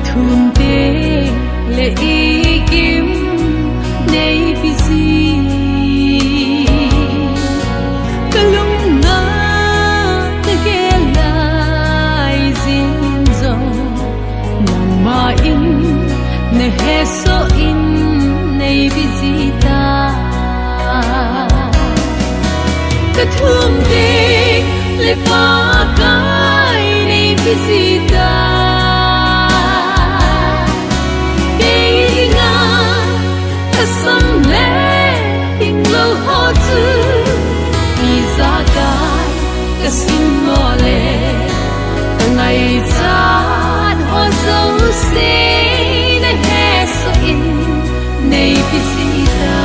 thum te le ikim nei bisi kalung na tagelai zinzo nama in ne heso in nei bisita kathum te le pa kai nei bisita Kasim mole ngai chan ho so se na heso in nei bisita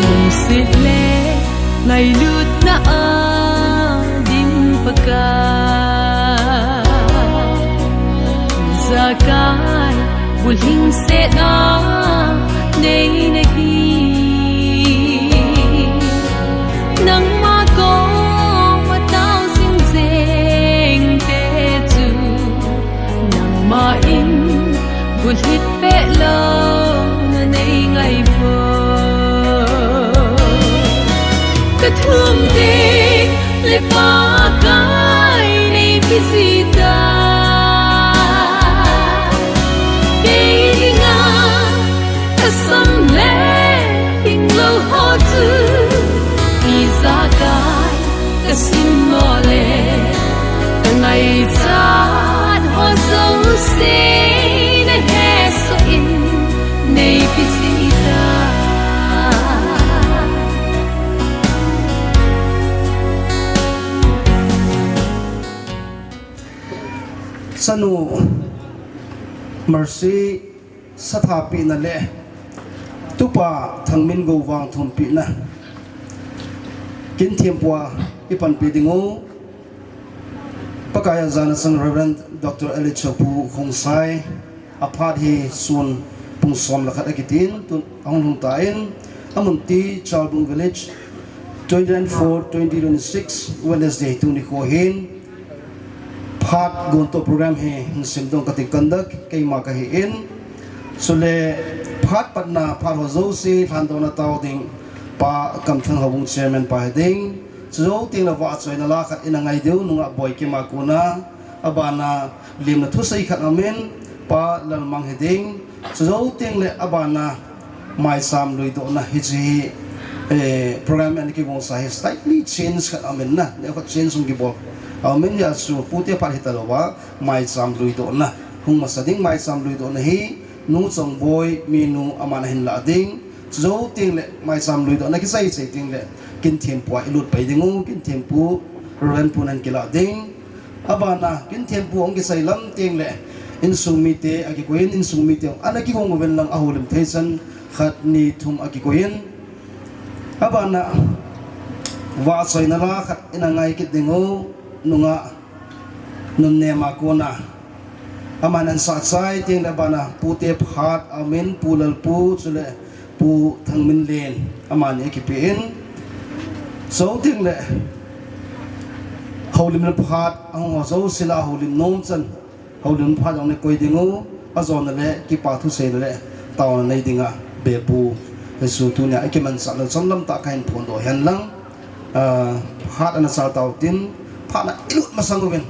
lung sit le ngai lut na a dim paka zakai bulhing se na nei nahi nang ma ko ma tao sing sing te chu nang ma in bul hit pe lo na nei ngai po ka thum te le pa kai nei bisita Kasim mole ngai chan ho so se na heso in nei bisita Chanu Mercy Sathapeh naleh tupa Thangmingou Vangthumpeh na kin thiempua ipan pidingu pakaya zana sang Reverend Dr. Eli Chopu khongsai aphat hi sun pungsom lakhat akitin tun anghung tain amunti Chalbung Village 2026 Wednesday tuni ko hin phat gonto program he simdong katik kandak kay makahiin sule phat patna phat hozo si thandona tawding pa kamthang hawung chairman pa heding so ting la wa choi na la khat ina ngai deu nunga boy ke makuna abana limna thusai khat amen pa lalmang heding so ting le abana mai sam lui do na hiji program and ki bong sai slightly change khat amen na le khat change sung ki bo amen ya su pute par hitalowa mai sam lui do na hung masading mai sam lui do na hi nu chong boy minu amana hin la ding zo ting le mai sam lui do na ki sai ting le kin thiempua ilut pai dingu kin thiempu ren punan kila ding abana kin thiempu ong ki sai lam ting le in sumite aki koin in sumite ana ki gong wen lang ahulim thaisan khat ni thum aki koin abana wa sai na la khat ina ngai ki dingu nunga nun ne ma ko na amanan sa sai ting le bana pute phat amin pulal pu chule pu thangmin len amani ki pin so ting le holim le phat ang zo sila holim nom chan holim phat ong ne koi dingu azon le ki pa thu se le taw nei dinga be pu su tu ne akiman sa lo somlam ta kain phon do hen lang phat ana sa taw tin phat na ilut masanguben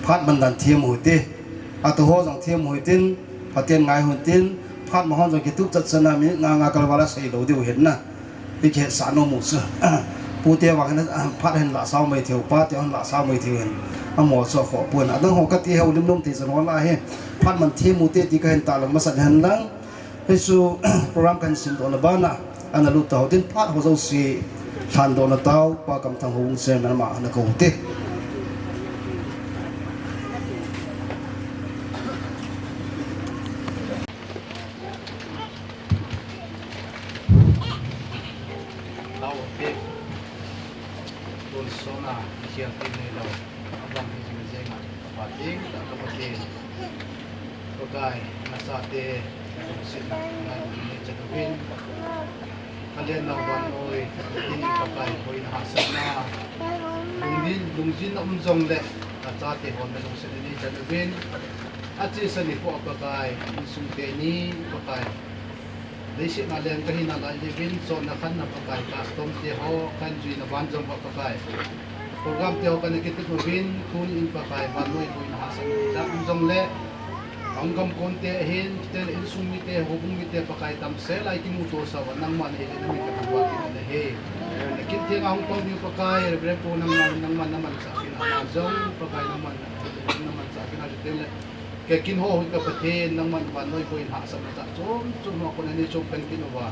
phat bandan thiam hoite ato ho jang thiam hoitin phaten ngai hoitin phat ma hon jang ki tup chat chana mi nga kalwala sei lo diu hen na bi ke sa no mu sa pute wa kana phat hen la saw mai thiu pa te on la saw mai thiu hen amo so kho pun adang ho ka ti ho lim nom ti san wala he phat man thi mu te ti ka hen ta lam ma san hen lang hesu program kan sim do na bana analu taw tin phat ho zo si than do na taw pa kam thang hung se na ma na ko te Pakai nasate sila ni Chakapin kalian lawan oi ini pakai koi nahasa na win lung jin na zong le a cha te hon na lung se ni chanu win a chi sa ni fo pa kai sung te ni pa kai dei se na len ka hin na lai win so na khan na pa kai custom te ho kan jui na ban jong pa kai program te ho kan ki te win kun in pa kai ban noi ko na hasan da zong le Angkam konte hin tel in sumi te hobung mi te pakai tam se lai ki muto sa wanang man he ni mi ka buat ki na he kin te ang pang ni pakai re po nang man naman sa akin na zong pakai naman sa akin na tel ke kin ho ka pathe nang man ban noi ko in ha sa ta chom ko na ni chom kan kin wa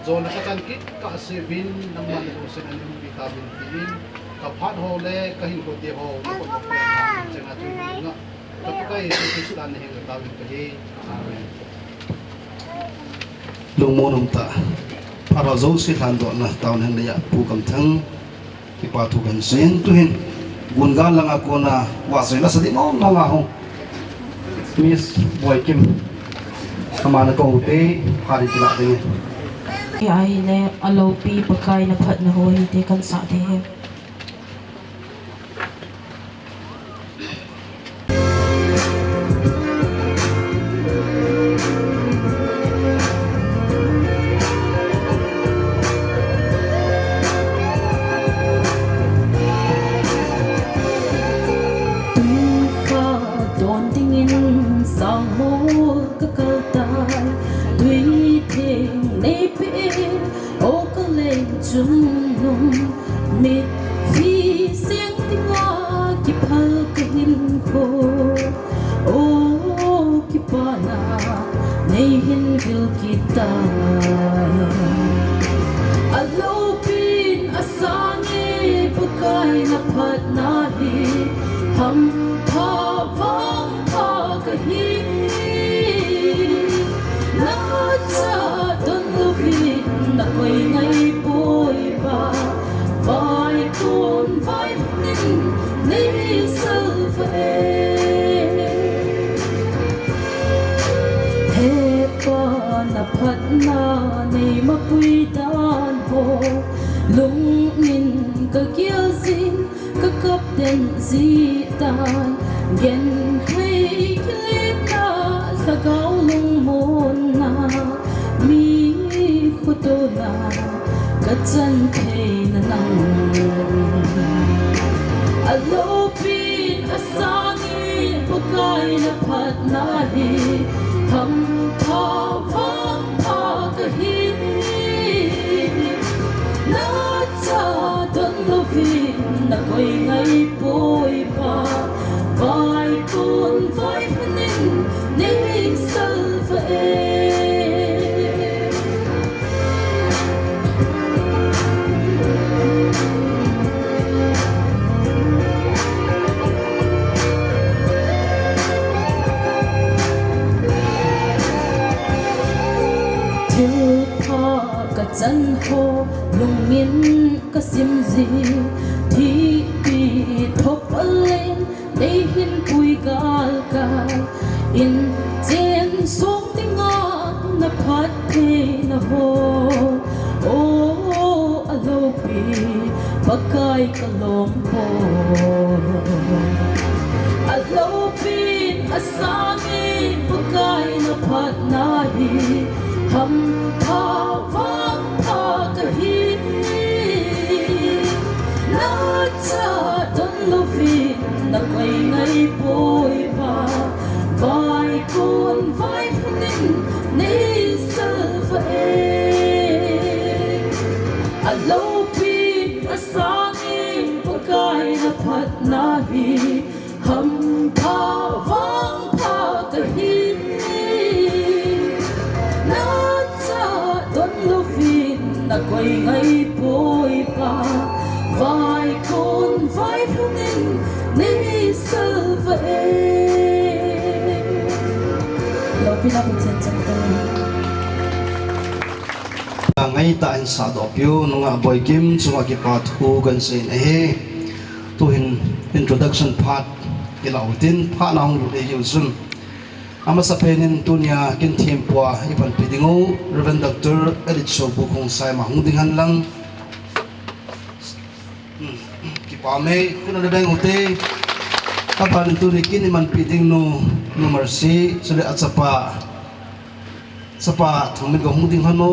zo na ka kan kit ka se bin nang man ko se na ni vitamin tin ka phat ho le ka hin ko te ho ko ko ha se na chu nga Kapag ito sila na hingga tawid kahi, amen. Lungmonum ta para zo si thando na taon hang leya pukam thang ipatukan sen tuhin gunga lang ako na wasay na sa di mo na nga ho Miss Boy Kim kamana ko ute hari tila tingin ai le alopi pakai na phat na hoi te kan sa te he ngay tại xã đó biểu nông Boy Kim chúng ta bắt thu gần sen ấy tuhin introduction part cái đầu tiên part nào cũng để dùng sun ama sa penin tunia kin thimpua ipan pidingo Reverend Dr. Edith Sobu kung sai mahung dinghan lang ki pa me kuna na bang hote kapan tu nikin man piting no mercy sule at sapa thangmingou hungding hano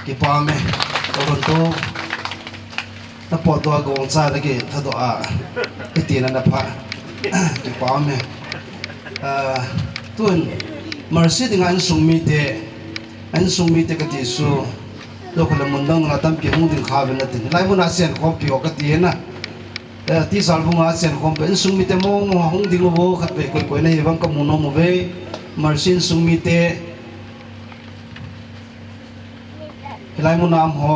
ki pa me oron to na po to agong sa lagi thado a itina na pa ki pa me tuan mercy dengan sungmi te ka ti su lo ko la mundang na tam ki hungding khaben na tin lai mo na sian khom pi o ka ti na ti sal bunga sian khom pe sungmi te mo hungding wo khat ve koi na hebang ka muno mo ve mercy sungmi te lai mo nam ho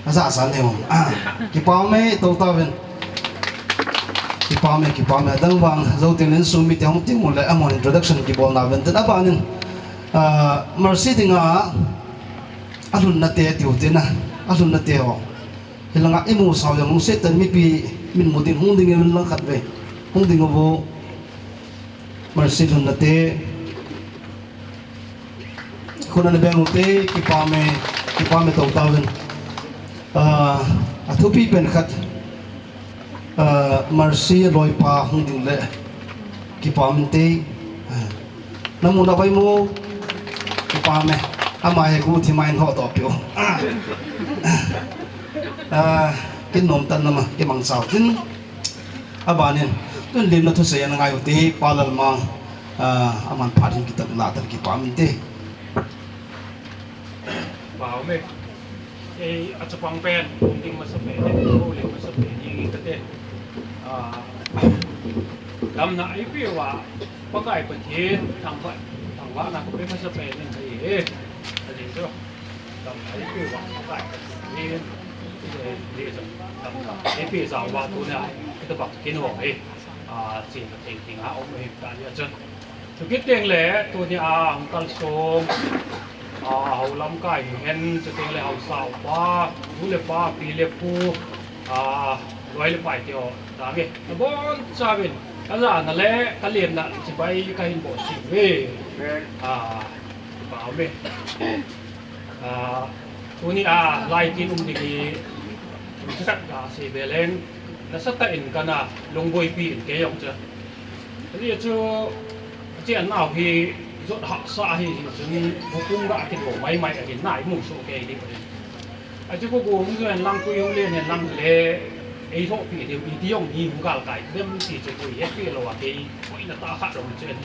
asa san ne mo ki pa me to ta ven ki pa me dang wang zo tin len sungmi te hong ting mo le amon introduction ki bol na ven ta ba nin mercy dinga alun na te ti utina alun na te ho hilanga imu saw yang se tan mi pi min modin hung ding en lang khat ve hung ding wo mercy lun na te khona na bang ute ki pa me to tawen a thu pi pen khat mercy loi pa hung ding le ki pa min te namu na bai mo pa me ama he gu thi main ho to pyo kin nom tan nama ke mang sao tin abanin tun lim na thu se yang ngai uti palal ma aman pharin ki tak la tan ki pa min te bảo me a chapang pen ding ma sa pe ko le ma sa pe ni ka te dam na ai pi wa pa kai pa thin thang wa na ko pe ma sa pe ni ai ali so dam ai pi wa pa kai pa thin le so dam na ai pi sa wa tu na cái bậc kiến hồ ấy chỉ là tình áo mình cả nhà chân thực cái tiền lệ tôi thì ông tal sôm hậu lâm cái hen cho tiền lệ hậu sao ba bù lệ ba pi lệ pu loại lệ phải tiêu đó nghe nó bon sao vậy cái là nó lẽ cái liền là chỉ bay cái hình bộ chỉ về bảo mình tôi thì lại tin thì tất cả sẽ về lên là sắp tới cái nào lồng bồi pi cái giống chưa cái gì chứ chỉ anh nào thì rốt họ xa thì chúng vô cùng đã cái bộ máy máy ở cái này một số cái đi cái chứ cô cũng rồi làm quy ông lên làm lệ ấy thọ pi thì pi tiêu gì cũng cả cái đêm thì chúng tôi hết pi rồi cái quay là ta khác rồi chuyện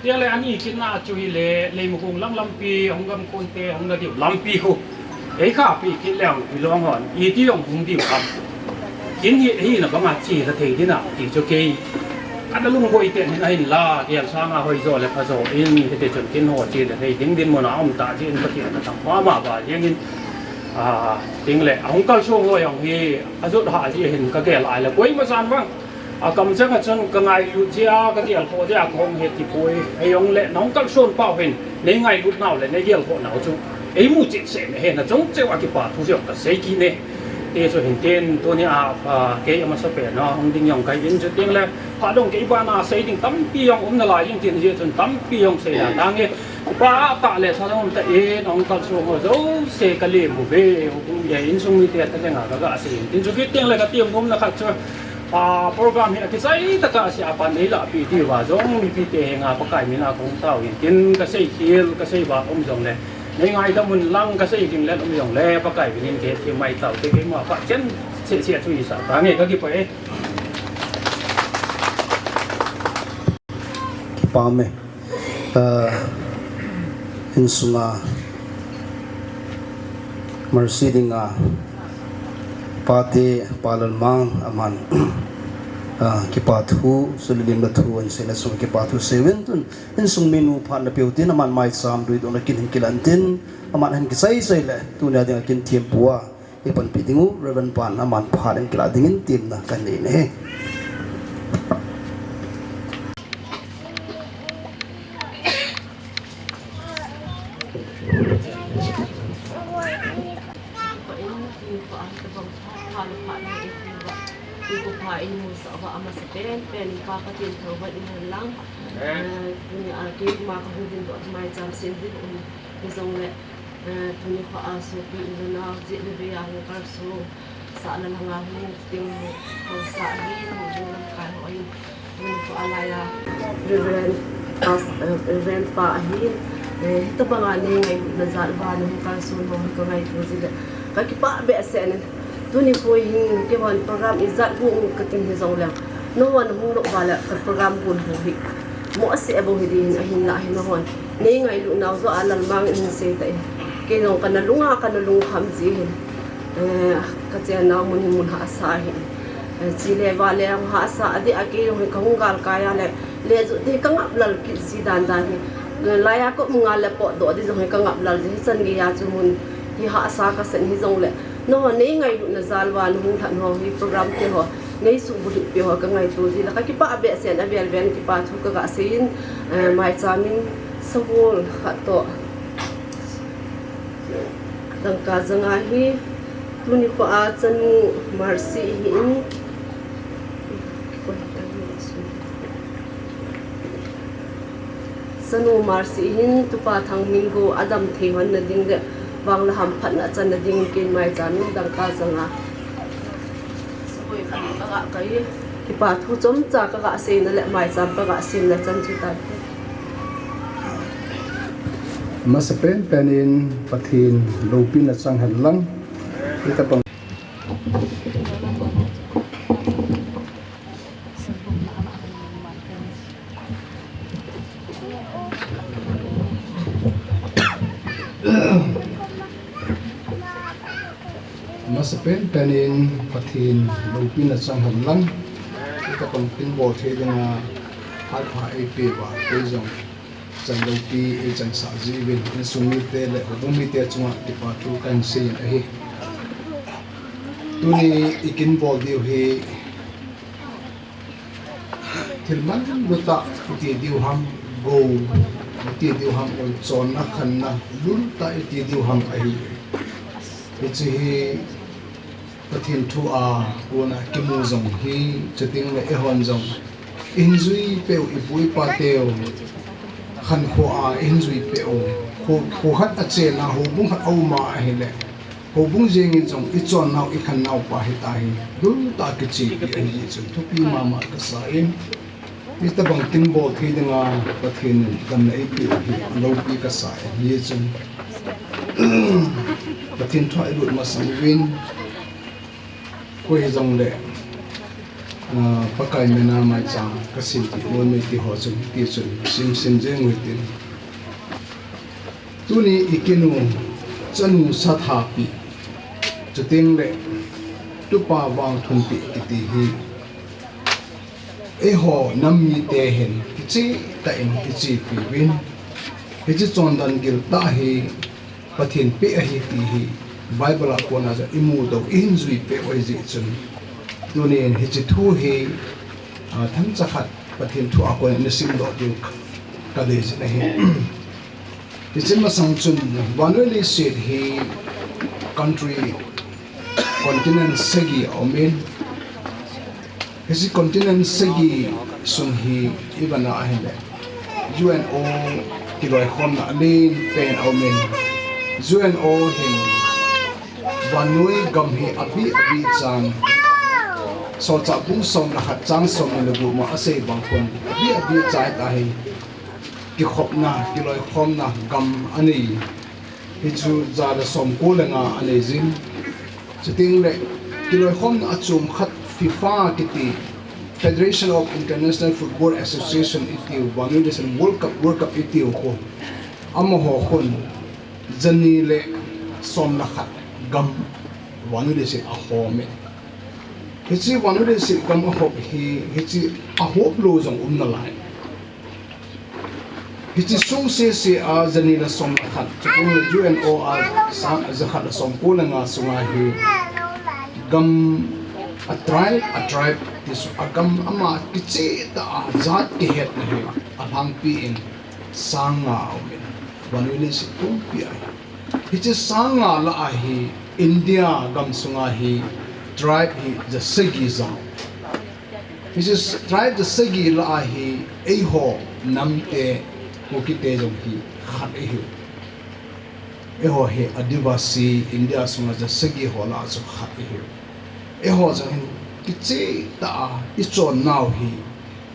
tiếng lệ anh ấy cái nào chui lệ một cùng lắm pi không cầm côn tê không là điều lắm pi không ấy khác pi cái lèo pi loang hòn ý tiêu cũng điều không kiến nghị là bằng chỉ là thấy thế nào thì cho cái anh đã luôn gọi tiền này là tiền sang hồi rồi là phải rồi in thì chuẩn kiến hồ chỉ là thấy tiếng điên mà nó ông ta chỉ có tiền là thằng quá mà và nhưng tiếng lệ ông cao số rồi ông thì rút hạ chỉ hình cái kẻ lại là quấy mà san vâng cầm chắc là chân cái ngày ưu chia cái tiền hồ chia không hết thì quấy ấy ông lệ nóng cao số bao hình lấy ngày lúc nào lại lấy tiền hồ nào chung ấy một chuyện sẽ này là giống chơi qua cái bà thu nhập cả xây kỹ này thì rồi hiện tiền tôi nhớ cái mà sắp nó ông đinh nhung cái in cho tiền là hoạt động cái ban xây dựng tấm piong là lại những tiền gì trên tấm piong xây là đang nghe ba tạ lệ sao ông tại ông cao số mà dấu xây cái liềm một về cũng vậy in sung tiền tất cả các cái xây tiền cho cái tiền là cái tiền ông là khác cho program hiện cái xây tất cả sẽ ban đấy là bị tiêu và giống bị tiền có cái mình là cũng tao hiện tiền cái xây kia cái xây vào ông dùng nàyในไงถ้ามันลังก็ใช่จริงแล้วมันอย่างแร่ปลาไก่เป็นยังเกศที่ไม่เต่าที่เก่งมาฝักเช่นเสียช่วยสาวตาเนี่ยก็กี่ไปปามหินสุงา mercy dinga pati palan mang aman kipathu sulilim na thuan sila sung kipathu 7 tun in sung menu phan na peutin aman mai sam duit ona kin kilantin aman han kisai sai le tu na ding kin thiam puwa ipan pitingu revan pan aman phan kila dingin tim na kan ne ini musa wa ama sepen pen pa ka tin tho wa in lang ni a ki ma ka hu din to mai jam sin din ni zong le tuni ko aso pi na ji le be ang kar so sa na nga hu ting ko sa hi mo jong ka oi tuni ko alaya reverend pa hi to ba nga ni ngai na za ba no kar so no ko ngai ko ji ka ki pa be sen tuni ko hin ke wan program izat bu ka tin hi zong lang no wan hu no wala ka program bun hu hi mo ase abo hi din a hin la hi no hon nei ngai lu naw zo alal mang in se ta ke no kana lunga kana lung kham ji hin ka che na mun mun ha sa hi chi le wa le ha sa adi a ke no ka hung gal ka ya le zu ti ka ngap lal ki si dan dan hi la ya ko munga le po do di zo ka ngap lal ji san gi ya chu mun hi ha sa ka san hi zong le no nei ngai lu na zal wa nu than ho hi program ke ho nei su bu pi ho ka ngai tu ji la ka ki pa be sen a bel ben ki pa thu ka ga sin mai chamin sabol kha to dang ka zanga hi tuni ko a chanu mercy hi chanu mercy hin tupa Thangmingou adam thewan na ding de wang la ham phat na chan na ding kin mai chamin dang ka zanga soi ka ga kai ki pa thu chom cha ka ga se na le mai cham ka ga sin na chan chu ta Masapen penin pathin lopin at sang hadlang kita pang Masapen penin pathin lopin at sang hadlang kita pang pinball the nga hat ha ap ba pezong chan lopi chan sa jibin in sumi te le bumi te chunga ti pa tu kan se a hi tuni ikin bol diu hi thilman luta ti diu ham go ti diu ham ol chon na khan na lul ta ti diu ham a hi chi hi pathin thu a ona kimu zong hi chating le e hon zong injui peu ipui pa teo khan kho a injui peu kho khat a che na ho bung au ma a hele ho bung jeng in jong i chon nau i khan nau pa hi ta hi dul ta ke chi pi a hi chu thupi ma ma ka sa in ita bang tin bo thi dinga pathin kam nei pi hi lo pi ka sa hi chu pathin thoi lut ma sang win ko hi jong le pakai mena mai chang kasim ti mon me ti ho chung ti chun sim je ngui tin tuni ikinu chanu Sathapeh chuting le tupa Vangthumpeh ti hi e ho nammi te hen kichi ta in kichi pi win kichi chondan gil ta hi pathin pe a hi ti hi bible ko na ja imu do injui pe oi ji chun tunin hi chi thu hi tham cha khat pathin thu a ko ne sim do tu ka de ji na hi hi chen ma sang chun vanoli said he country continent segi omen hisi continent segi sung hi ibana ahele UNO kiloi khom na lin pen omen UNO hin vanoi gam hi abi chang so cha bung som na khat chang som na lu ma ase bang kon abi chai ta hi ki khop na ki loi khom na gam ani hi chu za la som ko le nga ani zin chiting le ki loi khom na achum khat FIFA ki ti Federation of International Football Association iti wangin desan World Cup iti ko amo ho khon jani le som na khat gam wangin desan a home hichi wanu de sit gam hop hi hichi a hop lo jong na lai hichi sung se a jani la som khat chung UNO a sa za khat som ko la nga sunga hi gam a tribe this agam ama kichi ta zat ke het na hi a bang pi in sanga omen wanu le sit tum pi ai hichi sanga la a hi India gam sunga hi tribe hi the segi zang this is tribe the segi la hi e ho nam te ko ki te jong hi khat e hi eho he adivasi India sunga ja segi hola zo kha eho ja hin kichi ta ichon now hi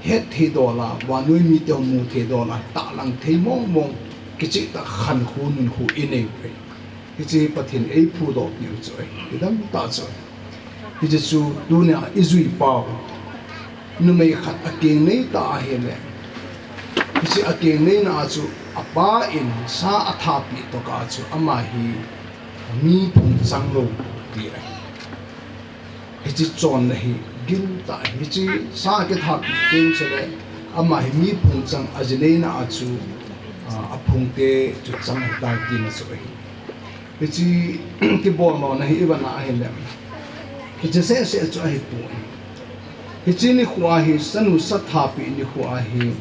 het hi dola wanui mi te mu the dola ta lang thei mong mong kichi ta khan khu nun khu inei pe kichi pathin ei phu do pi choi idam ta choi kichi chu dunia izui pau nu mei khat akeng nei ta he le kichi akeng nei na chu apa in sa athapi to ka chu ama hi mi phung sang lo ti ai kichi chon hi gil ta kichi sa ke thap ting chele ama hi mi phung chang ajine na chu aphung te chu chang ta ki na so hi kichi ki bol mo na hi ibana hi le kichi se chu hi pu kichi ni khwa hi sanu sathapi ni khwa hi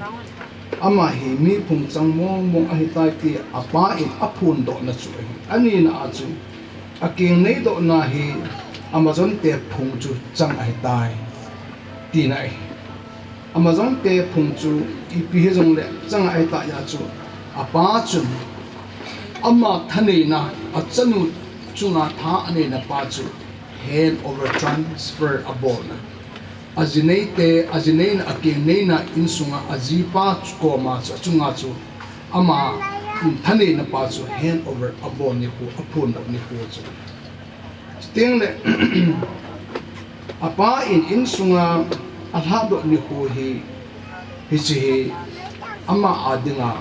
ama hi mi phung chang mong mong ahi tai ti apa in aphun do na chu ani na chu akeng nei do na hi Amazon te phung chu chang ahi tai ti nai Amazon te phung chu ipi he jong le chang ahi ta ya chu apa chun ama thane na achanu chuna tha ane na pa chu hand over transfer abona azinei na akeng nei na insunga ajipa ko ma chunga chu ama in thane na pa chu hand over abon ni ko aphun ni ko chu sting le apa in insunga alhado ni ko hi chi ama adinga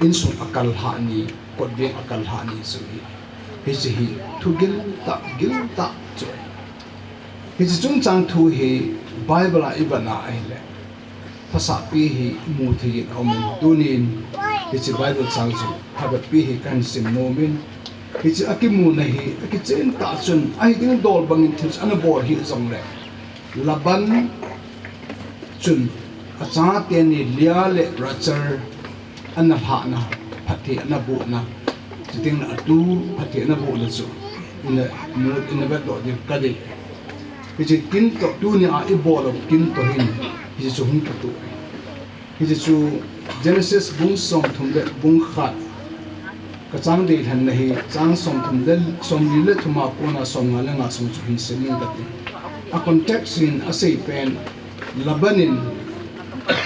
insung akal ha ni kodbe akal ha ni su hi chi thugil ta chu hi chung chang thu hi Bible a ibana aile phasa pi hi mu thi om tunin hi Bible chang chu phabat pi hi kan sim nomin hi akimu na hi akichen ta chun ai ding dol bangin thils ana bor hi zong le laban chun acha te ni lia le rachar ana ha na phathi ana bu na chiting na atu phathi ana bu la chu in a bad do di kadi Hiji kin to dunia ibolo kin to hin hiji chu hun tu hiji chu Genesis bung som thumde bung khat ka chang de than nahi chang som thumde som lile thuma kona som ngala nga som chu hin semin gati a context in a sei pen labanin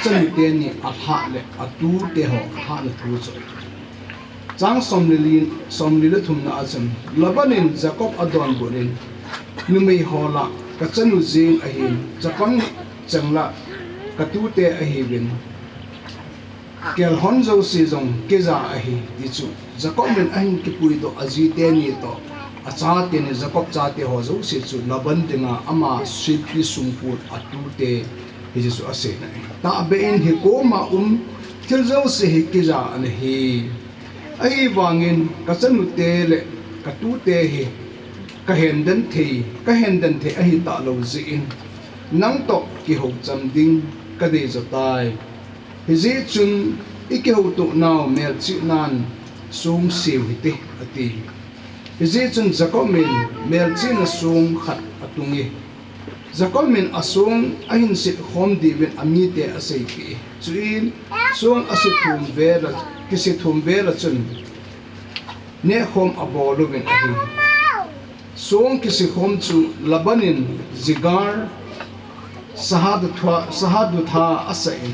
chan te ni a ha le atu te ho ha na thu chu chang som lile thumna acham labanin Jacob adon borin numei hola Chanu zing ahin chapang changla katute ahibin kel honzo si jong keza ahi tichu Jacob men ahin kipui to ajite ni to acha te ni Jacob cha te ho zo si chu laban dinga ama sipi sungput atute hisu ase na ta be in hi ko ma tilzo se hi keza an hi ai wangin kachanu te le katute hi kahendan the ahi ta lo zin nang to ki ho cham ding ka de zo tai hi ji chun iki ho tu naw mel chi nan sung siu hi te ati hi ji chun Jacob min mel chi na sung khat atungi Jacob min asung ahin sit hom di wen ami te asai ki chuin sung asithum vera kisithum vera chun ne hom abolu wen ahi Song kisi hom chu labanin zigar sahadu tha asai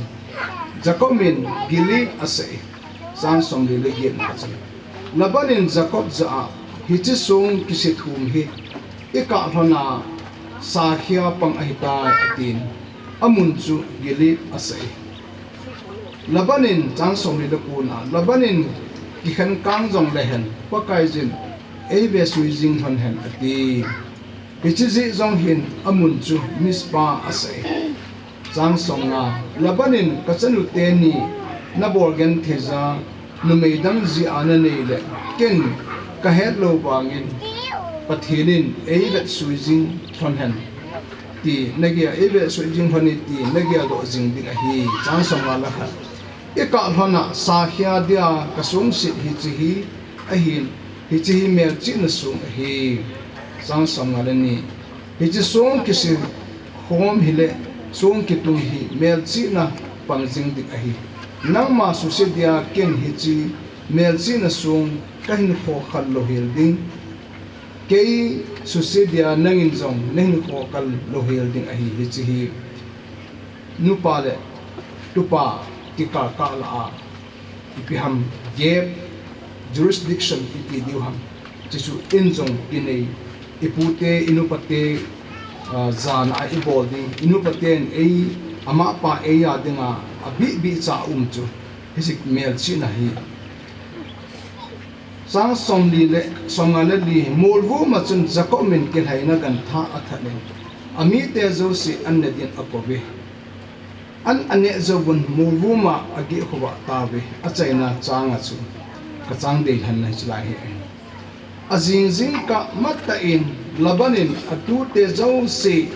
Jacob min gili asai san som le ge na cha labanin Jacob za hi chi song kisi thum hi eka hlona sa khia pang ahita atin amun chu gili asai labanin chang som le ku na labanin ki khan kang jong lehen pakai jin Eve suizing han hen ati pichizi zong hin amun chu mispa asai chang songa labanin kachanu te ni naborgen theza numeidang zi anane le ken ka het lo wangin pathinin Eve suizing han hen ti nagia Eve suizing han ti nagia do jing ding hi chang songa la kha eka hona sa khia dia kasung sit hi chi ahin Hichi mel chi na sung hi sang sangalani hichi sung kisi hom hile sung kitung hi mel chi na pangjing dik ahi nang ma susedia ken hichi mel chi na sung kahin kho khal lo hil ding ke susidia nangin zong nang kho kal lo hil ding a hi chi hi nupa le tupa tika ka la a ipiham gap jurisdiction ipi diuham chisu inzong inei ipute inupate zan a evolving inupaten ei ama pa eya dinga abi bi cha chu hisik mel chi na hi sang somli le somngale li molvu ma chun jakob min kel haina gan tha athale ami te zo si annedin akobe an ane zo bun molvu ma agi khoba tabe achaina changa chu ka chang de han na chlai hi azing zing ka matta in labanin atu te zo si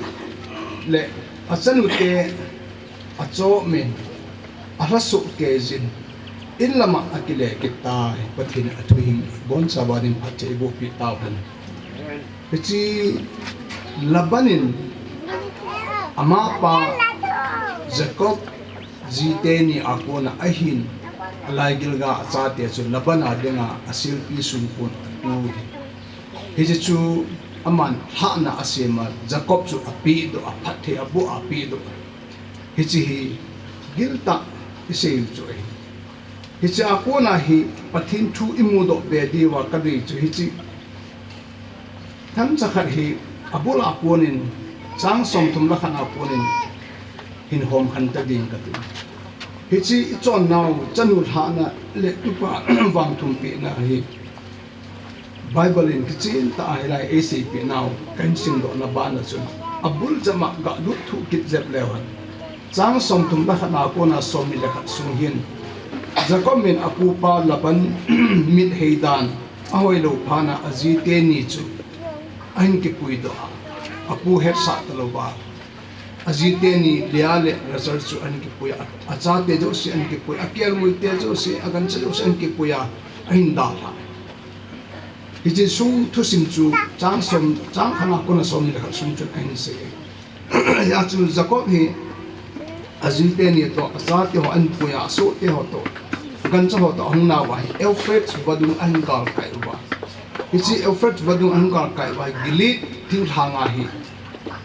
le achanu te acho men arasu ke jin ilama akile kita patin atuhing bon sabanin pache ibu pitawan pechi labanin ama pa Jacob jiteni ako na ahin alay gilga achate so labana denga asil pisun pun atu hiji chu aman hana asema Jacob chu api do apathe abu api do hiji hi gilta isel chu hichi ako na hi pathin thu imudo be diwa kadri chu hichi tham chakhat hi abula aponin chang som thum la khana aponin hin hom khan ta ding ka tu hichi chon naw chanu thana le tupa Vangthumpeh na hi bible in kichin ta ai lai acp naw kan sing do na ba na chu abul jama ga lu thu kit jep lewan chang som thum la khana ko na som mi le khat sung hin Jacob min apupa laban mit heidan ahoy lo phana azite ni chu ain ke puido apu her sa taloba azite ni liale result chu an ke puya achate jo si an ke puya akyal mu te jo si agan chu an ke puya ain da la hiji sung thu sim chu chang khana ko na som ni kha sung chu ain se ya chu Jacob hi azite ni to achate ho an puya so te ho to gan cho to hong na wa Alfred vadung an gal kai wa hichi Alfred vadung an gal kai wa gilit thing thanga hi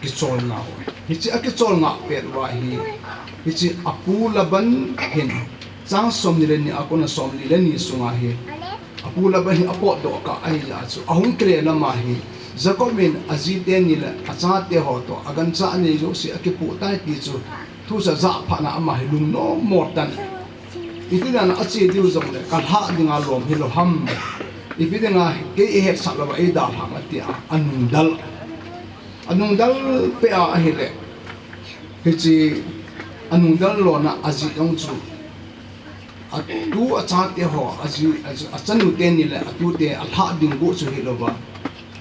ki chol na wa hichi aki chol nga pe wa hi hichi apu laban hin chang som ni len ni akona som ni len ni sunga hi apu laban hi apo do ka ai ya chu ahung kre na ma hi Jacob min azite ni la acha te ho to agan cha ni lo si aki pu tai ti chu thu sa za pha na ama hi lung no mortan ipidana achi diu zong le kal ha dinga lom hi lo ham ipidana ke he sa lo ai da phang atia anung dal pe a hi le hichi anung dal lo na aji yong chu atu acha te ho aji achanu te ni le atu te al ha ding go chu hi lo ba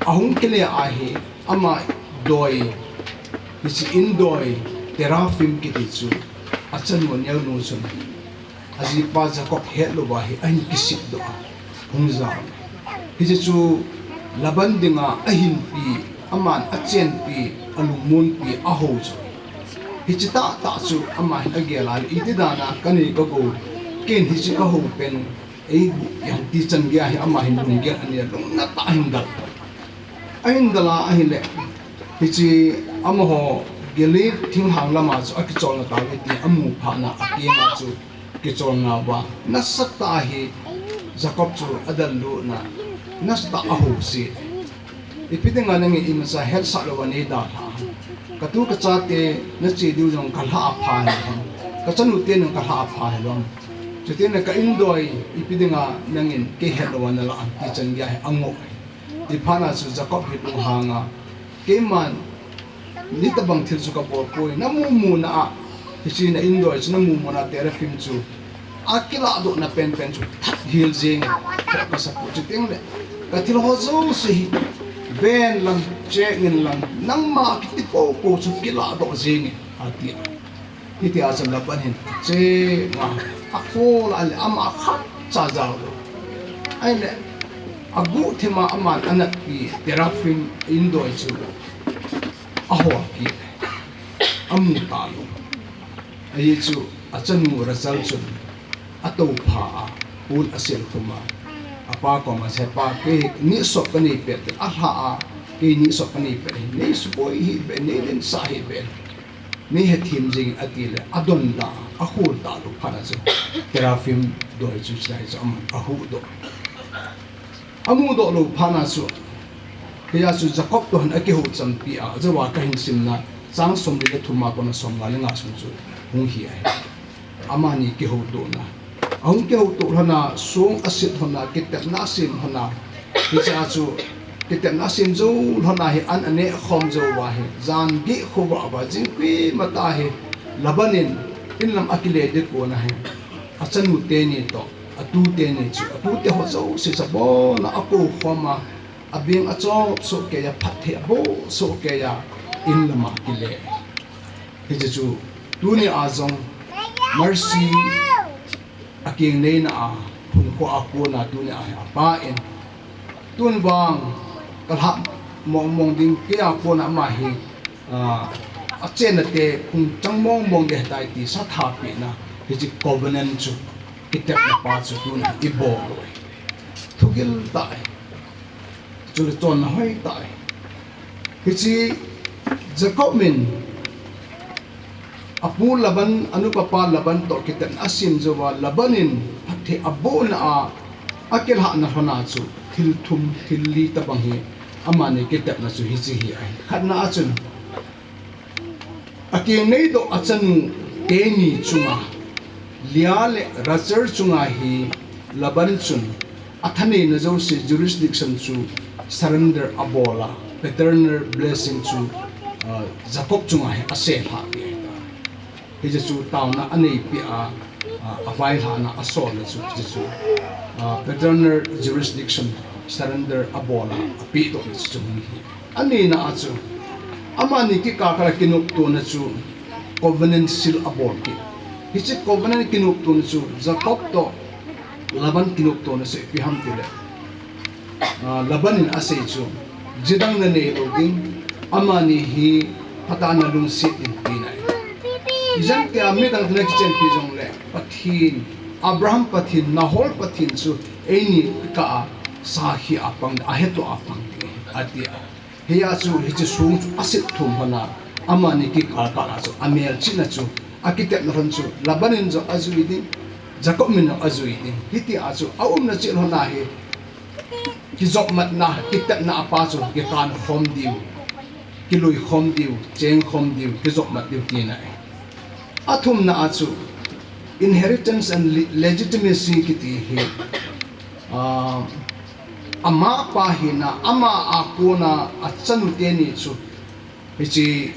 ahung kele a hi ama doi hichi in doi terafim ki ti chu achanu nyau no chu aji pa Jacob het lo ba hi ain kisip do hungza hiji chu laban dinga ahin pi aman achen pi alungmun pi aho chu hiji ta chu ama hin agela iti dana kani ko go ken hiji ka ho pen ei yang ti chan gya hi ama hin lung gya ani lung na ta hin dal ain dala ahin le hiji ama ho gele thing hang lama chu akichol na ta ti amu pha na akenga chu kichol nga ba nasata hi Jacob chu adallu na nasta aho si ipidinga nangi imasa hel sa lo ni da katu ka chate na chi diu jong kalha apha na ka chanu te nang kalha apha helom chute na ka indoi ipidinga nangin ke helwa na la ti changya he ango di phana chu Jacob hi tu hanga ke man ni tabang thil chu ka por ko na mu na hisi na indoi chuna mu mona terafim chu akila do na pen chu that hil jing ka sa pu ting le ka til ho zo si ben lang che ngin lang nang ma ki po po chu kila do jing ati hiti asam la ban hin che ma akol al ama khat cha za do ai le agu thema aman anak pi terafim indoi chu aho ki amu ta lu ai chu achanu result chu ato pha pul asel khuma apa ko ma se pa ke ni so ka ni pe te a ha ke ni so ka ni pe ni su boy hi be ni den sa hi be ni he thim jing atile adon da a hu ta lu phana chu terafim do chu sai chu am a hu do amu do lu phana chu ke ya chu jakob to han ake hu cham pi a jawa ka hin sim na sang som ri le thuma ko na som nga le nga sum chu hung hi ai ama ni ke hu do na ông kêu tụ hana xuống asit hana kitet nasim hana kicha chu kitet nasim zo hana hi an ane khom zo wa hi zan gi khuwa ba jing pi mata hi labanin in lam akile de ko na hi achanu te ni to atu te ni chu atu te ho zo se sa bo na aku khoma abing acho so ke ya phathe bo so ke ya in lam akile hi chu tuni azong mercy aking nei na a hun ko aku na tu ne a pa en tun wang kalha mong ding ke aku na ma hi a chen na te kung chang mong de tai ti sa tha pi na hi ji covenant chu kitap na pa chu tu na i bo loi thugil tai chu le ton na hoi tai hi ji jacob min apu laban anu papa laban to kitan asim zowa labanin phathe abo na a akil ha na hona chu thil thum thil li ta bang hi amane kitap na chu hi chi hi ai khat na achun ake nei do achanu te ni chunga liale rajar chunga hi laban chun athane na zo se jurisdiction chu surrender abola paternal blessing chu jacob chunga hi ase ha pi he chu taw na anei pi a avai ha na asol chu chu paternal jurisdiction surrender abola api to chu hi ani na achu amani ki ka kala kinuk to na chu covenant seal abol ki hi chu covenant kinuk to na chu jacob to laban kinuk to na se pi ham tile labanin ase chu jidang na ne ding amani hi patana lung sit din pinai Ijan ke amit ang next gen pijong le pathin Abraham pathin Nahor pathin su eni ka sahi apang aheto apang ti atia heya su hichi sung asit thum hana amani ki ka ka su amel china chu akitep na ron chu labanin jo azui din jacob min azui din hiti asu aum na chil hona he ki jok mat na kitep na apa chu ki kan khom diu kilui khom diu cheng khom diu ki jok mat diu ti na athum na achu inheritance and legitimacy kiti hi ama pa hina ama akuna achanu te ni chu hichi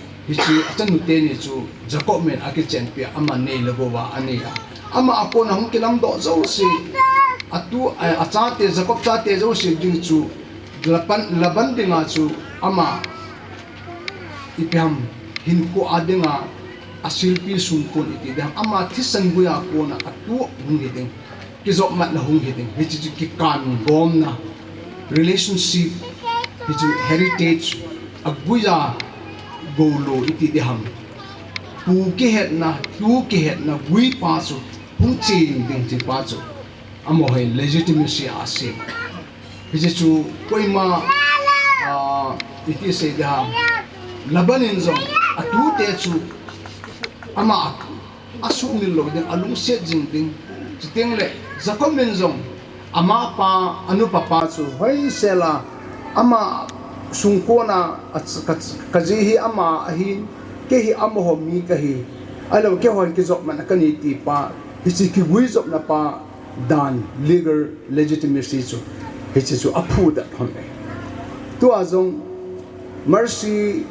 achanu te ni chu jacob men akichen pi ama nei lagowa ania ama akuna hung kilam do zo si atu acha te jacob cha te zo si ding chu laban dinga chu ama ipiam hin ko adenga asilpi sungkon iti dang ama thisan buya ko na atu hung hiding kizok mat na hung hiding which is ki kan bom na relationship which is heritage aguya golo iti diham pu ki het na tu ki het na gui pa su hung chi ding chi pa su amo hai legitimacy asim which is chu koima iti se diham labanin zo atu te chu ama asu ni lo den alung se jing ding chiteng le jacob men zong ama pa anu papa chu hoi sela ama sungkona kaji hi ama hi ke hi amoho mi ka hi alo ke hon ki jok man kani ti pa hi chi ki wi jok na pa dan legal legitimacy chu hi chi chu aphu da thon e tu azong mercy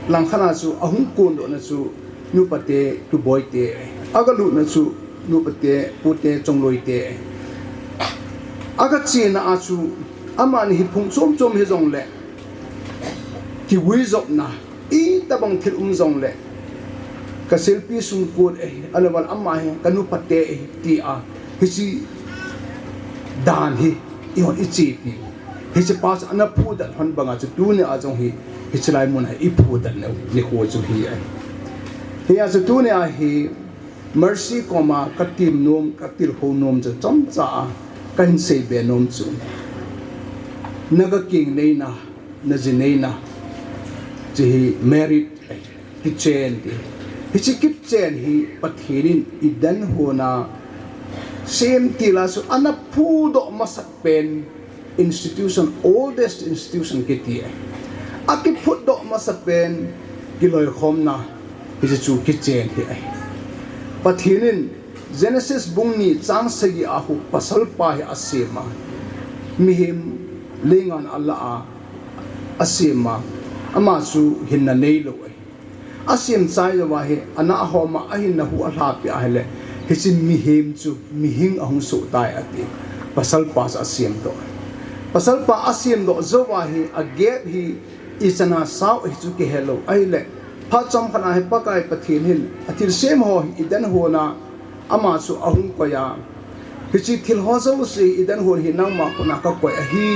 lang khana chu ahung kun do na chu nu pate tu boy te agalu na chu nu pate pute chongloi te aga chi na achu amani hi phung chom chom he jong le ki wi zop na i tabang thil zong le ka selfie sung ko alawal amma he kanu pate ti a hi chi dan hi i hon i chi pi hi chi pas ana phu da hon banga chu tu ne a jong hi chlai mun hi phu da ne ni ko chu hi ai he as tu ne a hi mercy koma katim nom katil ho nom cha cham cha kan sei be nom chu naga king nei na na jinei na chi merit kitchen hi chi kitchen hi pathirin idan hona same tila so ana pu do masak pen institution oldest institution kiti aki put do masak pen kiloi khomna hi chu kitchen hi ai pathirin Genesis bungni chang sagi ahu pasal pa hi asema mihim lengan Allah asema ama su hinna nei lo ai asim chai wa he ana homa ahin hu ala pi ahele hichi mihim chu mihing ahung so tai ati pasal pas asim to pasal pa asim do zo wa he agep hi isana sao hi chu ke hello aile pha cham khana he pakai pathin hin athil sem ho idan ho na ama su ahung ko ya hichi thil ho zo se idan ho hi nang ma ko na ka ko hi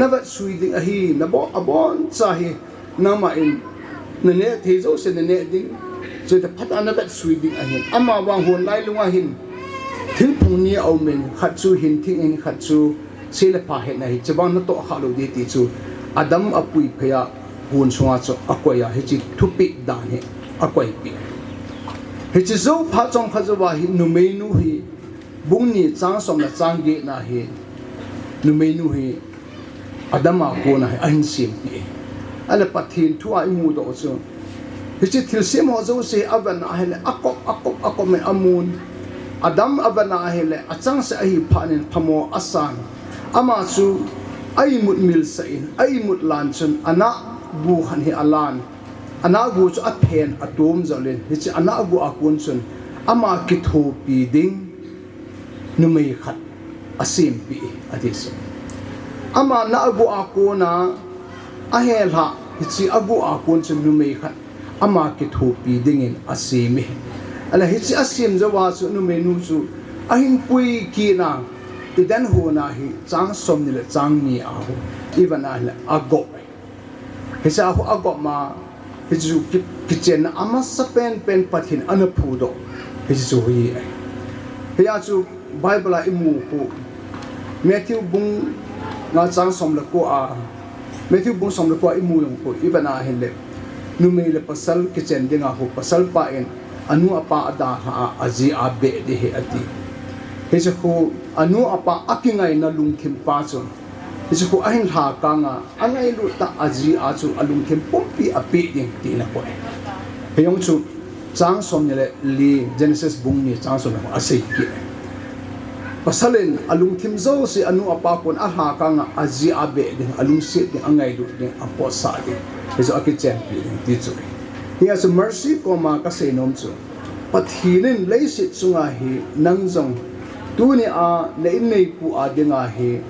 nabat suiding hi nabo abon cha hi nama in nene thezo se nene ding je ta phat anabat suiding ahin ama wang hon lai lunga hin thil phung ni au men khat chu hin thing in khat chu sele pha he na hi chabang na to ha lo de ti chu adam apui phaya hun sunga chu akoya hichi thupi dan he akoi pi hichi zo pha chong kha wa hi numeinu hi bungni chang som na chang ge na hi numeinu hi adama ko na hi ahin sim pi ala pathin thua imu do so hichi thil sim ho zo se aban ahele akop me amun adam aban ahele achang se ahi phanin phamo asan ama chu ai mut mil sain ai mut lan chun ana bu khan hi alan ana gu chu aphen atom zalen hichi ana gu akun chun ama ki tho pi ding numei khat asim pi adis ama na gu akuna ahel ha hichi agu akun chun numei khat ama ki tho pi dingin asimi ala hichi asim zawa chu numei nu chu ahin pui ki na idan ho na hi chang som ni le chang ni a ho even ala ago hicha ho ago ma hichu kitchen ama sapen pen pathin anaphu do hichu hi hiya chu bible imu ko Matthew bung nga chang som la ko a Matthew bung som la ko imu yung ko ibana hele numei le pasal kitchen dinga ho pasal pa en anu apa ada ha aji abe de he ati hichu ko anu apa akingai na lungthim pa chon hichu ko ahin ha ka nga angai lu ta aji a chu alungthim pompi ape ding ti na ko heyong chu chang som ne le li Genesis bung ni chang som na asai ki pasalen alung thim zo si anu apa kon a ha ka nga aji abe ding alung se ding angai du ding apo sa ding hizo akichem pi ding ti chu he has a mercy ko ma ka se nom chu pathinin leisit chunga hi nangjong tu ni a lein nei pu a dinga hi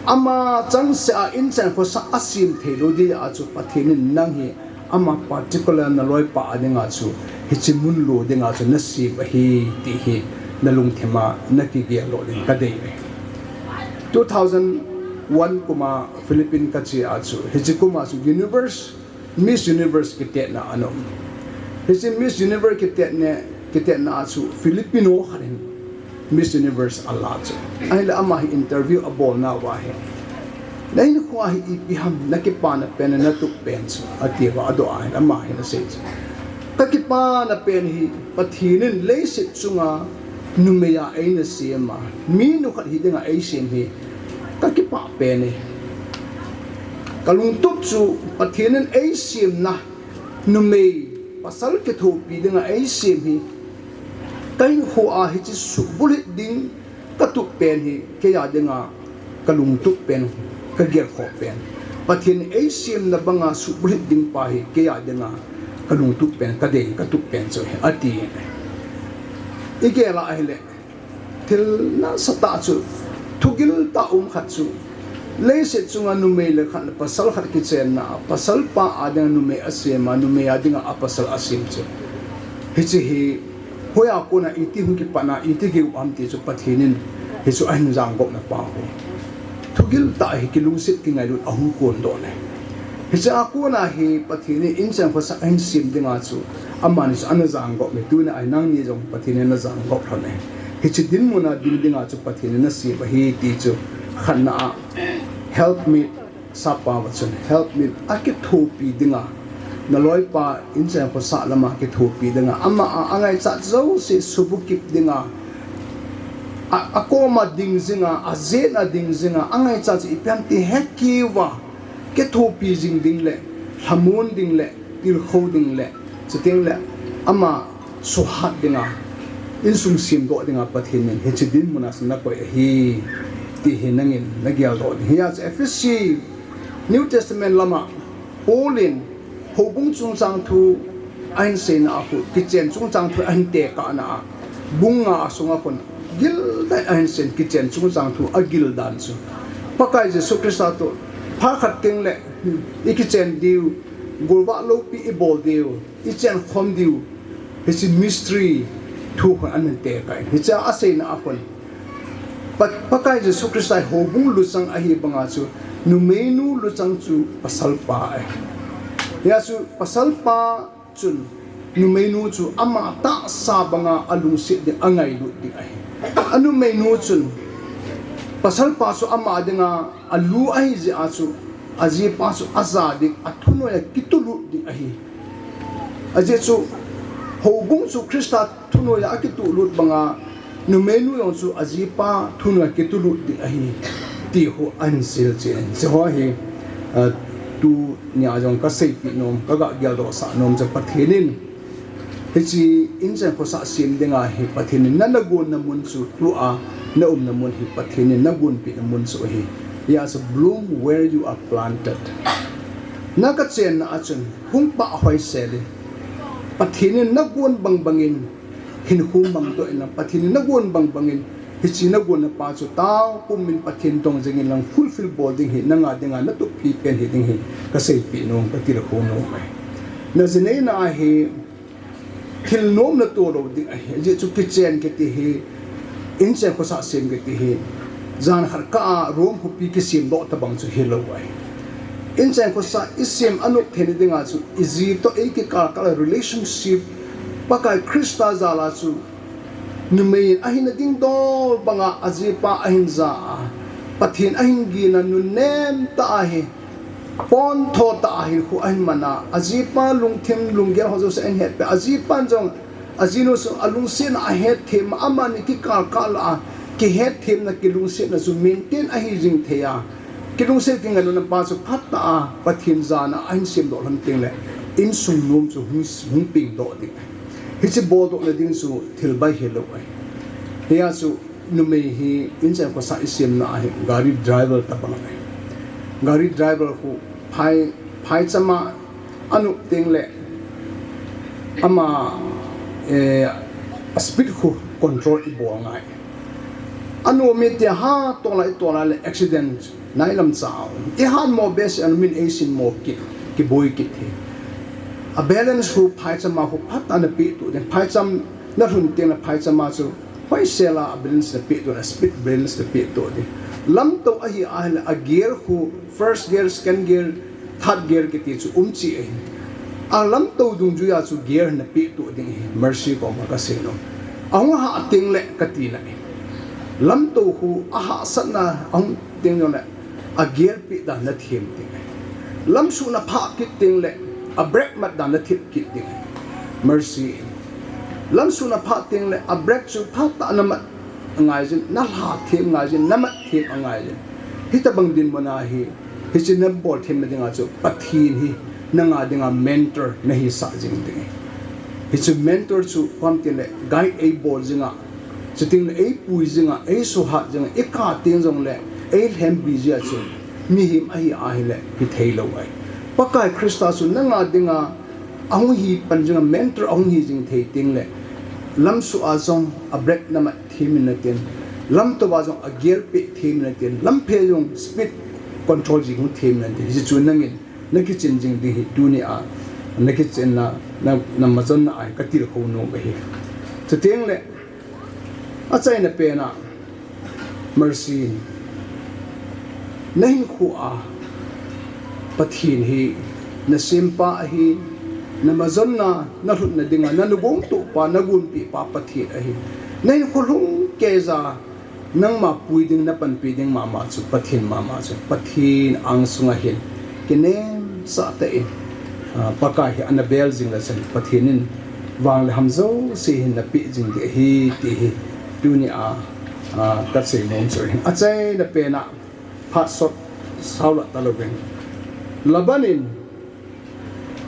ama chang se a in chen ko sa asim thelo di a chu pathinin nang hi ama particular na loi pa dinga chu hichimun lo dinga chu nasib hi ti hi nalung thema naki ge lo ding ka dei 2001 kuma Philippine ka chi a chu hichikuma chu Miss Universe kite na anom hichi Miss Universe kite na chu Filipino kharin Miss Universe Allah chu ai la ama hi interview abol na wa he lain ko hi ipiham nakipa na pen na tu pen chu atiwa ado ai ama hi na se takipa na pen hi pathinin leisit chunga numeya aina sema mi nu khat hidinga ai sem hi takipa pen ni kalung tup chu pathinin ai sem na numei pasal ke tho pi dinga ai sem hi kai ho a hi chi su bulit ding ka tu pen hi ke ya dinga kalung tup pen ka ger kho pen pathin ai sem na banga su bulit ding pa hi ke ya dinga kalung tup pen ka de ka tup pen so ati igela ahile til na sata chu thugil ta khat chu leise chunga numei le khan pasal khat ki chen na pasal pa adang numei asema numei adinga apasal asim chu hichi hi hoya ko na iti hu ki pana iti ge am ti chu pathinin hi chu an jang gok na pa ho thugil ta hi ki lungsit ki ngai lut ahung kon do ne hi cha ko na hi pathini in chang ko sa an sim dinga chu amani an jang gok me tu na ai nang ni jong pathinin na jang gok thone hichidin muna dinga chu pathin na si ba hi ti chu khanna help me sapa wa chun help me akithopi dinga naloi pa incha ko sa lama ke thopi dinga ama angai cha zo se subukip dinga akoma ding zinga azena ding zinga angai cha chi ipam ti hekiwa ke thopi jing ding le hamun ding le til kho ding le chuting le ama suhat dinga insung sim do dinga pathin men hechidin munas na ko hi ti hinangin nagyal do hi as FSC New Testament lama Paulin hobung chung chang thu ain se na aku kitchen chung chang thu an te ka na bunga asunga kon gil da ain sen kitchen chung chang thu agil dan chu pakai je sukrista to pha khat ting le I kitchen diu golwa lo pi e bol diu I chen khom diu it's a mystery thu ko an te ka hi cha ase na akon pakai je sukrista hobung lu chang a hi banga chu nu menu lu chang chu pasal pa ai yasu pasal pa chun nu menu chu ama ta sa banga alung si de angai lu di ai anu menu chun pasal pa su ama dinga alu ai ji asu aji pa su aza di athuno ya kitulu di ai aje chu hobung chu krista thuno ya kitulu banga nu menu yong chu aji pa thuno ya kitulu di ai ti ho ansil chen se ho hi tu nya jong ka sei pi nom ka ga gyal do sa nom ja pathinin he chi in ja ko sa sim denga hi pathinin na nagun na mun chu tu a na na mun hi pathinin na gun pi na mun chu hi ya as bloom where you are planted na ka chen na achun hung pa hoi sele pathinin na gun bang bangin hin hum bang do na pathinin na gun bang bangin hichi na gun na pa chu taw pum min pathin tong jengin lang fulfill boarding hi nanga dinga na tu pi pen hi ding hi ka sei pi nom ka tir ko no mai na zene na hi khil nom na to ro ding ai je chu kitchen ke ti hi in che ko sa sem ke ti hi zan har ka rom hu pi ke sim do ta bang chu hi lo ai in che ko sa isim anuk theni dinga chu izi to e ke ka relationship pakai krista zala chu numei ahin ding dol banga ajipa ahin za pathin ahin gi na nunem ta ahi pon tho ta ahi khu ahin mana ajipa lungthim lungger hojo se en het pe ajipa jong ajino so alung sin a het them amani ki kal kala ki het them na ki lung sin na zu maintain ahi jing theya ki lung se ting anu na pa su phat ta pathin za na ahin sim do lam ting le in sum nom chu hung ping do ding hichi bodo le ding su thil bai hello ai hiya su numei hi incha ko sa isim na ai gari driver ta bang ai gari driver hu phai chama anu ting le ama speed hu control I bo ngai anu me te ha to la le accident nai lam chao I han mo bes an min asin mo ki boy ki the a balance hu phai chama hu phat an pi tu den phai cham na hun teng la phai chama chu hoi sela a balance the pi tu na speed balance the pi tu de lam to a hi a gear hu first gear second gear third gear ke ti chu chi a lam to dung ju ya chu gear na pi tu ding mercy ko ma ka se no ang ha ting le ka ti na lam to hu a ha san na ang ting no le a gear pi da na thiem ting lam su na pha ki ting le a break mat dan la thip kit ding mercy lam su na pha ting le a break chu pha ta na mat ngai jin na la thim ngai jin na mat thim ngai jin hi ta bang din mana hi hi chin na bol thim na dinga chu pathin hi na nga dinga mentor na hi sa jing ding hi chu mentor chu pam tin le guide a bol jinga chuting le a pui jinga a so ha jinga e ka ting jong le a hem bi ja chu mi him a hi le hi thei lo ai pakai krista su nanga dinga ahung hi panjunga mentor ahung hi jing thei ting le lam su a zong a break na ma thim na ten lam to ba zong a gear pe thim na ten lam phe jong speed control jing thim na ten ji chu nangin na ki chin jing di hi tu ni a na ki chen na ma zon na ai ka tir ko no ba hi chu teng le a chai na pe na mercy nahin khu a pathin hi na simpa hi na mazon na hut na dinga na lugong tu pa na gun pi pa pathin hi nei ko lung keza nang ma puiding na panpiding mama chu pathin ang sunga hin kinen sa tain pakai hi anabel jing la san pathinin wang le hamzo si hin na pi jing de hi ti hi dunia ka sei mong so hin achai na pena phat sot saula taloben labanin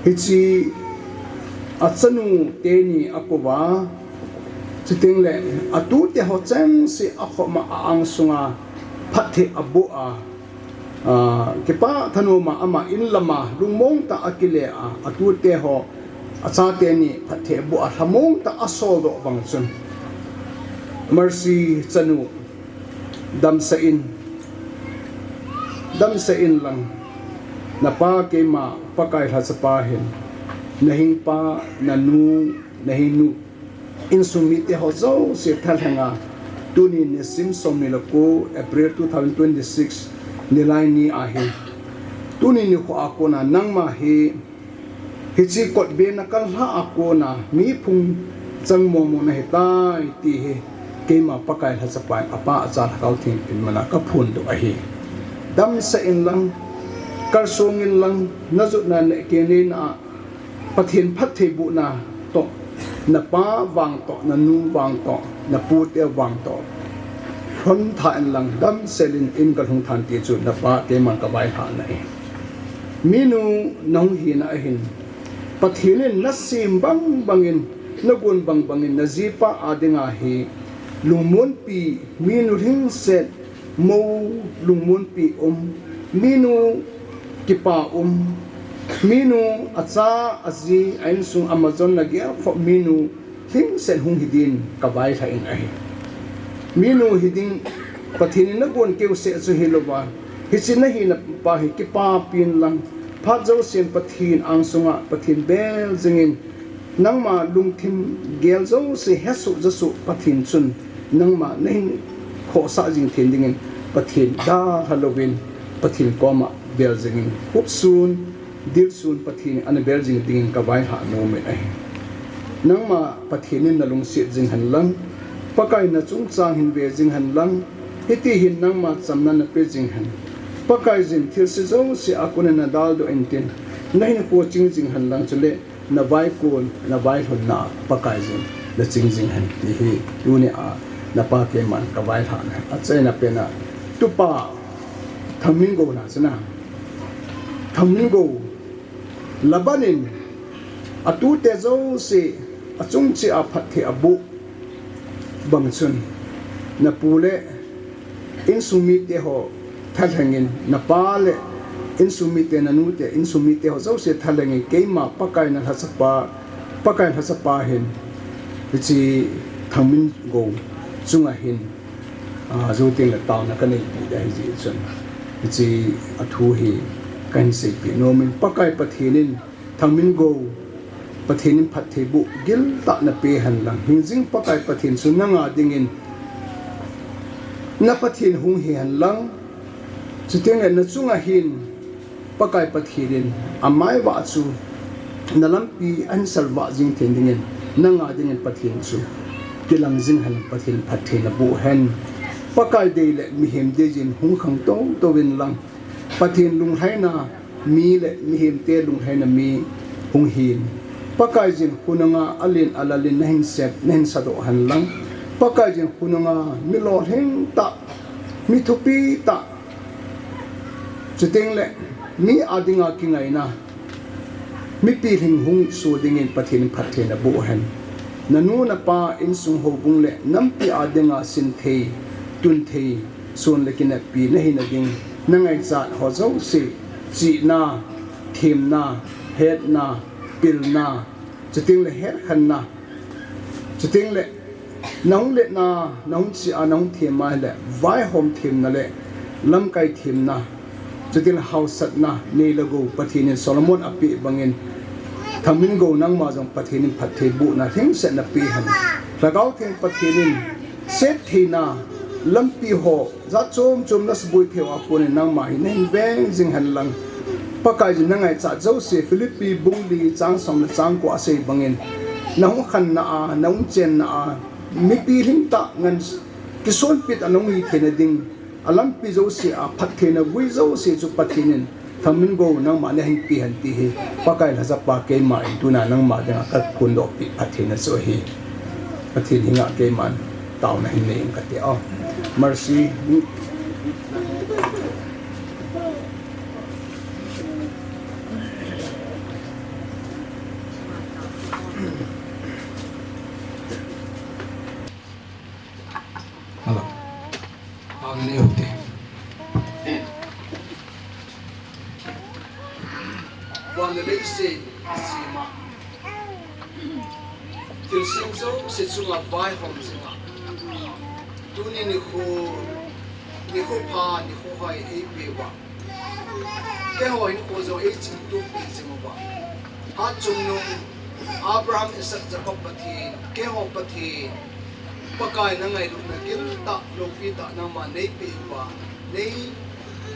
hichi achanu teni akowa chiting le atu te ho chang si akhoma ang sunga phathe abu kepa thanuma ama in lama lungmong ta akile atu te ho acha te ni phathe abu hamong ta asol do bangchun mercy chanu damsa in lang napa ke ma pakai ha sapahin nahing pa nanu nahinu insumite hozo se thalhanga tuni ne simsom ni lako April 2026 nilai ni ahi tuni ni ko akona nangma he hichi kot be na kal ha akona mi phung changmo mo na hetai ti he keima pakai ha sapai apa acha kau thing pin mana ka phun do ahi dam sa in lang karsongin lang nazut na ke ni na pathin phat thei bu na to na pa wang to na nu wang to na pu te wang to khon than lang dam selin in kal hung than ti chu na pa te man ka bai ha nai minu nong hi na hin pathilin na sim bang bangin na gun bang bangin na zipa adinga hi lungmun pi minu hing set mo lungmun pi minu kipa minu acha azi ain sung Amazon na gya fo minu hing sen hung hidin kabai tha in ai minu hiding pathini na gon keu se chu hilowa hichina hi na pa hi ki pa pin lang pha zo sen pathin ang sunga pathin bel jingin nangma lungthim gel zo se hesu jasu pathin chun nangma nei kho sa jing thin dingin pathin da halloween pathin koma bel jingin hup sun dil sun pathin an bel jing dingin kabai ha no me ai nangma pathinin na lung sit jing han lang pakai na chung chang hin ve jing han lang hiti hin nangma chamna na pe jing han pakai jin thil se zo se akuna na dal do entin nai na ko ching jing han lang chule na vai ko na vai hon na pakai jin da ching jing han ti hi uni na pa ke man kabai ha na achai na pe na tupa Thangmingou na sana Thangmingou labanin atu te zo se achung chi a phathe abu bangchun na pule insumi te ho thalhangin na pale insumi te nanu te insumi te ho zo se thalangin keima pakai na hasapa hin chi Thangmingou chunga hin zo ting la taw na kanai pi dai ji chun chi athu hi kan se pi nomin pakai pathinin Thangmingou pathinin phathe bu gil ta na pe han lang hinjing pakai pathin su nanga dingin na pathin hung hi han lang chuteng na chunga hin pakai pathinin amai wa chu nalampi an salwa jing ten dingin nanga dingin pathin su tilang jing han pathin phathe na bu hen pakai de le mi hem de jin hung khang to win lang pathin lung haina mi le mi hem te lung haina mi hung hin pakai jin kunanga alin alalin nahin set nahin sado han lang pakai jin kunanga mi lo heng ta mi thupi ta chuteng le mi adinga kingai na mi pi hing hung su dingin pathin phathe na bu hen nanu na pa in sung ho bung le nampi adinga sin thei tun thei son le kin pi na hin ding nangai chat ho zo se chi na thim na het na pil na chuting le het khan na chuting le nong le na nong chi a nong thim ma le vai hom thim na le lam kai thim na chuting house sat na nei lago pathin Solomon api bangin Thangmingou nang ma jong pathin phathe bu na thing se na pi han lagau thing pathin set thina lampi ho za chom na sbui thewa pone nang ma hin veng jing han lang pakai jin nangai cha zo se Philippi bungli chang som na chang ko ase bangin nang khan na a nang chen na a mi pi hing ta ngan Kison pit anong i tenading alam pizo si a pathena buizo si chu pathinin Thangmingou nang ma ne hin pi han ti hi pakai la sa pa ke ma tuna nang ma da ka kun do pi pathena so hi pathin hinga ke man taw na hin ne ka te a mercy Hello. Agni hote. Wanda le se sima. Til sinzo se sunga bai hom singa. Tuni ni ko pa ni ko hai e pe wa. Ke ho ni ko zo e chin tu pi singa wa. Ha chung no Abraham Isaac Jacob pati ke ho pati pakai na ngai na gil ta lopi ta na ma nei pe wa nei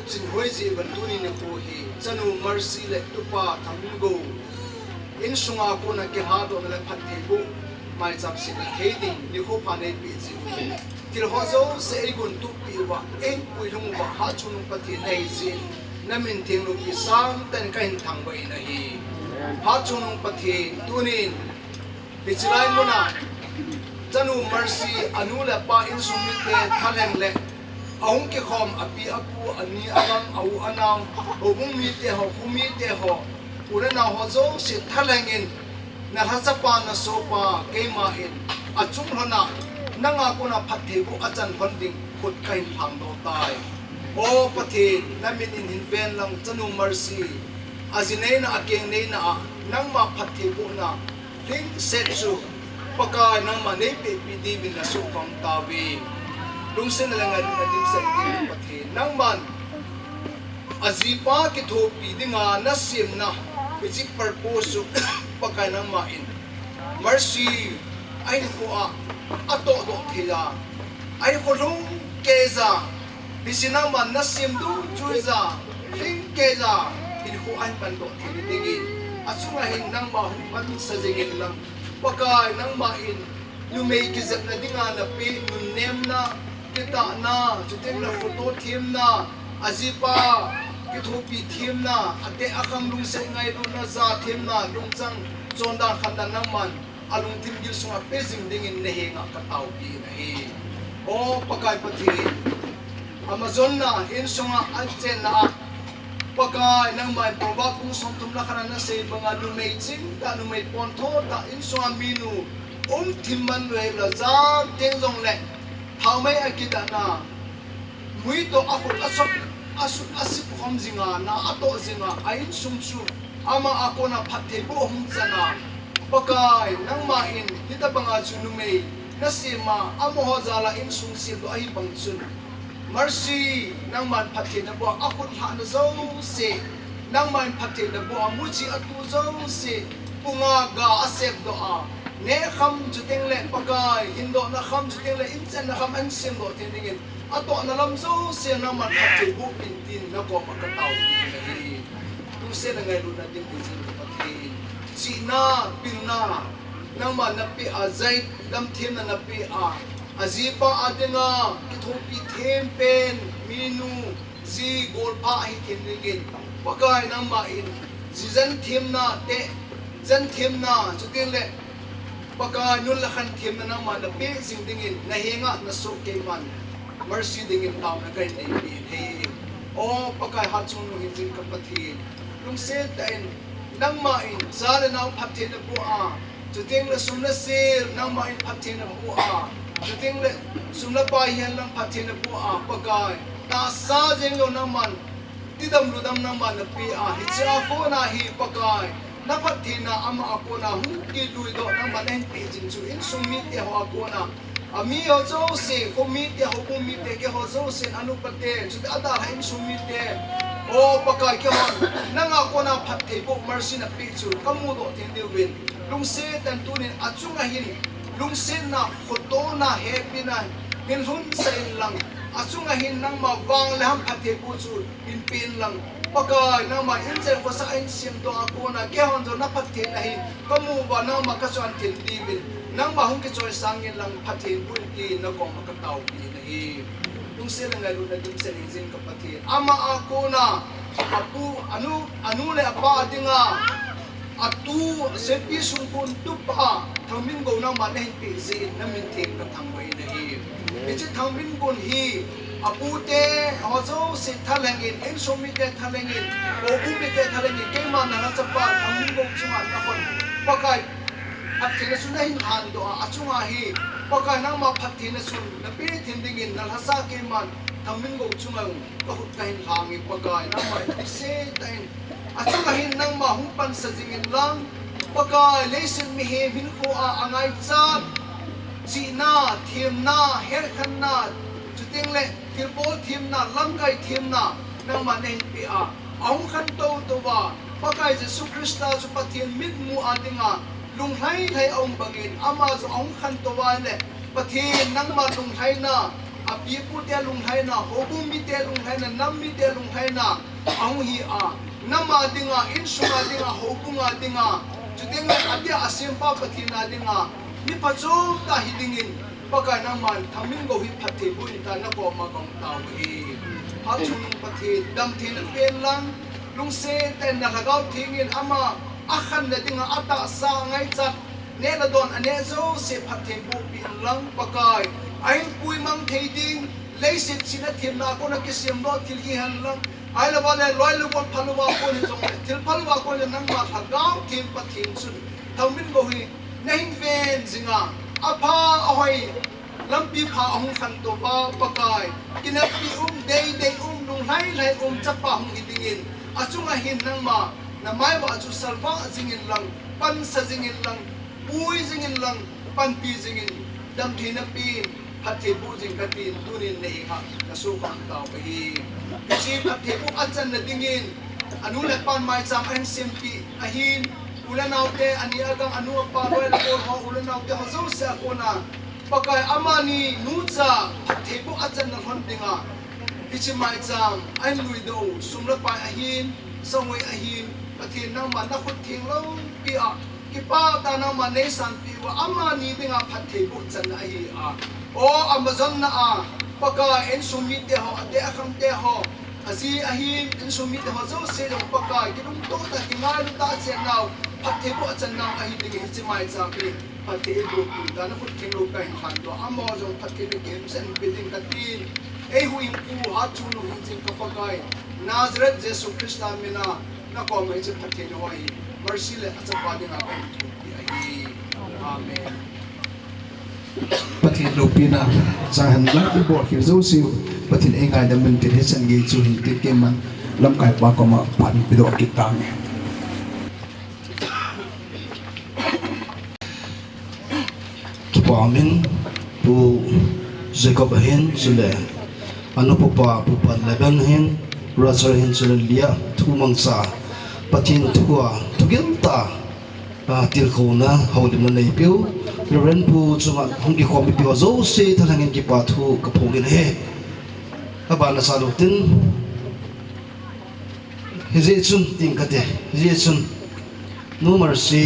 sin hoi ji ban tu ni ko hi Chanu Mercy le tupa Thangmingou in sunga ko na ke ha do na phat the bu mai chap sin he ding ni ko pa nei pe ji til ho zo se ai gun tu pi wa en pui lung wa ha chu nu pati nei ji na min thing lu pi sang tan ka hin thang bai na hi ha chu nu pati tunin pichilai mo na Chanu Mercy anu le pa in sumite thaleng le aung ke khom api apu ani alam au anam obung mi te ho khumi te ho urena ho zo se thaleng in na hasapa na sopa keima in achung hana nanga ko na phathe bu achan honding khut kain phang do tai o pathin namin in hinven lang Chanu Mercy azinei na akeng nei na nang ma phathe bu na ling set su pakai nang manei pe pidi bin na su pam tawi lungsen la ngan adim sa din pathe nang man azipa ki tho pidinga na sim na basic purpose su pakai nang ma in mercy ai ko a ato do thila ai ko rung keza bisinang man na sim du chuiza ling keza in ko an pan do thili dingin asunga hin nang ma hun pan sa jengin lang pakai nang main lumei kizat na dinga na pi nunnem na kita na chutem na photo thim na azipa kithopi thim na ate akam lung se ngai lu na za thim na lungchang chonda khanda nang man alung thim gil sunga pejing dingin nehe nga katau pi na hi o pakai pathi amazon na in sunga anchen na pakai nang mai proba kung somtum la kana na se banga lumei chin ta lumei pontho ta in so aminu thimman we la za teng jong le thau mai akita na mui to akut asuk asip khom jinga na ato jinga ain sumchu ama akona phathe bo hum chana pakai nang ma in hita banga chu lumei na sima amo zala in sum sil do ai bang chun mercy nang man phathe na bo akut ha na zo se nang man phathe na bo amuchi atu zo se punga ga asek do a ne kham juteng le pakai indo na kham juteng le inchen na kham an sim do tendingin ato na lam zo se nang man phathe bu pintin na ko makataw ni tu se na ngai lu na tin ku jin phathe chi na pin na nang man na pi azai dam them na pi a azipa adenga kithopi thempen minu zi golpa hi themningin pakai nang ma in zizan themna te zan themna chutin le pakai nul khan themna nang ma na pe sing dingin na henga na so ke man mercy dingin taw na kai nei pi he o pakai ha chung no hin ka pathi lung se tain nang ma in zale naw phathe na bu a chutin le sumna sir nang ma in phathe na bu a chuting le sumla pa hian lang phathina pu a pakai ta sa jeng yo naman tidam ludam naman na pi a hi cha ko na hi pakai na phathina ama ko na hu ki lui do naman en pi jin chu in summi te ho ko na ami ho zo se ko mi te ho ko mi te ke ho zo se anu pate chu ada ha in summi te o pakai ke ho nanga ko na phathe bo mercy na pi chu kamu do tin de win lung se tan tunin achunga hin lungsen na photo na happy na hin hun sai lang achunga hin nang ma wang le ham phathe pu chu in pin lang pakai nang ma in chen ko sa in sim to ako na ke hon zo na phathe na hi kamu ba nang ma ka chuan tin di bin nang ma hung ke choi sang in lang phathe bu ti na ko ma ka tau pi na hi lung se la ngai lu na ding se ning jin ka pathin ama ako na apu anu le apa dinga atu sepi sungkun tupa Thangmingou na ma nei pi zin na min thek ka thangwai na hi ichi Thangmingou hi apute hozo se thalengin en somi te thalengin obu mi te thalengin ke ma na chapa Thangmingou chunga na kon pakai athina sun hin han do achunga hi pakai na ma phathina sun na pi thindingin na hasa ke man Thangmingou chunga ka hut ka hin hangi pakai na ma se tain achunga hin nang ma humpan sa jingin lang pakai lesin mi he min ko a angai chat chi na thim na her khan na chuting le tilpol thim na lamkai thim na nang ma nen pi a ong khan to wa pakai Jesu Krista su pathian mit mu adinga lung hai thai ong bangin ama zu ong khan to wa le pathian nang ma lung hai na api pu te lung hai na hobum mi te lung hai na nam mi te lung hai na ong hi a nama dinga insunga dinga hobunga dinga chuting le adia asimpa pathina dinga mi pacho ta hidingin pakai naman Thangmingou hi phathi buin ta na ko ma gong taw hi ha chunung pathi dam thin pen lang lung se ten na lagaw thingin ama akhan na dinga ata sa ngai chat ne la don ane zo se phathi bu pin lang pakai ain pui mang theiding leisit sina thim na ko na kisim do thil hi han lang ai la ba le loi lu bon phaluwa ko ni jong le thil phaluwa ko le nang ma thagaw thim pathin sun Thangmingou hi nahin ven zinga apa ahoy lampi pha ahung khan to pa pakai kinapi day nung lai chapa hung hidingin achunga hin nang ma na mai ba chu salwa jingin lang pan sa jingin lang pui jingin lang pan pi jingin dam thina pi phathi bu jing ka tin tunin nei ha na su ka taw pa hi chi phathi bu achan na dingin anu le pan mai cham an simpi ahin ulanaute ani agang anu pa roi la ko ho ulanaute ho zo sa ko na pakai amani nucha phathi bu achan na hon dinga ichi mai cham an lui do sumla pa ahin songoi ahin pathin nang man na khut thing lo pi a ki pa ta nang man nei san pi wa amani dinga phathi bu chan a hi a o amazon na a pakai en sumi te ho ate akham te ho asi ahin en sumi te ho zo se lo pakai kilung to ta tingai lu ta chen nau phathi bu chan nau a hi dingi ichi mai cham pi phathi bu ta na khut thing lo kai han do amo zo phathi be kem sen building ka tin ei hu in ku ha chu nu hin jing ka pakai Nazareth Jesu Krista mina na ko mai che phathi no hi mercy le achapa dinga kai thu pi ai amen pathin lupina chahan la bo hi zo siu pathin engai da min te chan ge chu hin te ke man lam kai pa ko ma pan pi do ki tang ki pa min pu Jacob hin sule anu pupa leban hin razor hin sule lia thu mangsa pathin thua tugel ta til khona haulim na nei piu ren pu chunga hung ki khom pi zo se thalangin ki pa thu ka phogin he abana salutin hize chun ting kate hize chun no mercy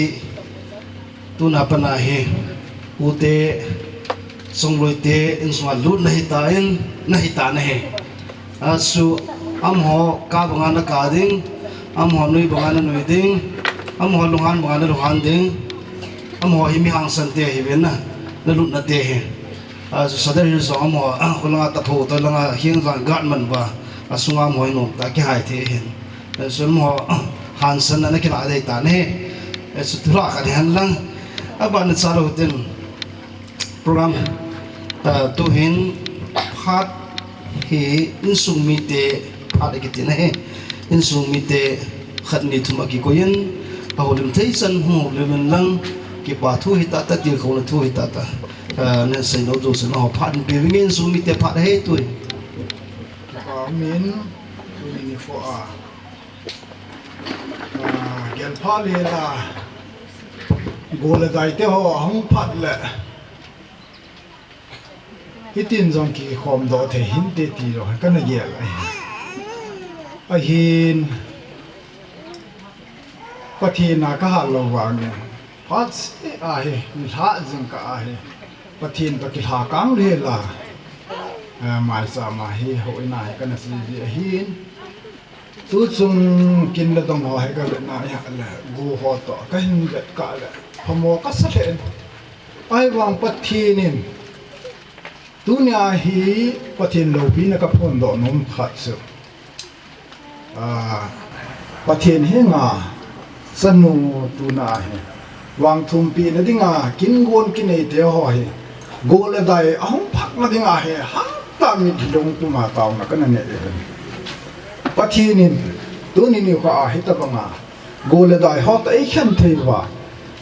tu na pana he ute songloite in swa lut na hitain na hitana he asu amho ka bangana ka ding amho nui bangana nui ding amho lungan bangana lungan ding amho himi hang sante hi bena na lut na te he asu sadar hi so amho khulanga ta pho to langa hiang zan gat man ba asunga moi no ta ki hai the hen asu mo hansan na ki la dai ta ne asu thura ka han lang aban chalo tin program tu hin phat hi insung mi te phat ki tin he insung mi te khat ni thuma ki koyen aholim thei san hu lemen lang ki pa thu hi ta til khona thu hi ta ne sai no zo san ho phat pe ngin sung mi te phat he tu amen ni fo a gel pha le la gol dai te ho hang phat le hitin jong ki khom do the hin te ti ro ka na yel a hin pathina ka ha lo wa ne phat se a he tha jing ka a he pathin pa ki ha kang le la mai sa ma hi hoi nai kana si hin tu chung kin la dong ho hai ka na ya la gu ho to ka hin vet ka la phamo ka sa len ai wang pathin dunia hi pathin lo pi na ka phon do nom khat su pathin he nga sanu tu na he Vangthumpeh na dinga kin gon kin ei te ho he gol la dai ahong phak na dinga he ha ta mi dong tu ma taw na kana ne pathin tu ni ka hi ta banga gol la dai ho ta ei khan thei wa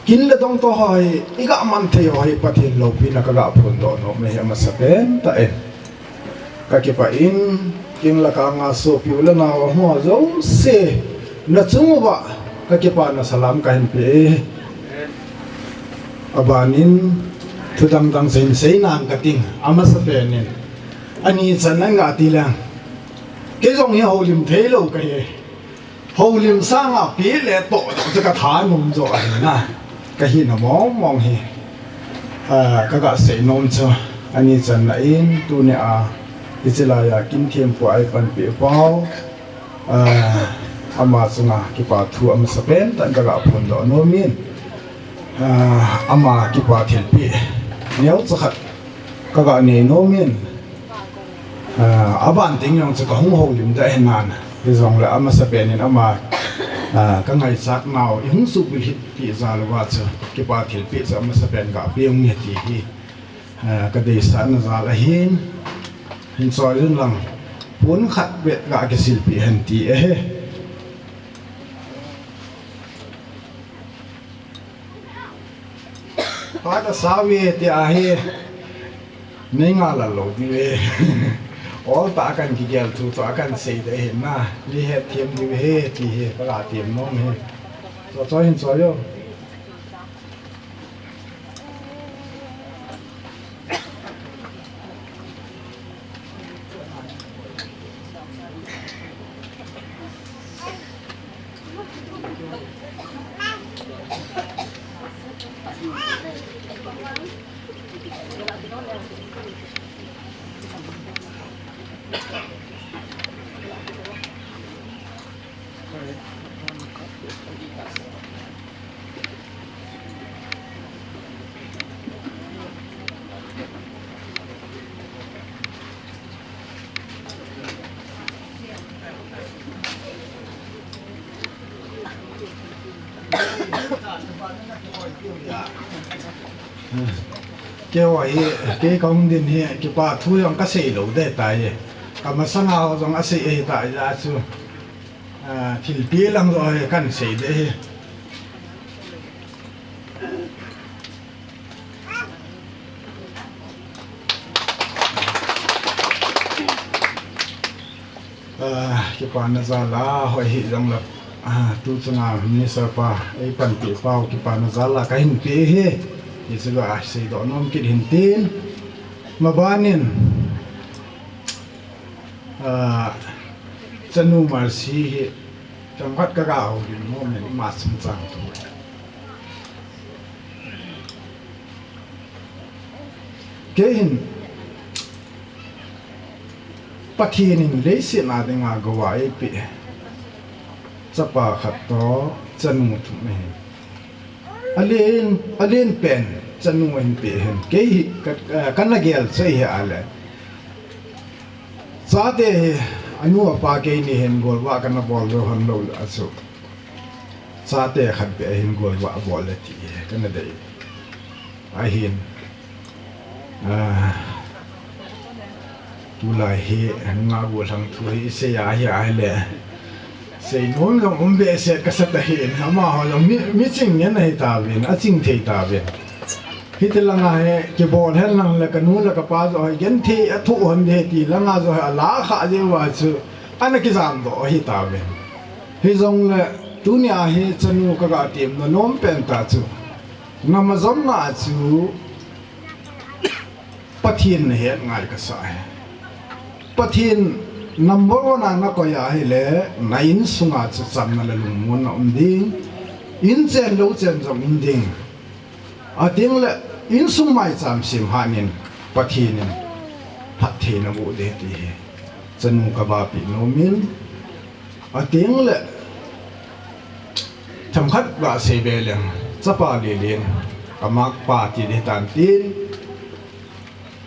kin la dong to ho he iga man thei ho he pathin lo pi na ka ga phun do no me ma sa pen ta e ka ke pa in king la ka nga so pi la na wa ho zo se na chung ba ka ke pa na salam ka hin pe abanin thudam dang sen sei nan ka ting ama sa penin ani chan nga ti lang ke jong hi holim thelo ka he holim sang a pi le to to ka tha mum zo na ka hi na mong hi ka ga sei nom cho ani chan na in tu ne a ichila ya kin thiam pu ai pan pe pau ama chunga ki pa thu ama sa pen tan ka ga phun do no min ama ki pa thil pi neu chakhat ka ga ne no min aban ting yong cha ka hung ho lim da henan ki zong la ama sa penin ama ka ngai sak naw i hung su bil hit pi za lo wa cha ki pa thil pi cha ama sa pen ga piang ni ti hi ka dei sa na za la hin soi run lang pun khat bet ga ke sil pi hen ti he pada sawi ti ahi ninga la lo di we all ta kan ki gel tu to akan sei de he na li he thiam di he ti he pa tiam nom he so cho hin so yo kêu ấy cái công điện hiện cái bà thu dòng các sĩ lẩu để tại cả mà sang nào dòng các sĩ tại ra chứ thì biết lắm rồi cần sĩ để cái bà nó ra là hỏi hiện dòng là tu sang nào như sao pa ấy phần tỷ bao cái bà nó ra là cái hình kia he Isga say do nom kid hintin mabanin Chanu Mercy trong phát ka gạo din mo men ma sum chang tu ke hin pathin le si na de nga gowa e pi chapa khat to Chanu thume alin pen Chanu en pe hen ke kan na gel sei he ale sa de anu apa ke ni hen gol wa kan na bol ro han lo asu sa te khat pe hen gol wa bol le ti kan na dei a hin tu lai he nga go thang thu hi se ya hi ai le sei non long be se ka sa ta hin ama ho long mi ching nyen nei ta vin a ching thei ta vin hi te langa he ke bol hen lang la ka nu la ka pa zo gen thi a thu hon de ti langa zo ha la kha je wa chu ana ki zam do hi ta vin hi zong le dunia he Chanu ka ga tim no nom pen ta chu nama zom na chu pathin he ngai ka sa he pathin number 1 na ko ya hi le nain sunga chu cham na lung mon na ding in chen lo chen jong in ding a ding le in sung mai cham sim hanin pathin phát thế nó bộ để thì chân cả ba bị nó miên ở tiếng lệ thầm khát gạ xe bè liền sắp ba lì liền cả mắc ba thì để tàn tin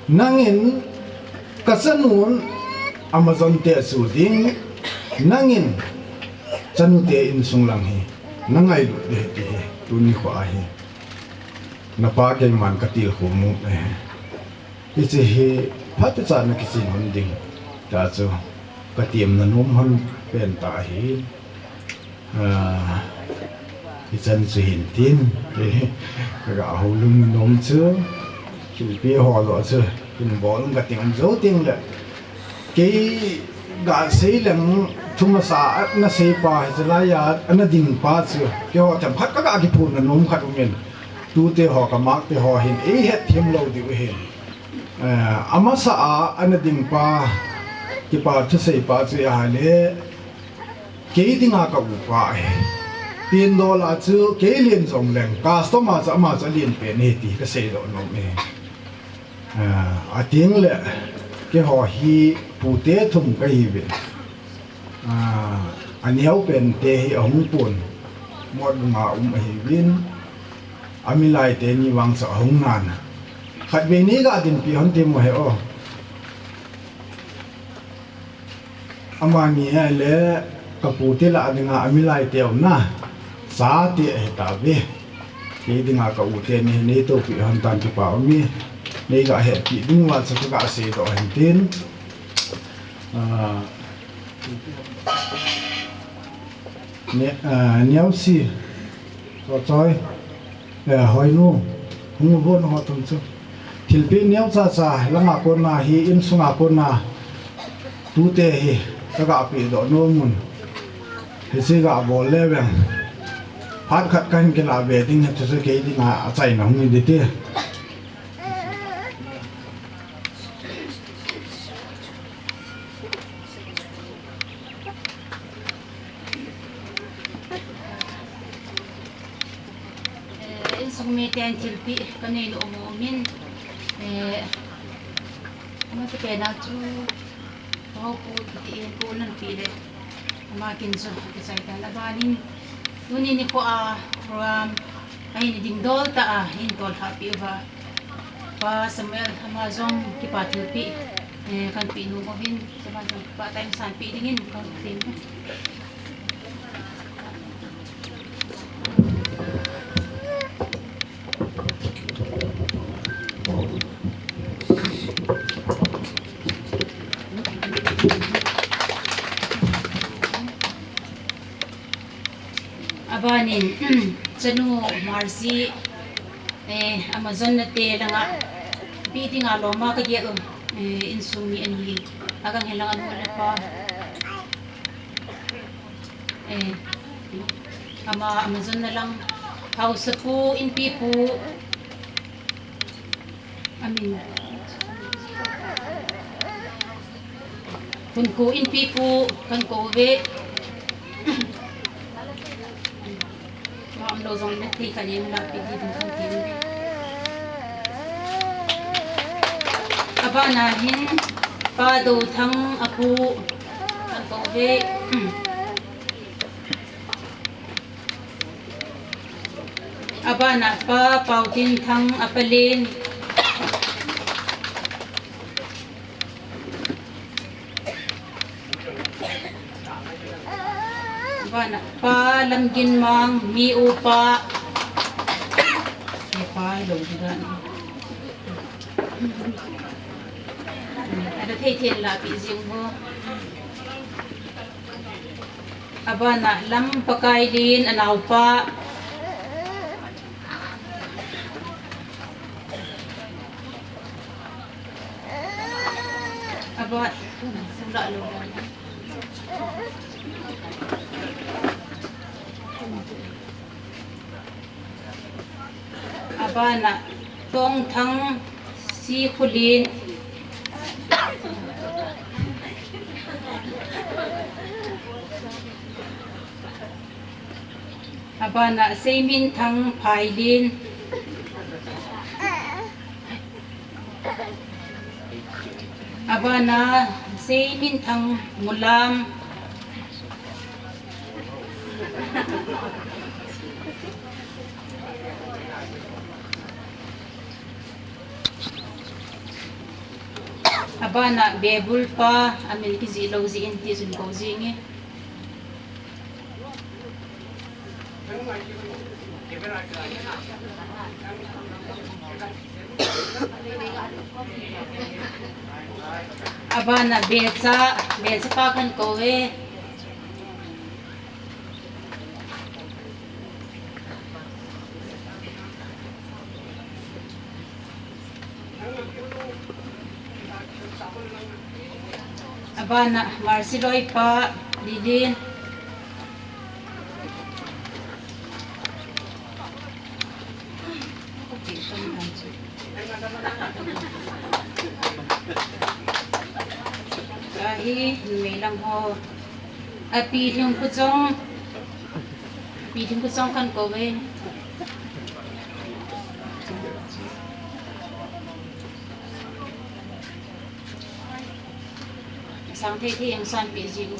năng in cả sân uốn Amazon te su ding năng in chanu te in sung lang hi nangai lu de ti tu ni khwa hi na pa ke man ka til khu mu hi chi hi phat cha na ki sin hon ding ta chu ka tiam na nom hon pen ta hi ki chan chu hin tin ke ka ho lung nom chu ki pi ho lo chu in bo lung ka ting zo ting le cái gà xí lăng thung mà sa na xí pa hay là ya anh đình pa chưa cái họ chậm khát các cái phun là nôm khát mình tu te họ cái mắc te họ hình ấy hết thêm lâu thì hình ama sa anh đình pa cái pa thứ xí pa chưa hay lẽ cái tiếng ngà cái pa tiền đô la chưa cái liền dòng leng customer mà liền tiền hết thì cái xí đó nôm này tiếng lệ cái họ hi phụ tế thùng cái hi về anh hiếu bên tế hi ông buồn một ngà hi viên anh lại tế ni vang sợ hông nàn khát về ní cả tiền pi hon tìm mà ô anh mà nghĩ là cái phụ tế là anh ngà anh lại tế ông na giá tế ta về cái đi ngà cái phụ tế ni này tôi pi hon tan chụp bảo mi này cái hệ bị đúng là sẽ có cái gì đó hành tin nếu gì rồi chơi hỏi luôn không muốn họ thông chứ thì bên nếu cha là ngã con na hi in sung ngã con na tu te hi các cái bị đó nó muốn thì sẽ gặp bol lệ vậy phát khát cái là về tiếng thì sẽ cái đi ngã chạy nó không đi thế Ten tilpi kanino umumin ama sa pena tu pau pu ti ko nan pile ama kinso kisai tan abanin tuni ni ko program ay ni ding dol ta in tol happy ba pa samuel amazon ki pa tilpi kan pinu mo hin sa man pa time san pi dingin kan tin abanin Chanu Mercy Amazon na te langa biti nga loma ka ge insumi ani agang helang anu na pa ama Amazon na lang house po in pipo amin kun ko in pipo kan ko ve lo zong net thi kali na pi di dum kan tin aba na hin pa do thang apu kan ko ve aba na pa pau tin thang apalin bana pa lamgin mang mi upa pa lo juga ada thei la pi jing ho abana lam pakai din anaw pa aba sula lo abana tong thang si khulin abana seimin thang phailin Abana Seimin Thangmulam Abana Bebul pa amin kizi lauzi inti sun kauzingi Abana Betsa pa kan kowe Abana Marciloy pa Lidin Kahi may lang ho Piling kutsong kan kowe Sang thi yang san pi ji ko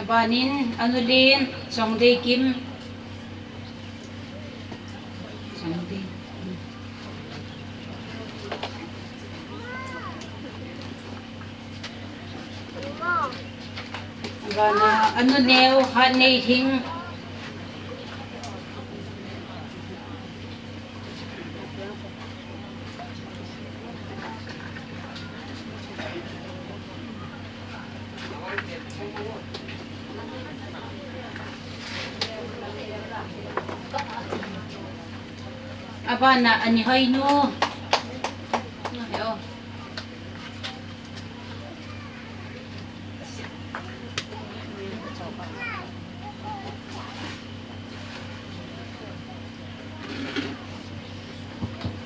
Abanin anulin songde kim songde Abana anuneu hanei hing Abana ani hainu ayo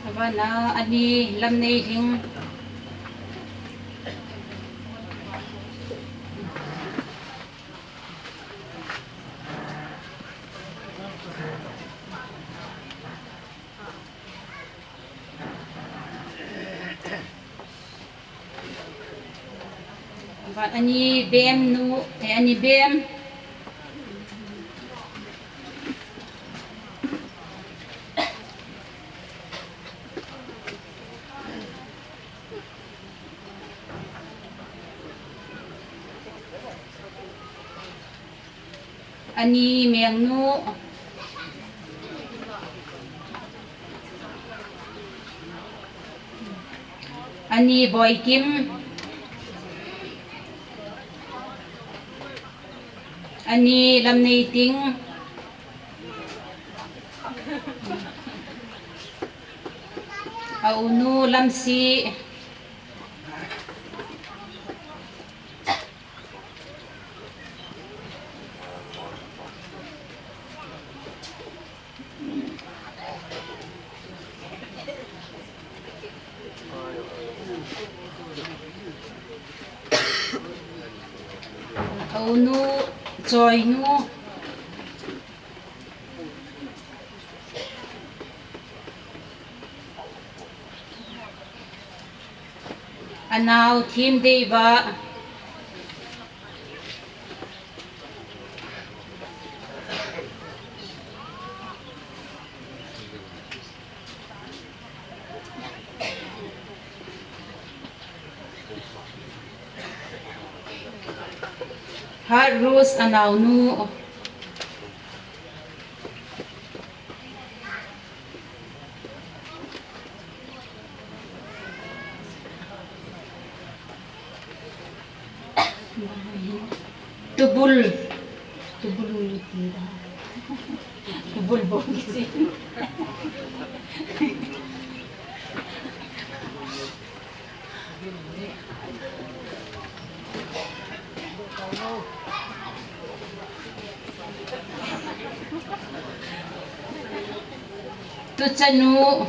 Abana ani lamnei hing Ani BM nu ani BM ani meng nu ani boy kim Ani lamnei ting Aunu lamsi Aunu Choi nu Anau Thim Deva Harus Anau nu Tubul bongisi Tu Chanu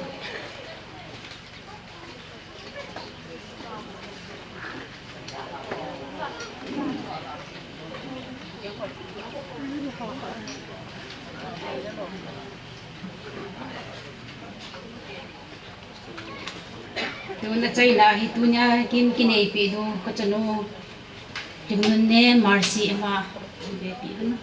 na chay na hitu niya kinay pido Chanu Lhingnunnem Mercy ama bepi ano.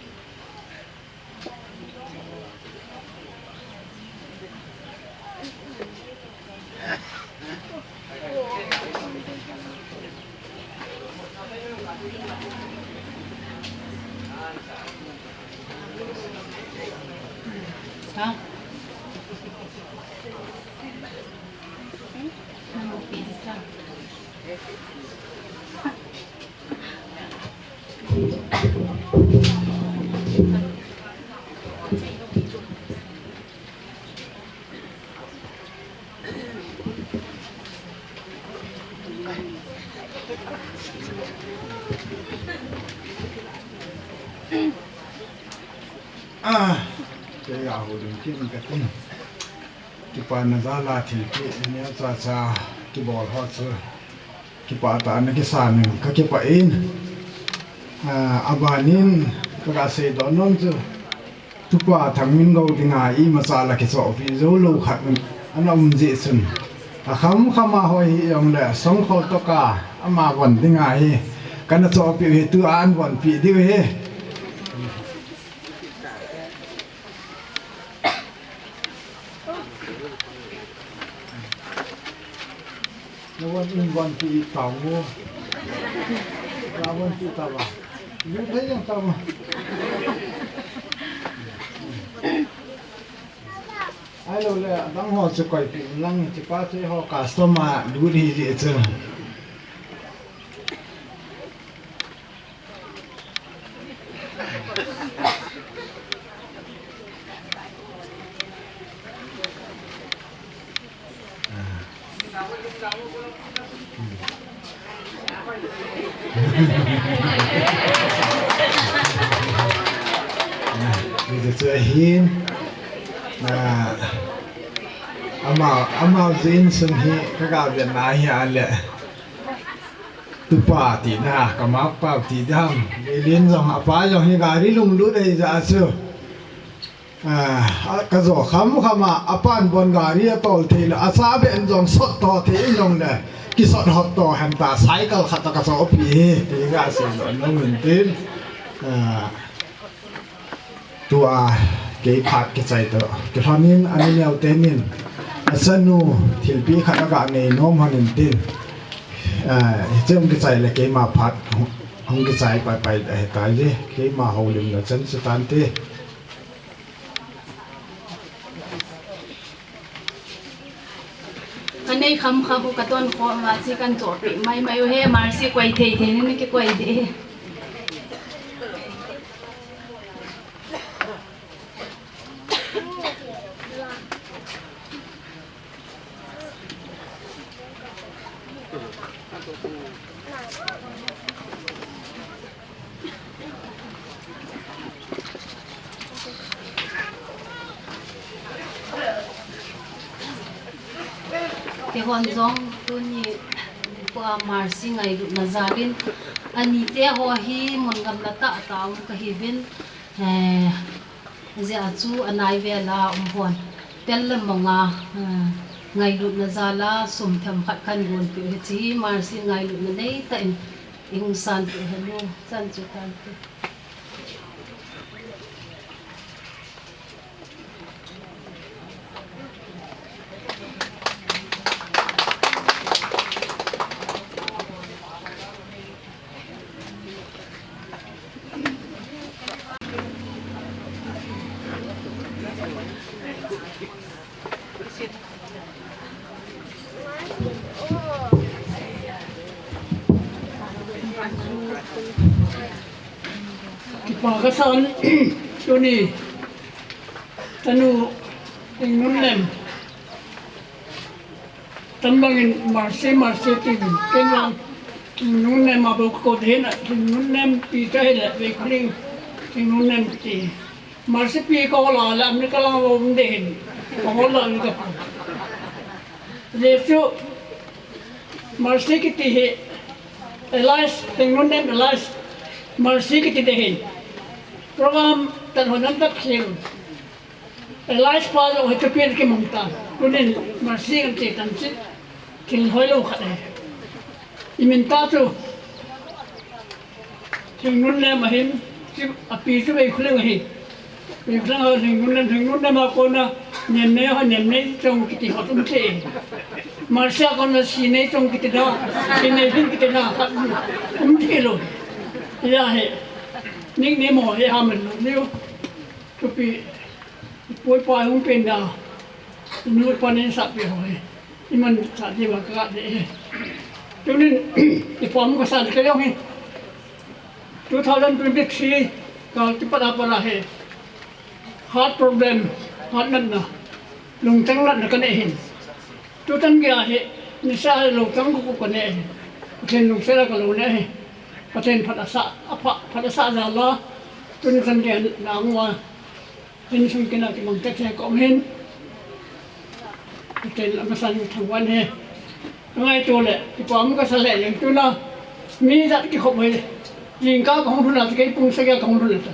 Ha? cái gạo đường kia mình cái tin cái pan nó ra là thì cái này cha cái bò hot sữa cái pa ta nó cái sàn cái pa in abanin cái xe đó nó chứ tupa Thangmingou Vangthumpeh mà cha là cái chỗ vì dấu lâu khát anh ông dễ xin khám mà hỏi ông là sống khổ to cả mà vẫn tiếng ai cái nó chỗ bị tu an vẫn bị đi về nó vẫn bị tàu mua nó vẫn bị tàu à như thế yang tàu mà ai lâu là đang họ sẽ quay phim lăng chỉ có chơi họ customer đủ đi gì chứ bây giờ chơi hiên amau zin sung hi kaga ben na hi ale tupa ti na kamak pa ti dam lin jong apa jong hi gari lung lu dei ja chu ka zo khama apan bon gari tol thil asa ben jong sot to thi jong le ki sot hot to han ta cycle khat ka so pi ti ga se no mun tin tua cái phạt cái chạy đó cái phần nên anh nêu tên nên Chanu Lhingnunnem khát cả này nó mà nên tin chứ cái chạy là cái mà phạt không cái chạy phải để tại gì cái mà hậu liền là chân sự tan thế cái này khăm khăm cái tuần khó mà chỉ cần chỗ bị may he mà chỉ quay thế nên cái quay thế cái hòn rong tôi nhỉ qua Mercy ngày lúc nào ra bên anh te hoa hi mon ngam la ta tao cái hi bên giờ chú anh ai về là hòn tel là mong ngày lúc nào ra là sum tham khát khăn buồn kiểu chỉ Mercy ngày lúc nào đấy tại yung san kiểu hello san chú tan Pagkasan Tuni Chanu Lhingnunnem Tambangin Mercy TV Kenyang Lhingnunnem abuk ko din Lhingnunnem pita hila Vekling Lhingnunnem ti Mercy pi ko la alam ni kalang wong din ko la ni ka Lesu Mercy kiti he Elias Lhingnunnem Elias Mercy kiti dehin program tanhonan tak khil Elias pa lo hetopin ke mungta kunin Mercy kan cetan sit thình hoi lâu khát này mình ta chú thình nun nem mà hin api chú về khơi hin về khơi hơn thình nun nem mà con nhầm này trong cái họ tung thế mà sao con là xí này trong cái đó xí này hin cái đó khát thế rồi ya hệ những niệm mỏi hay mình nếu chụp bị bôi bôi khôngเป็นดาวnuôi con nên sạch bị hỏi nhưng mình sạch gì mà cả đấy cho nên cái phong cái sạch cái giống như 2023 kalau cepat apa he heart problem heart nan na lung tang nan kan ehin tu tan gya he ni sa lung tang ku ko ne chen lung sera ka lu ne he paten phadasa apa phadasa za la tu ni tan gya na ngwa hin sung kena ki mong tek ko hin paten amasan thang wan he ngai tu le ki pom ka sa le yang tu na mi dat ki khop he nhìn cá không được là cái bung xe không được là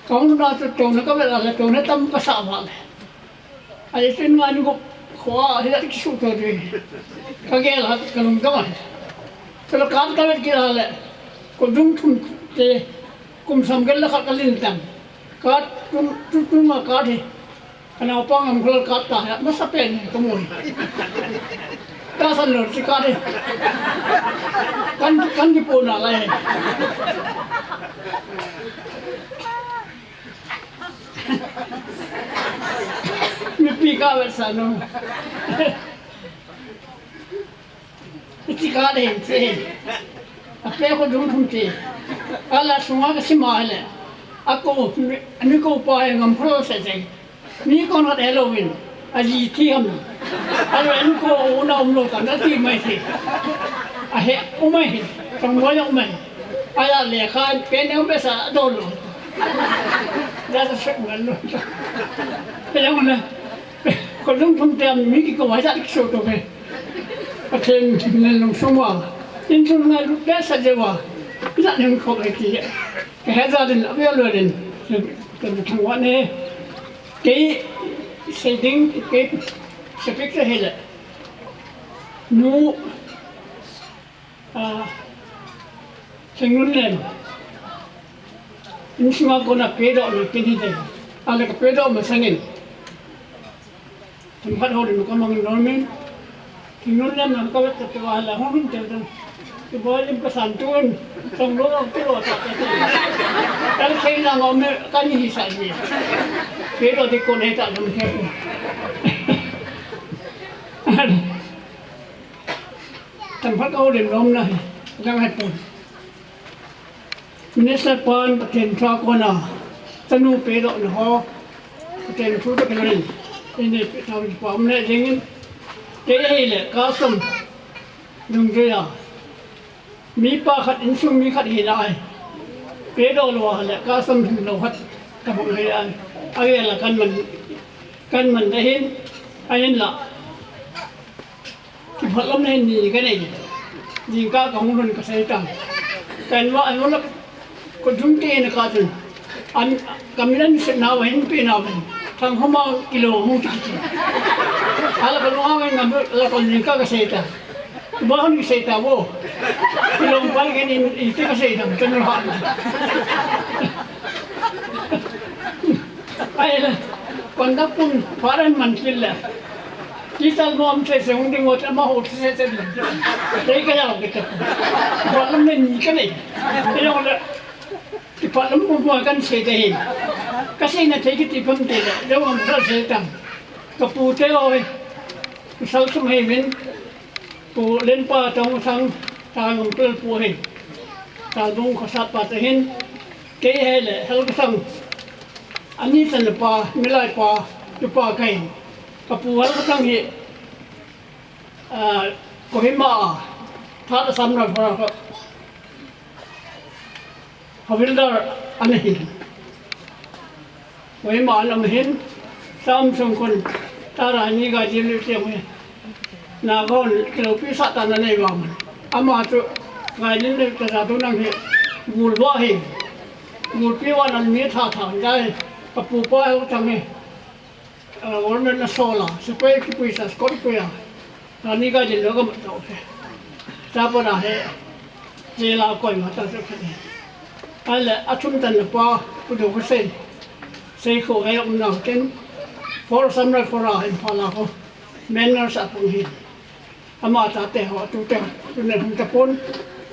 không được là trâu nó có vẻ là trâu nó tâm có sợ vào này ai trên ngoài nó khó thì đã cái số rồi cái kia là cái lồng đó này cho nó cán cái kia là lại còn dung thun thì cùng sắm cái là cái linh tầm cát chung mà cát thì cái nào băng làm cái cát ta nó sắp bền cái mồi ta sẵn rồi chỉ cát đi kan cái bồn là này mimpi ka bersano itika deh sih apa aku dulu thumti ala semua kasi mahal aku ini kau upaya ngam proses ni kau nak Halloween aji tiam kalau ini kau una kan nanti mai sih ahe umai semua yang umai ayah lekhan penang besa dulu ra sức ngắn luôn thế đâu mà còn lúc không tiền mấy cái câu hỏi ra cái số đồ về và thêm nên lòng sông vào nhưng trong ngày lúc bé sạch vào cái dạng hình khổ này thì cái hết gia đình đã biết rồi đình từ thằng quan này cái xây dựng cái speak ra hết rồi nu thành luôn lên ini semua kena pedok ni kini deh. Ada pedok masangin. Tempat horin kau mangin normin. Tinun nam nam kau tertua lah horin terus. Kemudian yang kesantun, sanggup tu tak ada. Kalau saya nak ngomel kan ini sahaja. Pedok di kau tak mungkin. Tempat horin nom lah, jangan pun. Minister Pan paten tra kona tanu pedok no ho paten thu ta kan ini tahu pam ne jengin ke hele kasum dung ya mi pa khat insum mi khat hilai pedok lo hala kasum lo hat ta bok le ai la kan man dahin ayin la ki phalam ne ni ka nei jing ka kong run ka sai tang kan wa ai lo ko jumti na kadun an kamilan na wahin pinawin thang homa kilo mu tiki ala ko ngawin ngam la ko ninka ka seita bahon ki seita wo kilo pal ke ni ite ka seita tan ha ai la kondak pun faran man killa kita nom se unding wat ma ho se dei ka ya kita balam ne ni ka nei yo la di palam mo kan se deh kasi na take it pam te da wa ma se tam ka pu te oi sau sum he min pu len pa tong sang tang tul pu he ta dung kha sat pa te hin ke he le hel ka sang ani san pa milai pa tu pa kai ka pu hal ka sang hi ko hi ma tha da sam ra fa Havildar anahin. Wai ma anahin Samsung kon tara ni ga jilu te mo. Na gon kilo pisa ta na nei wam. Ama tu ga ni ne ta tu nang he. Gul wa he. Gul pi wa nan mi tha tha dai. Ka pu pa ho tang he. Won na sola. Supaya ki pisa skor pu ya. ตอนนี้ก็จะเหลือก็หมดแล้วทราบว่าได้เจลาก่อยมาตั้งแต่คดีอะไรอาชุมตันละป้าผู้ดูก็เซ็นเซ็นเขาให้อุ้มน้องเก่งฟอร์ซัมไรฟอร์อาเห็นพอละเขาแมนนอร์สับปุ่งหินอามาตาเตะหัวตุเตะตุเนี่ยหุ่นตะปน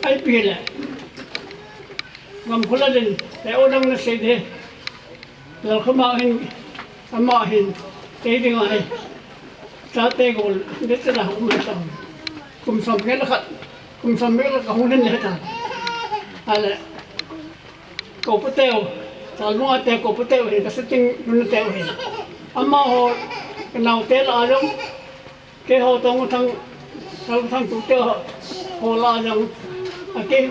ไอ้ปีแหละงำคนละเด่นแต่โอ้ดังนั่นเสียดีเราเข้ามาเห็นอามาเห็นเอ็ดยังไงซาเตะกูเด็ดจะละหุ่นไม่ต้องคุมสมเงี้ยละขัดคุมสมเงี้ยละก็หุ่นเล่นเลยท่านอะไรกูปเตลตอนนู้นเตะกูปเตลเห็นก็สติงนุ่นเตลเห็นอามาหัวกันเอาเตะละจังเกี่ยวตรงทั้งตุเตลหัวละจังเกี่ยว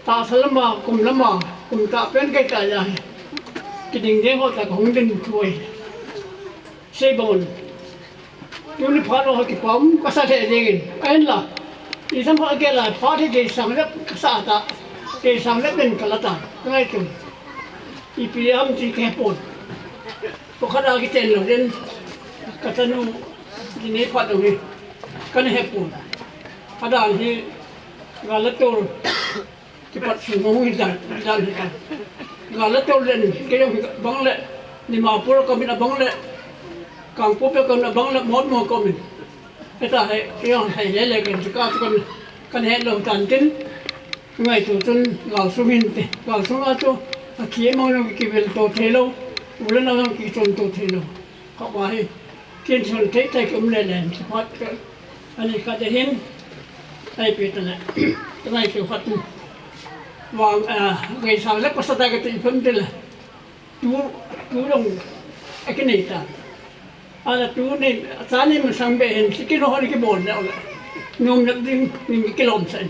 ตาสลัมมาคุมละมาคุมตาเป็นไก่ตายายกินดิ่งเดียวแต่ของดิ่งช่วยเสียบอลยูนิพาร์เราคิดว่าก็สัตย์เองเอ็นล่ะอีสัมภาระเกล้าพาที่เกสังเล็บสาตาเกสังเล็บเป็นกลตาง่ายจังอีพีอัมจีแคปอนพวกข้าราชการเราเรียนกัตนูที่นี่พัดตรงนี้กันแฮปอนข้าราชการที่กาลตัวที่พัดสูงหินดันที่กันกาลตัวเรียนก็ยังบังเล่นี่มาพูดก็มีบังเล่กางปุ๊บก็มีบังเล่หมดก็มีแต่ถ้าให้ยังให้เล่กันจะกันให้เราตันกินง่ายตัวจนกาลสุมินต์กาลสุมาตัวขี้มันยังกี่เวลตัวเทโลวันนั้นยังกี่จนตัวเทโลเขาว่าให้กินชนเทใจก็ไม่เล่นที่พัดก็อันนี้ก็จะเห็นไอ้ปีนั่นแหละตั้งแต่เกี่ยวกับตัววางไงสาวเล็กก็สตาร์ก็ตีพิ่มได้เลยดูลงไอ้กินนี่ตาอะไรดูนี่ตอนนี้มันสังเกตเห็นสิกินหัวนี่ก็บ่นแล้วเลยนุ่มนักดิ้งนี่มีกิโลมเซน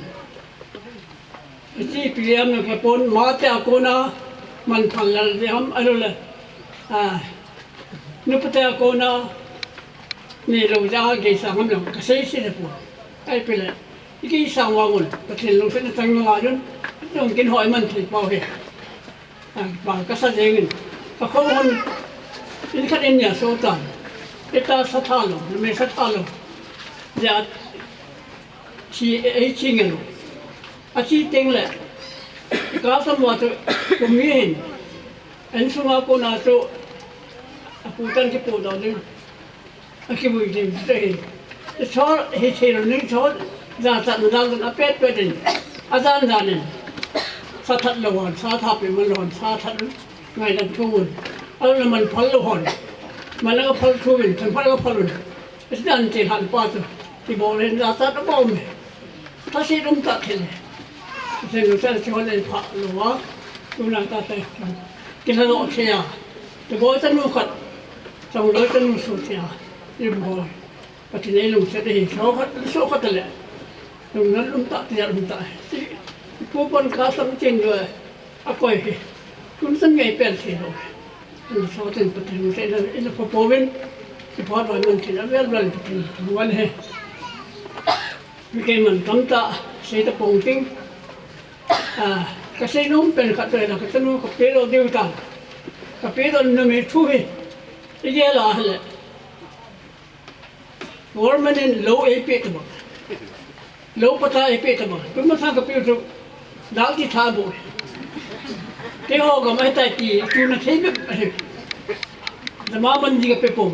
ที่เปลี่ยนเนี่ยแค่ปนมาแต่กูนะมันพันแล้วเดี๋ยวอะไรเลยนุปแต่กูนะนี่เราจะเกี่ยสังมันลงก็เสียสิเลยปนไอ้เป็นเลยอีกสังวางหมดประเทศลงเส้นทางงาจนต้องกินหอยมันถึงเปล่าเหรอบางก็แสดงก็เขาคนอินคัดอินเนี่ยโซตันเอตาสัทธาลงไม่สัทธาลงจะชีเงินอาชีพเต็งเลยก็สมมติผมมีเห็นอันสุงาโกนาโซปูตันที่ปูดอนนี่อาคิบุยดิมเตะชอบเฮเชลนี่ชอบจะจัดนั่งกันเป็ดเป็ดนี่อาจารย์จานินสัทธาลวันสัทธาเป็นมันลวันสัทธาไงนั่นทุกคนอะไรมันพัลลวันมันแล้วก็พัลทุวินฉันพัลก็พัลลุนอิสตันเจหันป้าตัวที่บอกเลยจะสัตว์บ้าไหมถ้าสิรุ่มตัดเห็นเส้นเส้นชวนเลยผ่าหรือว่าดูนังตาเตะกินแล้วเชียแต่บอกจะนุ่งขัดจังเลยจะนุ่งสุดเชียยิ่งบ่อยปัจจุบันลุงเสด็จเขาขัดเลยลุงนั้นลุงตัดจะลุงตัดผู้บรรคาสังเกตด้วยอะก้อยคุณสังเกตเป็นที่ด้วยอันนี้เขาเป็นประเทศเส้นนั้นอินทผวินที่พอเรานั่งที่นั่นเวลาประเทศวันนี้มีเกมันคำตาเสียตะปงติ้งก็เสียนุ่มเป็นขัดเลยนะก็จะนุ่มกับเปรี้ยวเดียวกันกับเปรี้ยวนั่นมีทุยเยอะเลยgovernment in low AP ตัว low ปะตา AP ตัวคุณมาทำกับเปรี้ยวดาวที่ท่าบุยที่ห้องก็ไม่ได้ตีคุณนั่นใช่ไหมแต่มาบันดีกับเปรี้ยว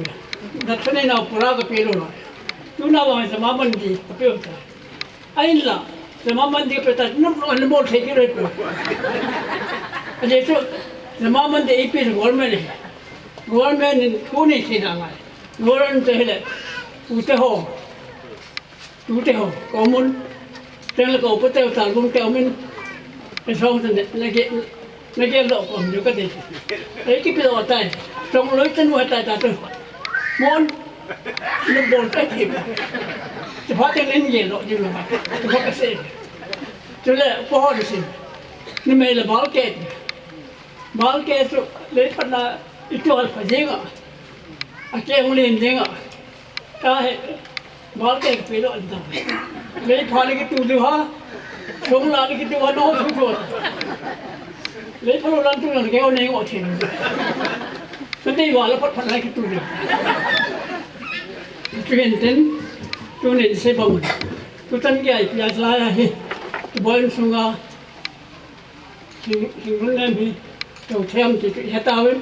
นั่นฉะนั้นเราปรากับเปรี้ยวเลยคุณน่าว่าจะมาบันดีกับเปรี้ยวไอ้ล่ะจะมาบันดีกับเปรี้ยวนั่นมันโมเทกิเลยเปรี้ยวอันนี้ชั่วจะมาบันดี AP ตัว government นี่ทุนนี่ที่นั่นไง government จะให้เลยอุตโหข้อมูลแต่ละก็อุปเทวตาลุงเทวมินเป็นสองสันเดนักเก็ตหลอกผมอยู่ก็ดีไอ้ที่เป็นอะไรตายตรงเลยจะหน่วยตายตัวมอนลูกบอลไอ้ทีมเฉพาะที่เล่นเย็นหลอกอยู่นะครับเฉพาะเกษตรจุดแรกพ่อดูสินี่ไม่ละบอลเกตเลยพันละอีกตัวฝันยิงอ่ะอาเกมเล่นยิงอ่ะก็ให้บอลเก่งไปแล้วอันนั้นเลยพอเลยก็ตัวดูฮะชงลาเลยก็ตัวน้องทุกคนเลยพอเราลันตัวนั้นแกเอาเองออกเองนั่นได้ว่าแล้วพัดอะไรก็ตัวเดียวเปลี่ยนเต็น tu ni se bangun tu tan ge pia la hi tu boy sunga nun nem hi to them ti he tawen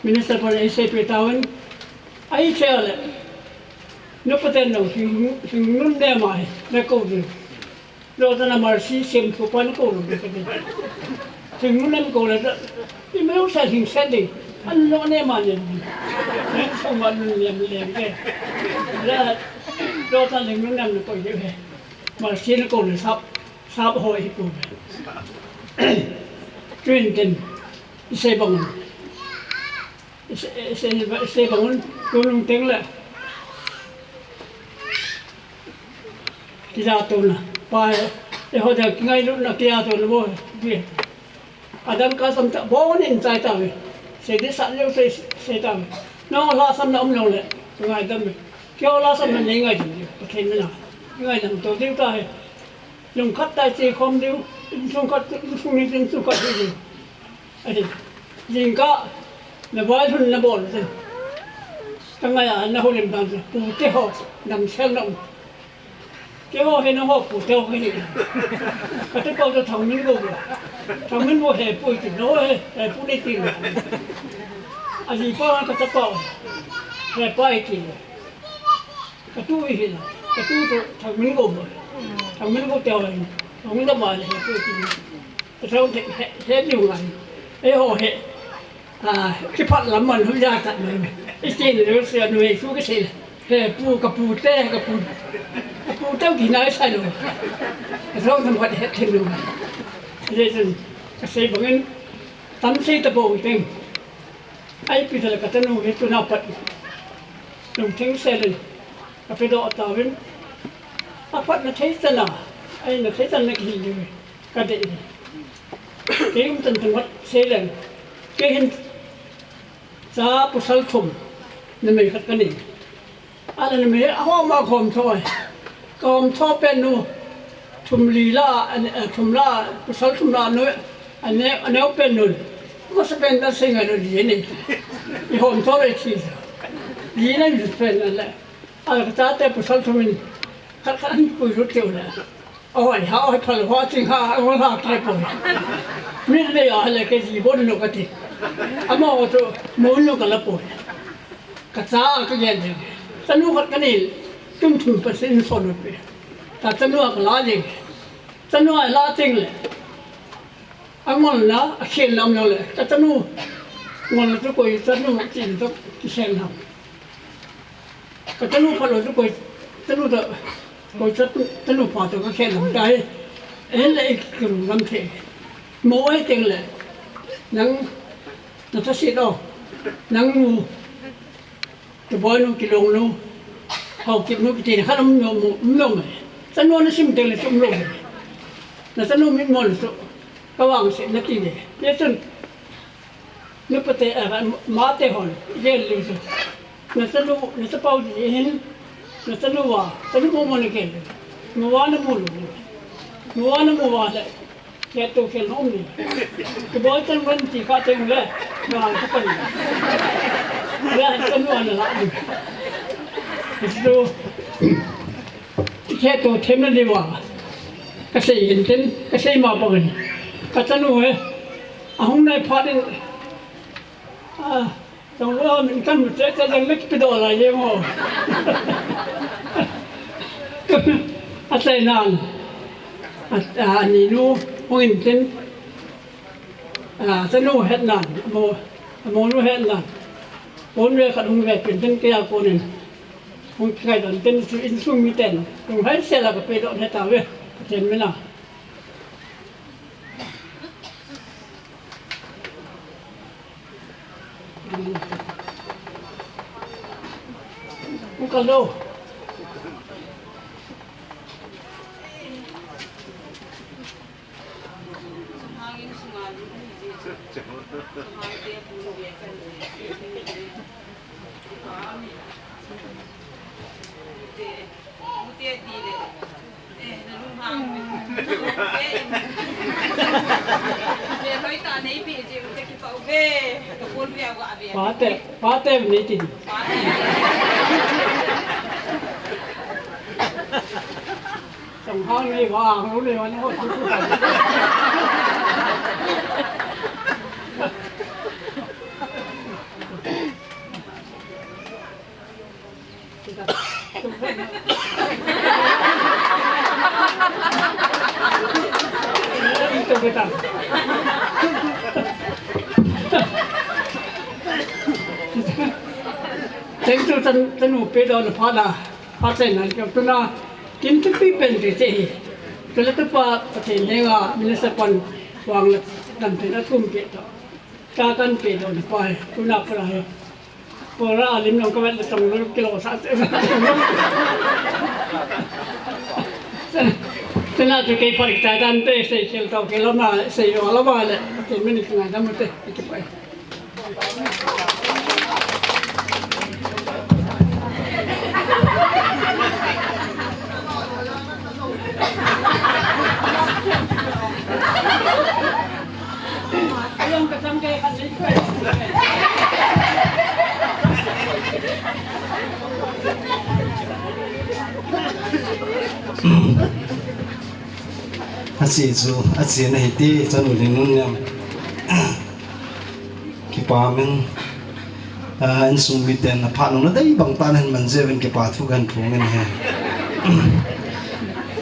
minister for se pe tawen ai chele no paten no nun nem mai na ko ni lo tan mercy sem ko pan ko lo de ke nun nem ko le i me usa sin sedi an lo ne ma ne so ma nun nem le ke la lo tan nun nem ko ye mercy na ko le sap hoi ko truyền tin xe bằng luôn tiếng là cái ra tôi là và để họ được ngay lúc là kia tôi là bố việc đang có some bố nên trái tao sẽ đi sẵn nhau sẽ tao nó lo xong nó ông lệ ngay tâm kêu lo xong mình ngay thì thế nào ngay làm tôi tiêu tai dùng khát tay chỉ không tiêu dùng khát gì riêng có là vài thun là bồn rồi trong ngày nó hồi làm bằng phụ tế họ nằm xem động cái họ hay nó họ phụ theo cái gì cái câu cho thằng mình vô hệ phụ thì nó hệ phụ đi tìm gì có cái câu hệ phải tìm cái túi gì là cái túi thằng mình vô theo thằng mình đâu mà hệ phụ tìm cái sao hết nhiều ngày ấy họ hệ cái phát lắm mình không ra tận này cái chuyện này nó sẽ nuôi xuống cái gì hệ phụ cái phụ tao thì nói sai rồi cái sao thằng vật hết thêm rồi vậy nên cái gì bằng anh tắm xây tập bộ thêm ai bây giờ là cái tên nuôi cái nào bận dùng tiếng xe lên cái phải độ tàu bên phát nó thấy tên nào ai nó thấy tên này cái gì rồi cái đấy cái cũng từng vật xe lên cái hình giá của sal thùng nên mình cái này anh nên mình họ mà còn thôi bên nu thùng lì la thùng la của sal thùng la nữa anh nếu bên nu có sẽ bên ta sinh ở gì này thì hôm thôi là gì gì này mình bên là cái giá tiền của sal thùng mình khát bùi rút tiêu là ôi họ phải hoa chính họ cái bùi mình đây là cái gì bốn lục cái gì mà họ cho muốn lục cái là bùi cái giá cái gì nàyฉันรู้ว่ากันนี่จุ่มถุงเป็นสิ่งสนไปแต่ฉันรู้ว่าล้าจริงฉันรู้ว่าล้าจริงเลยอันมันล้าเขียนลำเราเลยแต่ฉันรู้มันทุกคนฉันรู้จริงทุกเขียนลำแต่ฉันรู้พอเราทุกคนฉันรู้แต่คนฉันรู้พอตัวก็เขียนลำได้เห็นเลยกลุ่มลำเทโม้ให้จริงเลยนังทัศน์ออกนังงูตัวบอยนู้กิโลนู้เขาเก็บนู้กินข้าวนุ่มฉันนู้นชิมเต็มเลยชุ่มนุ่มแล้วฉันนู้มิดมอนสุก็วางเสร็จนักกินเลยเนี่ยฉันนึกไปแต่มาเตะหอนเย็นเลยสุแล้วฉันนู้แล้วฉันเป่าเห็นแล้วฉันนู้ว่าฉันนู้มันเก่งเมื่อวานนู้เลยแค่ตัวแค่น้องนี่ตัวบอยฉันวันที่ข้าเต็มเลยมาหาเขาไปแล้วฉันนู้อะไรละตัวแค่ตัวเทมนั่นดีกว่าก็ใส่เห็นเต็มก็ใส่มาปนก็ฉันนู้ห้องในพอดีตรงว่ามันกันหมดจะยังไม่ไปโดนอะไรยังมั้งอะไรนั่นนี่นู้ห้องเต็มฉันนู้เห็นนั่นโมนู้เห็นนั่นคนเรียกขนมแบบเป็นเส้นแก้วคนนึงคงใครตอนเป็นอินซุ่มมีเต้นตรงให้เสร็จแล้วก็ไปโดนให้ตาเว้ยเห็นไหมล่ะมุกโลป้าเต้นี่จริง สองห้องนี่ก็อ่างรู้เลยวันนี้ทุกคนตัวไปตั้งเต็งตัวสนุกไปโดนพอดาพอเส้นนั้นกับตัวน่ากินทุกปีเป็นที่เจ๊ตัวเล็กตัวประเทศนี้ก็มีนักสปอนวางแล้วดันถึงแล้วทุ่มเกตการกันเปโดนไปตัวน่าไปพอเราลิ้มลงก็แบบตรงนั้นกิโลสามสิบฉะนั้นจะเก็บผลิตใจดันเตะใส่เชลล์ตัวเกล้มาใส่หัวแล้วมาเลยเห็นไม่ได้ยังไงทำมันเตะเก็บไปยังกระทำแก่กันเลยอาชีจูอาชีในที่จะหนุนนุ่นเนี่ยคิดว่ามันอันสมบูรณ์นะผ่านนั้นได้บางตาเห็นมันจะเป็นคิดว่าทุกกันพูดกันเหรอ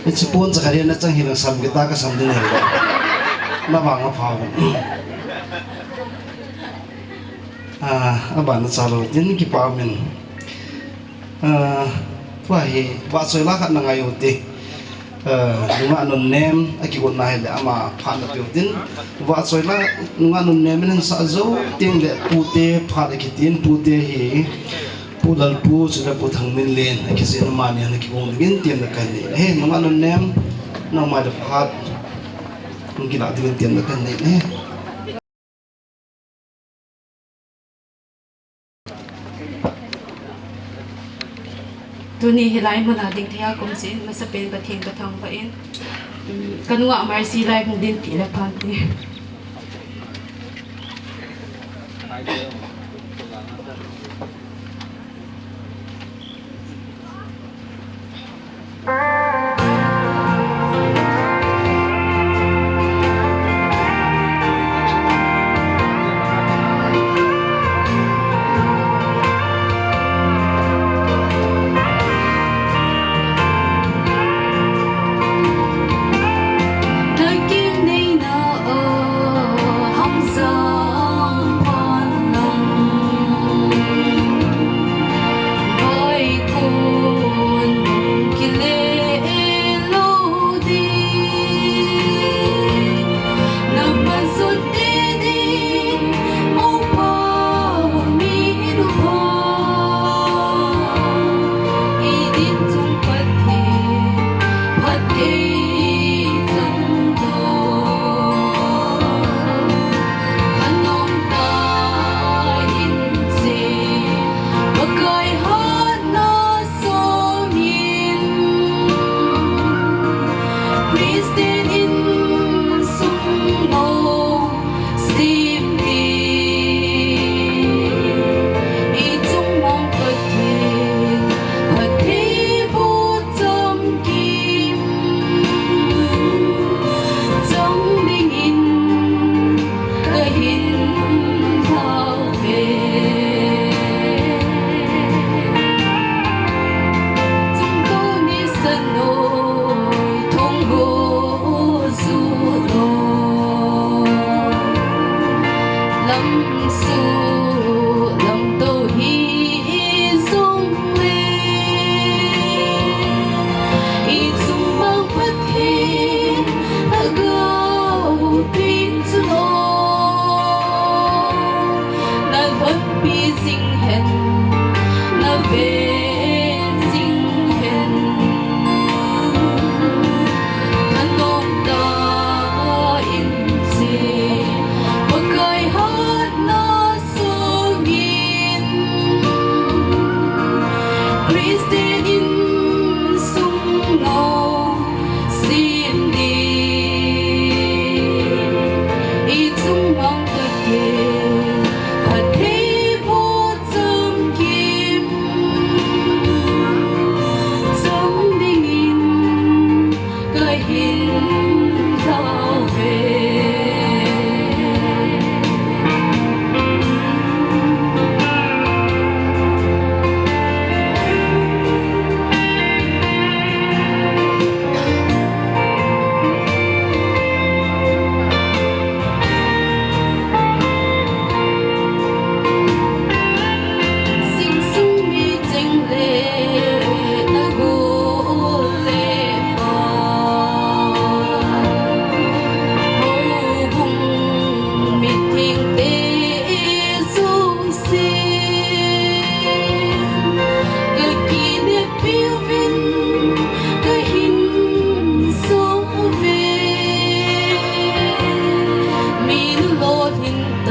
ไอ้ชิปอนจะขยันนั่งจังหิลังสามกิตาก็สามเดือนเลยน่าบางมาพาวabang nak selalu jadi kita amin wah buat soalan kan nangayote nunga nunnem aki kon nahile ama phana pyutin buat soalan nunga nunnem nen sazo ting le pute phana kitin pute hi pulal pu sudah pu thangmin len aki sin mani an ki kon gin tiam na kan ni he nunga nunnem no ma de phat mungkin ada gin tiam na kan ni heตัวนี้เฮลัยมันหาดิ่งที่ยากงสินมันจะเป็นประเทศประทังไปเองกันว่ามาร์ซีไลฟ์มันดินปีละพันที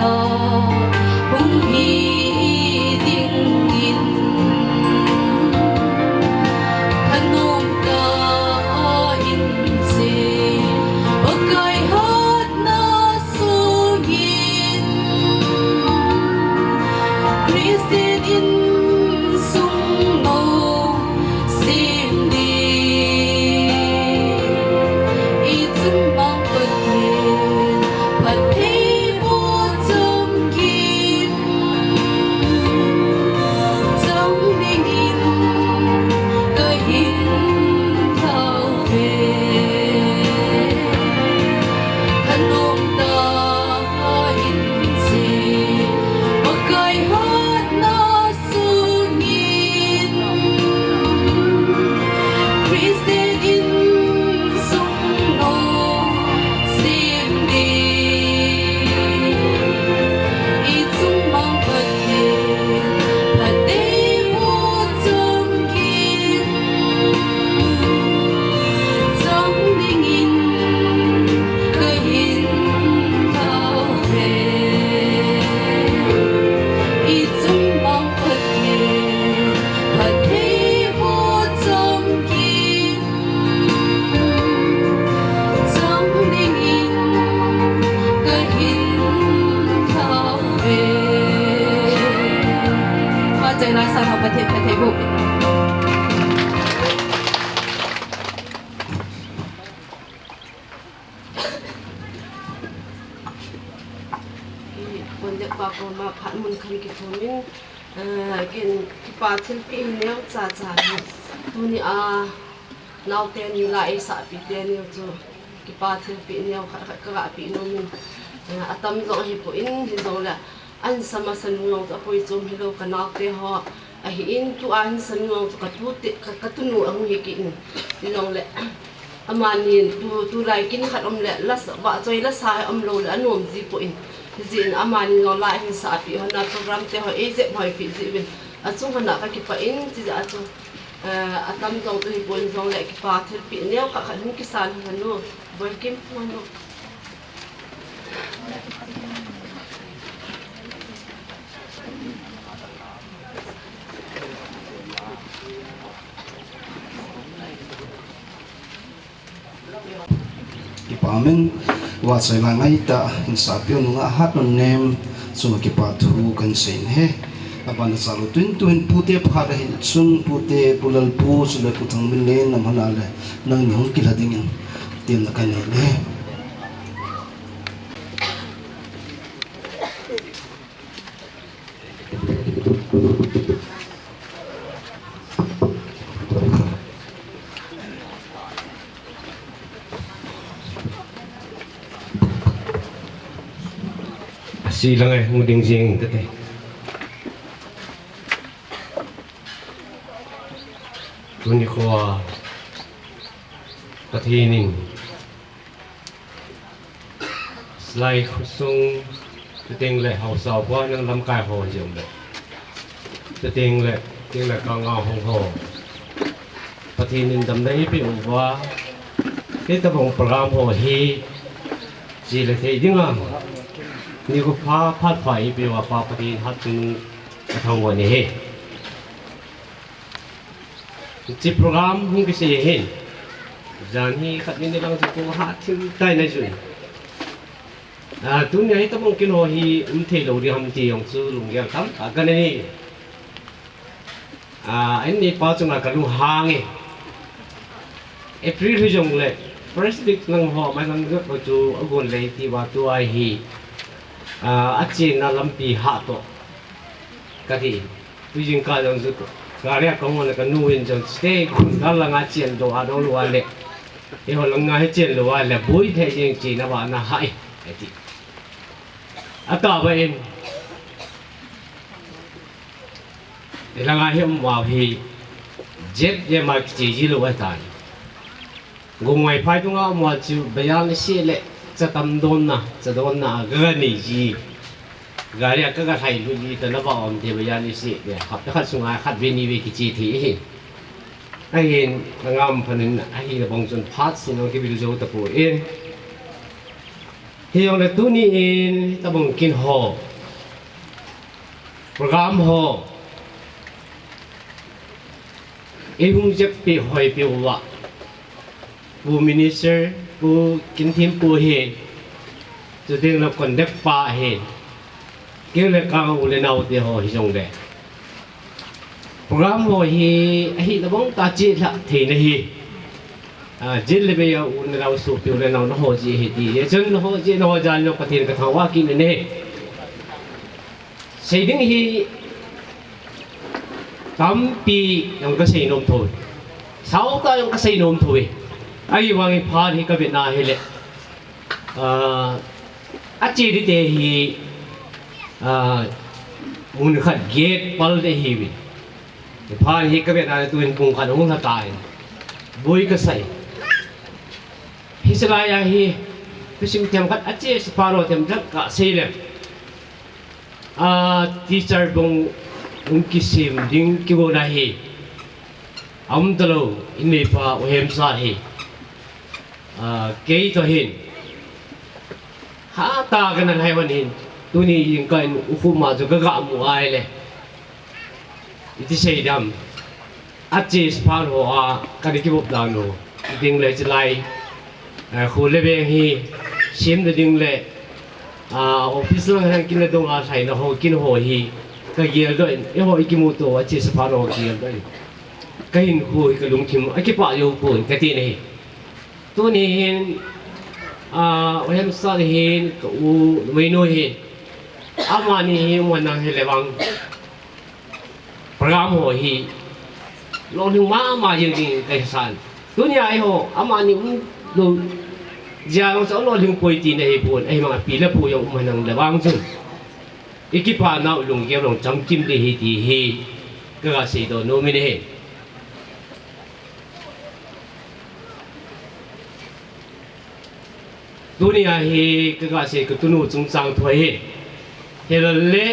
ta hung hi ding in thanom ta in se okai hat na so in Christian in sung no sim di it's mong patin patin mo zum kim trong ningin cái hin thao về thanom ta in si okai hat na sungin Christian in sung no sim di itung mang patin patin mo zum kim trong ningin cái hin thao về itung mang patin patin mo zum kim trong ningin cái hin thao về ว่าใจรักษาของประเทศไทยบุก คนเด็กปากคนมาผ่านมุนคันกิทุมินกินกิปาทิลปีเนี้ยจ่าจ่าดูนี่นาวเตนี่ลายสาปีเตนี่จูกิปาทิลปีเนี้ยกระปีโนมินอาตมจงฮิปุอินฮิโซละอันสมาสนุงจะปุยจุมฮิโลกันนาวเตฮอฮิอินตัวอันสนุงจะกระทุติกระตุนูอังฮิกินฮิโลละอามานีดูไรกินขัดอมละลัสว่าใจลัสสายอมโลละนวมจีปุอินZin aman no la hin sa pi hona program te ho e je bhai pi ji bin achung hana ka ki pa in ji ja chu atam jong tu hi bon jong le ki pa thil pi ne ka khan ki san hanu boy kim hanu Ipamen wa sai la ngai ta in sa pyo nu nga hat non nem so ki pa thu kan sein he apan sa lu twin pute pha ra hin sun pute pulal pu su le pu thang min le nam hala le nang ni hong ki la ding in tin na kan le si lang ay muding sing tete tuni ko pathining slai khusung teteng le hau sao kwa nang lam kai ho jom le teteng le ka nga hong ho pathining dam dai pi wa ke ta bong program ho hi si le thei dingaนี่ก็พาพัดไฟไปว่าพาปฏิหัดจึงกระทำวันนี้จิโปรแกรมหุ่นกิเสียเห็นจานที่ขัดยินในบางจุดหัดถึงได้ในส่วนตัวนี้ต้องมองกินหัวที่เทโลดีทำจีของซื้อลุงยังทำกันนี่อันนี้ป้าจงอาการลุงห่างเอพริลที่จงเลย first week นั่งหัวมันนั่งก็ปัจจุบันเลยที่ว่าตัวไอ้ฮีอาชีพนั่นลำปีหาตัวก็ที่ผู้หญิงก็ยังสุดการเรียกของมันก็นู่นจนสเต็กก็ลังอาชีพตัวอาดูรัวเลยเดี๋ยวลังอาชีพรัวเลยบุยเทียงจีนว่าน่าหายไอ้ที่อาต่อไปเองเดี๋ยวลังอาชีพว่าพี่เจ็บเจ็บมาจีจีรัวตายกูไม่พายตรงนั้นว่าจูพยายามเสียเลยจะทำโดนนะจะโดนนะก็นี่จีการเรียกก็ไทยรู้ดีแต่ละบ้านที่พยายามเสียเนี่ยขับไปขัดสุงาขัดเวนีเวกิจีที่เห็นไอ้เห็นงามพันธุ์ไอ้เห็นบางส่วนพัดสิน้องที่วิลโจตะปูเอง hi yong le tu ni in tabung kin ho program ho hung jep pi hoi pi wa pu minister pu kin thim pu he chu ding la kon dek pa he kêu le ka u le nau te ho hi jong de program ho hi la bong ta chi la the ne hi jil le be ya u ne lau su pi le nau no ho ji hi ti ye chen ho ji no jan no ka tin ka thawa ki ne ne sei ding hi tam pi yang ka sei nom thôi sáu ta yang ka sei nom thôi ai wang pha hi ka be na he le a chi ri te hi mun khat gate pal de hi bi pha hi ka be na tu in kung khat ong la tai bui ka sai hi sala ya hi pisim tem khat a che paro tem jak ka sei le teacher bong unki sim ding ki bo na hi am talo in pa o hem sa hi ke to hin ha ta kan hai wan hin tu ni yin kan u khu ma ju ga mu ai le iti sei dam a che spar ho a ka ki bo da no ding le chlai khu le be hi sim de ding le office lang hang kin le dong a sai na ho kin ho hi ka gel do e ho ki mu to a che spar ho gel do ka hin khu ka lung kim a ki pa yo pu ka ti nei tu ni hin hem sa hin ka u we no hin amani hi wan na he le bang program ho hi lo ni ma yin ni kai san dunia ai ho amani lo ja lo so lo ling poi ti nei pun ai ma pi le pu yo ma nang le bang chung ikipa na lung ge long cham kim de hi ti hi ka ga sei do no mi ne dunia hi ka ga sei ka tu nu chung sang thoi hi he le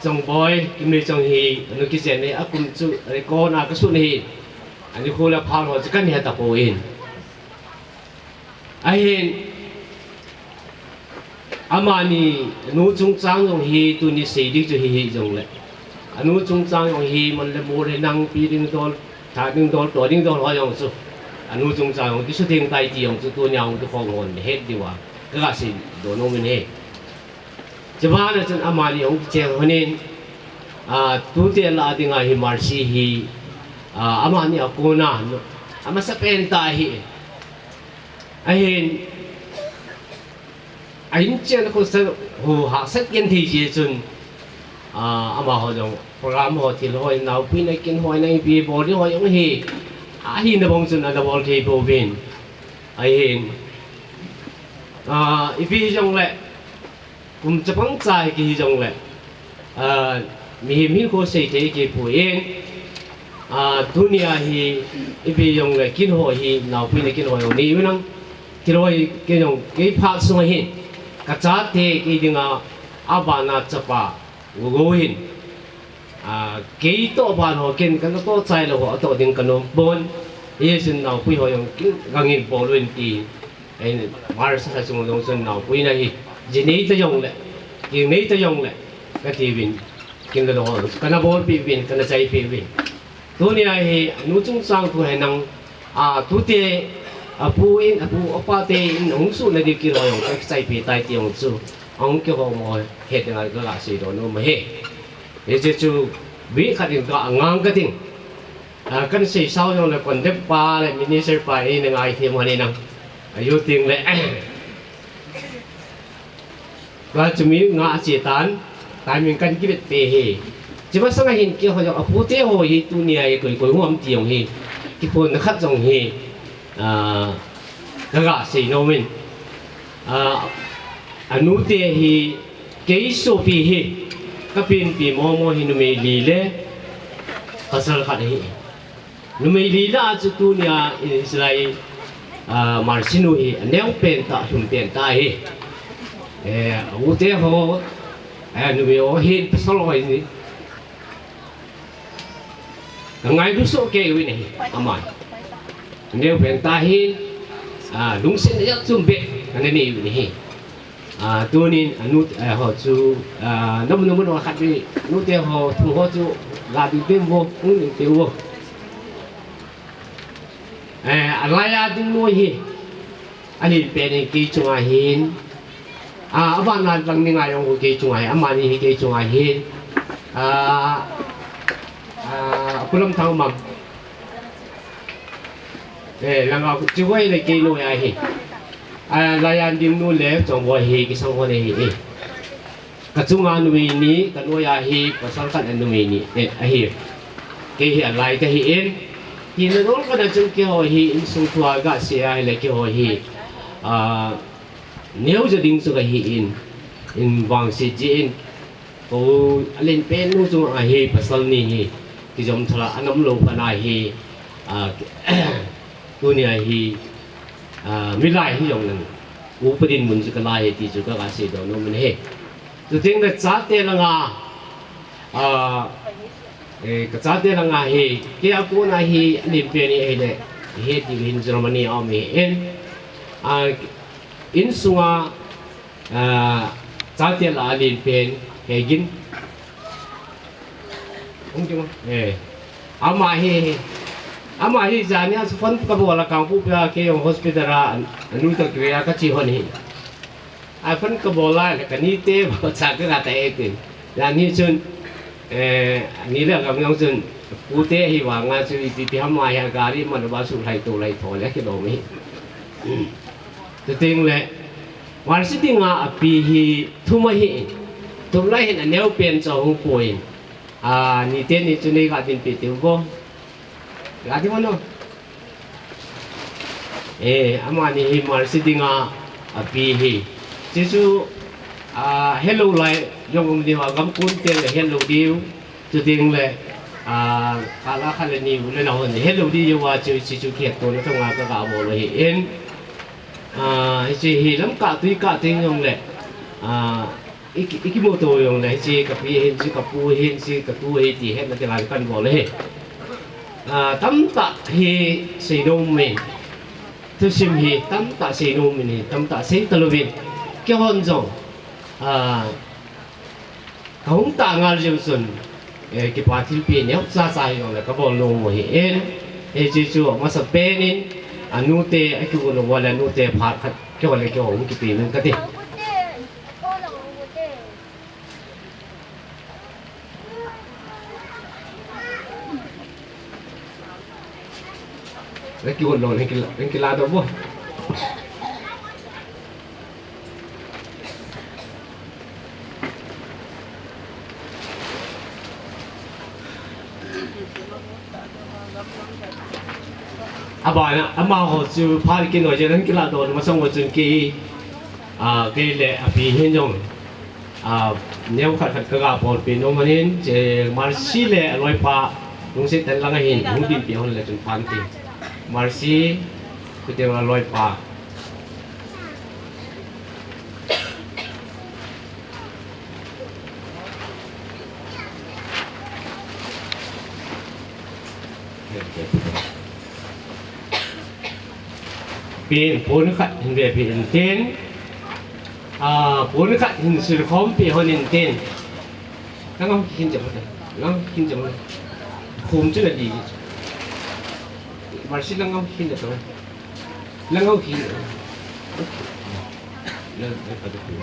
trong boy kim ni trong hi nu ki chen ne akum chu re ko na ka su ni ani khu la phang ho kan he ta po in ai hin amani nu chung chang yong hi tu ni sei dik chu hi jong le anu chung chang yong hi man le mo le nang pi ding dol tha ding dol to ding dol ho yong chu anu chung chang yong ki su ting tai ti yong chu tu nyang tu khong ngon he di wa ka ga sin do no min he jabana chen amani yong che honin tu te la ding a hi marsi hi amani akona ama sa pen ta hi ai anh chen ko sa ho ha sat ken thi je chun ama ho jong program ho til hoi nau pi na kin hoi nai pi bo ri hoi yong hi hi na bong chun na bol thi bo bin ai hin ipi jong le kum chapang chai ki jong le mi mi ko sei te ki pu yen dunia hi ipi jong le kin ho hi nau pi na kin hoi ni nang ki hoi ke jong ke pha sung hin kacha te ki dinga abana chapa gohin ke to ban ho ken kan to chai lo ho to ding kanom bon yesin naw pui ho yong gangin bolwin ti ai mar sa chung long sun naw pui na hi jinei ta yong le ki nei ta yong le ka ti win kin lo ho kana bol pi win kana chai pi win dunia hi nu chung sang tu hai nang tu te apu opa te in ong su na di ki lo yong ka chai pi tai ti ong su ong ki ho mo he te ngal ga si do no ma he ye je chu bi khat in ka ngang ka ting kan sei sao yong le kon de pa le minister pa ni ngai thi mo ni nang ayu ting le ga chu mi nga chi tan tai min kan ki te he chỉ bắt sang hin kia họ cho apu te ho hi tu nia ye koi koi hom ti yong hi ki phun na khat jong hi ga sei no min anu te hi ke so pi hi ka pin pi mo hi nu me li le asal khat hi nu me li la chu tu nia Israel marsinu hi neu pen ta hum pen ta hi u te ho nu me o hi pasal ho ni ngai du so ke wi ni amai neu pen ta hi lung sin ya chum be ani ni wi ni ตัวนี้นู้เขาจูน้ำว่าขัดดีนู้เดียวเขาถูกเขาจูลาดีเต็มวงนู้เต็มวงอะไรดิ้งนู้ฮีอันนี้เป็นกี่จงอาหินบ้านนั้นตั้งนี่ไงองค์กี่จงอาหินอามานี่กี่จงอาหินคุณลำทางมั่งแล้วก็ช่วยเลยกี่นู้อาหินlayan din nule trong bo hi ki sang hone hi kachunga nui ni kanoya hi pasal kan nui ni hi ke hi alai ka hi en hi no rol kana chung ke ho hi in sung thua ga se ai le ke ho hi neu je ding su ga hi in wang si ji in ko alen pen nu chung a hi pasal ni hi ki jom thla anam lo kana hi tu ni hi mi lai hi yong nang u padin mun ju ka lai ti ju ka ga se do no mun he tu ting da cha te la nga ka cha te la nga he ke a ko na hi lim pe ni he le he ti hin Germany a me en in sunga cha te la lim pen he gin ong ju ama he ama hi jania fon ka bola kang pu pya ke yong hospital ra anu ta kriya ka chi hon hi a fon ka bola le ka ni te ba cha ka ta e tin ya ni chun ni le ka ngong chun pu te hi wa nga chu ti ti ha ma ya ga ri ma ba su lai to lai tho le ke do mi te ting le war si ti nga a pi hi thu ma hi tum lai hin a neu pen cho hu poi ni te ni chu ni ga tin pi ti go lagi mana? Amani hi marsi dinga api hi. Jisu hello lai yong di wa gam kun te le hello diu tu ding le kala khala ni le na hon hello di yo wa chu chi chu khet to na thong ga ka bo lo hi en chi hi lam ka ting yong le ikimoto yong le chi ka pi hin chi ka pu hin chi ka tu hi ti het na te la kan bo le tâm tạ hi xây đông mình tu sim hi tâm tạ xây đông mình tâm tạ xây tơ lovin cái hôn rong không tạ ngal riêng xuân cái party pin nhóc xa xa rồi là cái bọn lông hi en chỉ chú mà sắp bên in anu te cái cái nó gọi là anu te phát cái gọi là cái hồng cái pin cái gì lagi wala ng kilado mo. Ama ho chu phari kin oi je ng kilado ma song wo chun ki ke le api hin jong neu khat khat ka ga por pin no manin je marsi le loi pa nung se tan lang hin nung din pi hon le chun phan ti Mercy kita melalui pa. Pin pun kat hingga pin ten, pun kat hingga surkom pin honin ten. Langau hinjam mana? Langau hinjam mana? Kum tu lagi. Mercy langau hin da to langau hin lang ka da ku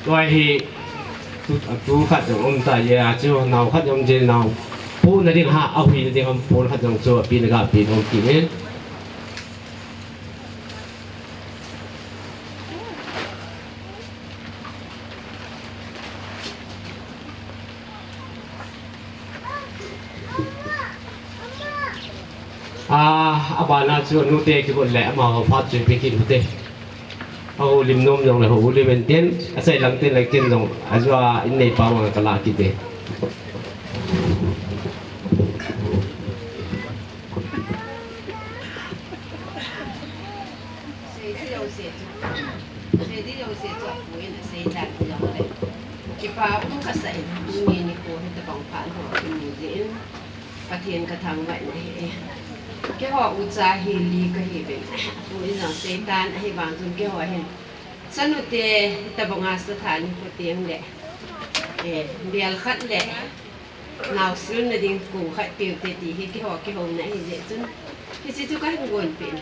Tôi thì tu khát trong ông ta giờ chứ nào khát trong trên nào phụ là đi hạ ao thì đi ông phụ khát trong chỗ pin là pin ông kỹ nên abana chu nu te ki bon le ma ho phat chu pe ki hute au lim nom jong le ho le ben ten asai lang ten le ken jong azwa in nei pa wa kala ki te sẽ chọn với là xây đặt giống này cái pa cũng cả sậy nhìn này cô thì bằng phản họ thì mình dễ phát hiện cả thằng vậy này cái họ ucha hi li cái hi bên tôi nói xây tan hay bằng dùng cái họ hiện sân ut ta bằng asa thản của tiếng lệ bial khát lệ nào xưa là đình cụ khát biểu tê tí hi cái họ này hi dễ chân cái gì chú cái nguồn biển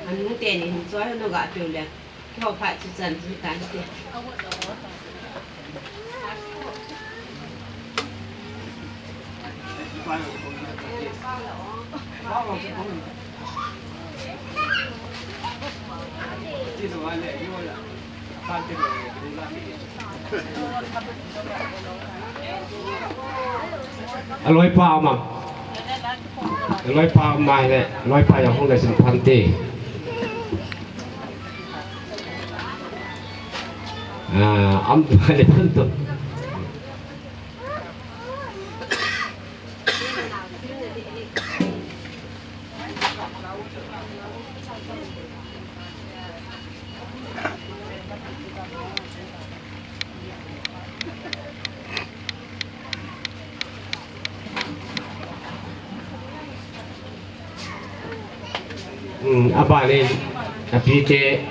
anh muốn tiền thì cho nó gạt biểu lệ cái họ phải chú dần chú tán tiền lối pa mà lối pa mai này lối pa yang không là sinh phan tê âm này phân tục apa ni api ke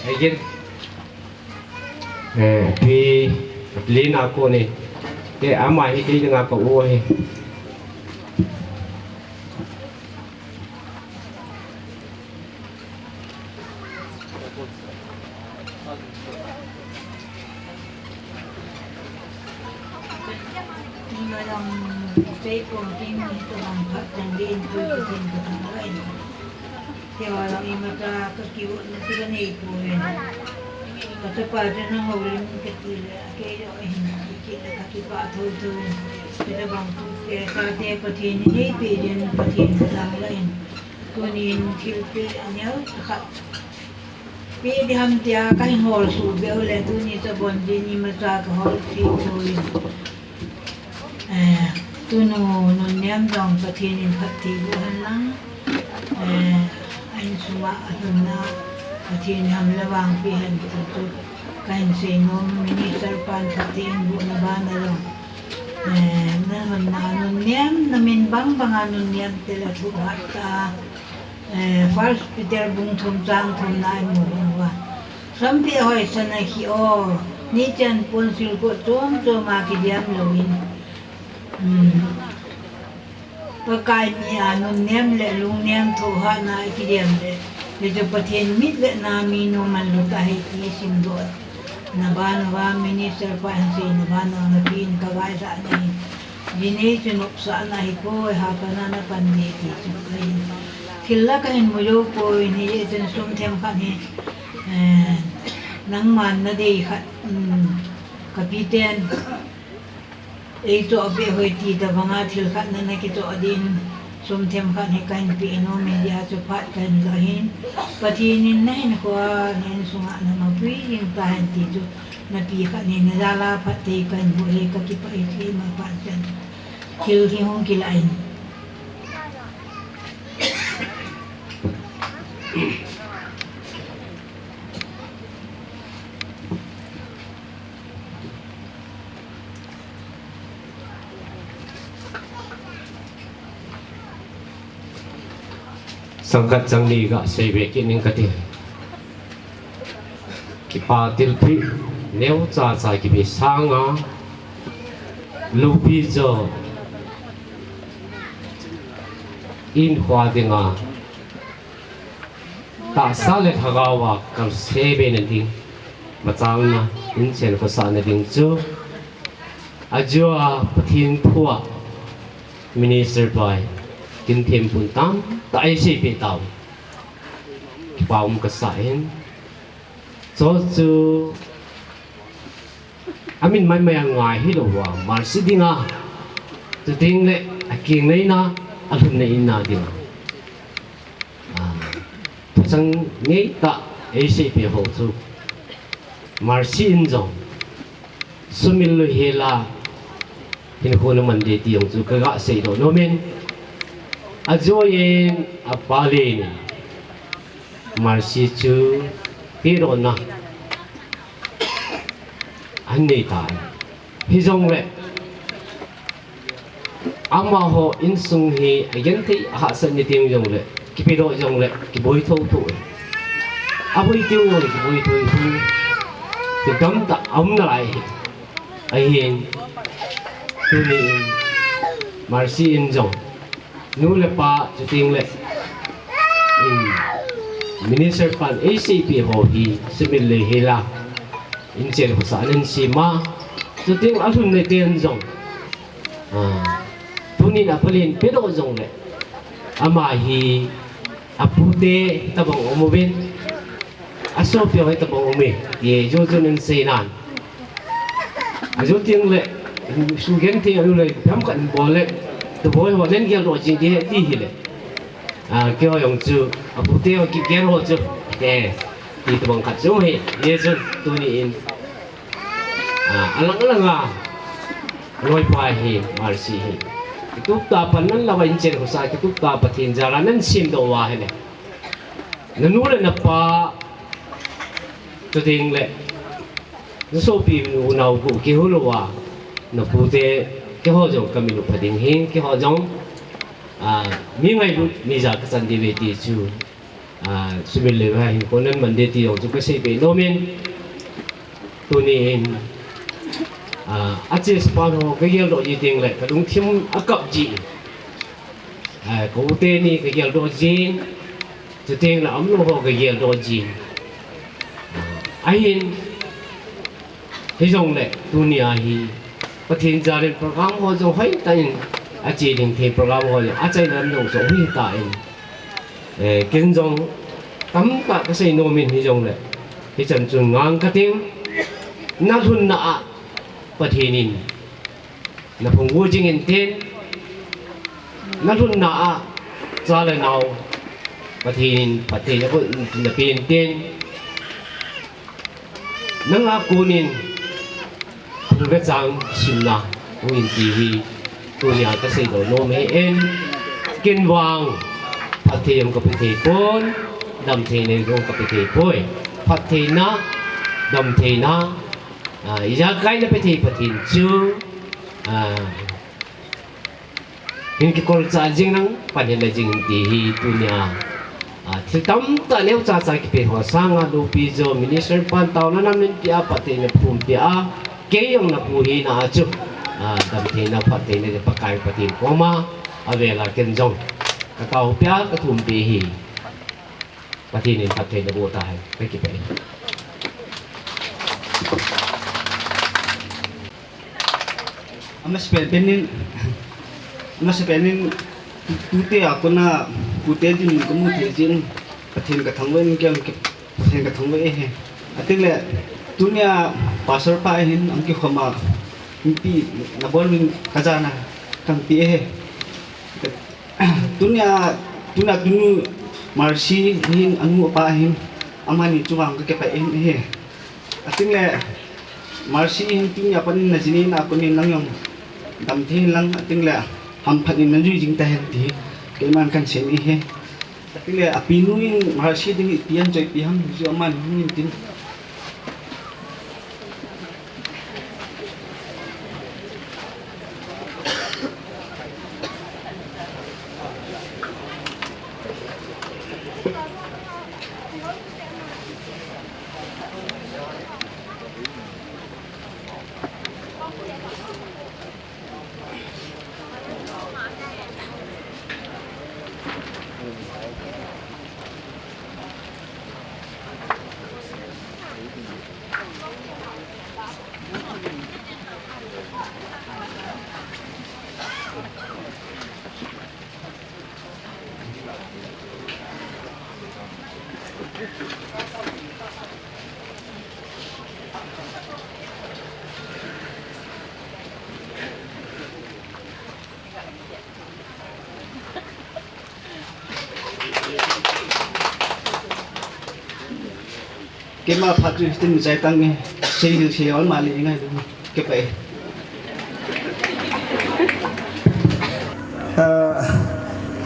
again api lin aku ni ke amai hi dengan aku oi Theo là em ta có cứu nó cái này của mình, có thể phải cho nó hầu lên cái gì là cái đó cái là cái bát thôi thôi, cái đó bằng cái cái có thể này bị đến có thể làm lại, còn in thiếu bị nhớ khác, bị đi ham tia cái hồ sụp béo lên tu ni ta bận đi ni mà ta cái hồ thì thôi, tu nó niệm dòng có thể nên phát thì buồn lắm. Anh semua asumna atin ham lawang pihan itu kain singom minister pan satin bu nabana lo naman anun niam namin bang anun niam tela thubata first Peter bungthum jang thum nai mu wa sampi hoi sana hi o ni chan pon sil ko tom ma ki diam loin pakai mi anun niam le lung niam thu ha na ki diam le jo pathen mit le na mi no man lu ta hi ti sim do na ba minister pa han si na ba na pin ka vai sa ni bini chunuk sa na hi ko ha pa na pan ni ti chu kai khilla ka hin mo yo ko ni ye chen sum them kha ni nang man na dei kha kapiten itu abe hoi ti da banga thil khat na ki to adin sum them khat he kain pi no media chu phat kan lahin pathin nai na ko nen sunga na ma pi ing ta han ti chu na pi khat ni na dala phat te kan bu he ka ki pa thi ma pa chen kil hi hong ki lain sangkat jangli ga sebe kining kati kipa tilpi neu cha cha ki bi sanga lupi jo in hwa dinga ta sale thagawa kal sebe ne ding machang na in chen ko sa ne ding chu ajua pathin phua minister bai kinh thêm pun tam tại gì bị tàu bao một cái sai cho chú amin mai mai ngoài hi lo wa mar si dinga tu ting le aking nei na alhum nei na dinga tu sang ngei ta ai gì bị ho chu mar si in jong sumil lo hela hin ko no man de ti yong chu ka ga sei do no men ajoyen apalin marsi chu pirona anh này tại hi dòng lệ ama ho in sung hi again thì hạ sân đi tiếng dòng lệ cái bị đội dòng lệ cái bôi thâu thổi bôi tiêu rồi cái bôi thổi thổi thì đấm ta ống lại ai hiền tôi ni Mercy in dòng nu lệ pa cho tiếng lệ in Minister Pan ACP ho hi simile hila in chen ho sa nen si ma cho tiếng ahun ne ten dòng tuni na palin pedo dòng lệ ama hi apute tabang omovin aso pio hai tabang ome ye jo jo nen sei nan ajo tiếng lệ su gen thi alu lệ pham kan bol lệ to boy ho nen gel ro ji di hi lệ kêu yong chu apute ho ki gen ho chu di tabang khat jo he ye jo tuni in alang alang loi pai hi Mercy hi tup ta pan nan la wain chen ko sa ki tup ta pathin jara nan sim do wa hele nanu le na pa to ding le so pi nu nau bu ki hu lo wa na pu te ki ho jong kami lu phading hin ki ho jong mi ngai lu mi ja ka san di ve ti chu sumil le wa hin ko nan man de ti yong chu ka sei pe no men tu ni in ache spano cái gel độ gì tiền lệ phải đúng thêm cặp gì có tên đi cái gel độ gì cho tiền là ấm luôn cái gel độ gì ai cái dòng lệ dunia hi có thiên gia đình program họ dùng hết tay ache đình thêm program họ dùng ache làm dùng số huy tại kiến dòng tắm cả cái xây nô mình hi dòng lệ cái chân chuẩn ngang cái tiếng na thun na pathinin na phungwu jing in ten na lun na cha le nau pathinin pathin ko na pin ten nanga kunin ve chang simna win ti hi tunia ka sei do no me en kin wang pathiam ka pithi pon dam the ne ro ka pithi poi pathina dam the na iya kai na peti patin chu hin ki kol cha jing nang panin la jing ti hi tunia thi tam ta leu cha cha ki pe ho sanga lu pi zo minister pan taw na nam nin pia patin na phum pia ke yong na pu hi na chu dam the na patin ne pakai patin koma avela ken jong ka taw pia ka thum pi hi patin ni patin na bo ta hai pe ki pe Ama sepenin tute ako na pute din ko mo tin pathin ka thangwen kyam ke pathin ka thangwe he ating le tunya pasar pa hin ang ki khoma pi na bolin kajana kang pi he tunya tunu Mercy hin anu pa hin amani chuang ka ke pa he ating le Mercy hin tunya pan na jini na ko ni nang yong dam thi lang ating le ham phat in nju jing ta hen ti ke man kan chen he ating le apinu in Mercy ding pian choi pi ham ju man hin tin cái mà phát triển tình giải tăng xây được xây ổn mà liền ngay cái vậy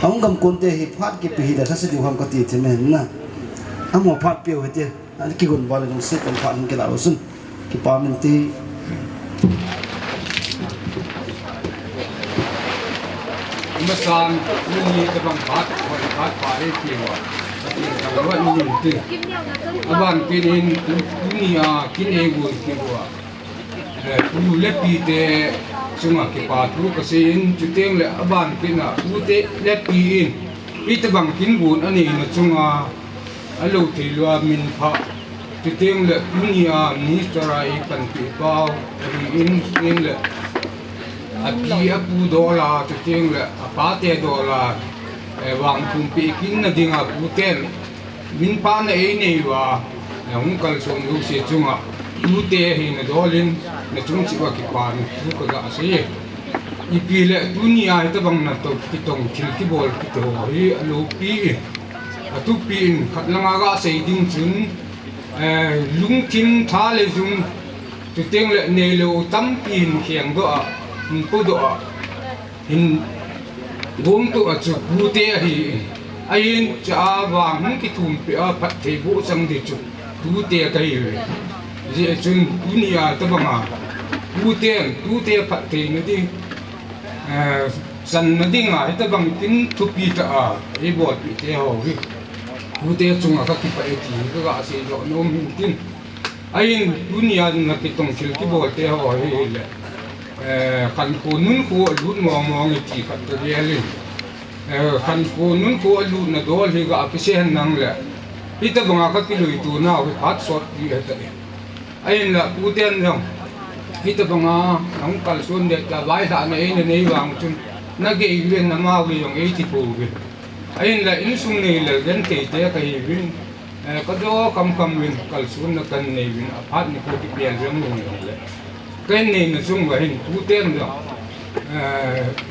ông cầm côn tê hi phát cái bì đã sẽ điều hành cái tiền thế này nè ông một phát biểu hết tiền anh kia còn vào trong sự cần phát cái lão xuân cái ba mình tê masan ni te bang phat pare piwa awan ni te aban kinin dunia kine gu kiwa tu le pi te sunga ki pa tu kasin chuteng le aban kina tu te le pi in ite bang kin gun ani na chunga alo te lua min pha chuteng le dunia ni tarai kan pi pau in le api apu dola chuteng le apate dola Vangthumpeh kin na dinga puten min pa na e nei wa hung kal som lu se chunga tu te hi na dolin na chung chi wa ki pa ni tu ka ga se ipi le dunia ita bang na to ki tong thil ki bol ki to hi alo pi atu pi in khat langa ga se ding chun lung tin tha le jung tu teng le ne lo tam pin khiang do a pu do a in gom tu a chu pu te hi ayin cha wang ki thum pe a phat the bu sang de chu tu te kai je chun dunia ta banga tu te phat te ni di san na ding a ta bang tin thu pi ta a e bot pi te ho hi tu te chung a ka ki pa e ti ga se lo no min tin ayin dunia na ki tong thil ki bol te ho hi le kan ko nun ko lu mo mo ngi ti khat ta ye le kan ko nun ko lu na dol hi ga ki sen nang le ita banga ka ki lui tu na ho hat sot ni ta ayin la pu ten jong ita banga ang kal sun de ka lai da na e nei wang chun na ge ven na ma wi yong e ti pu ge ayin la in sung nei le gen te te ka hi vin ka do kam win kal sun na kan nei win a phat ni ko ki pian rem lu yong le cái này là chung với hình thu tiền rồi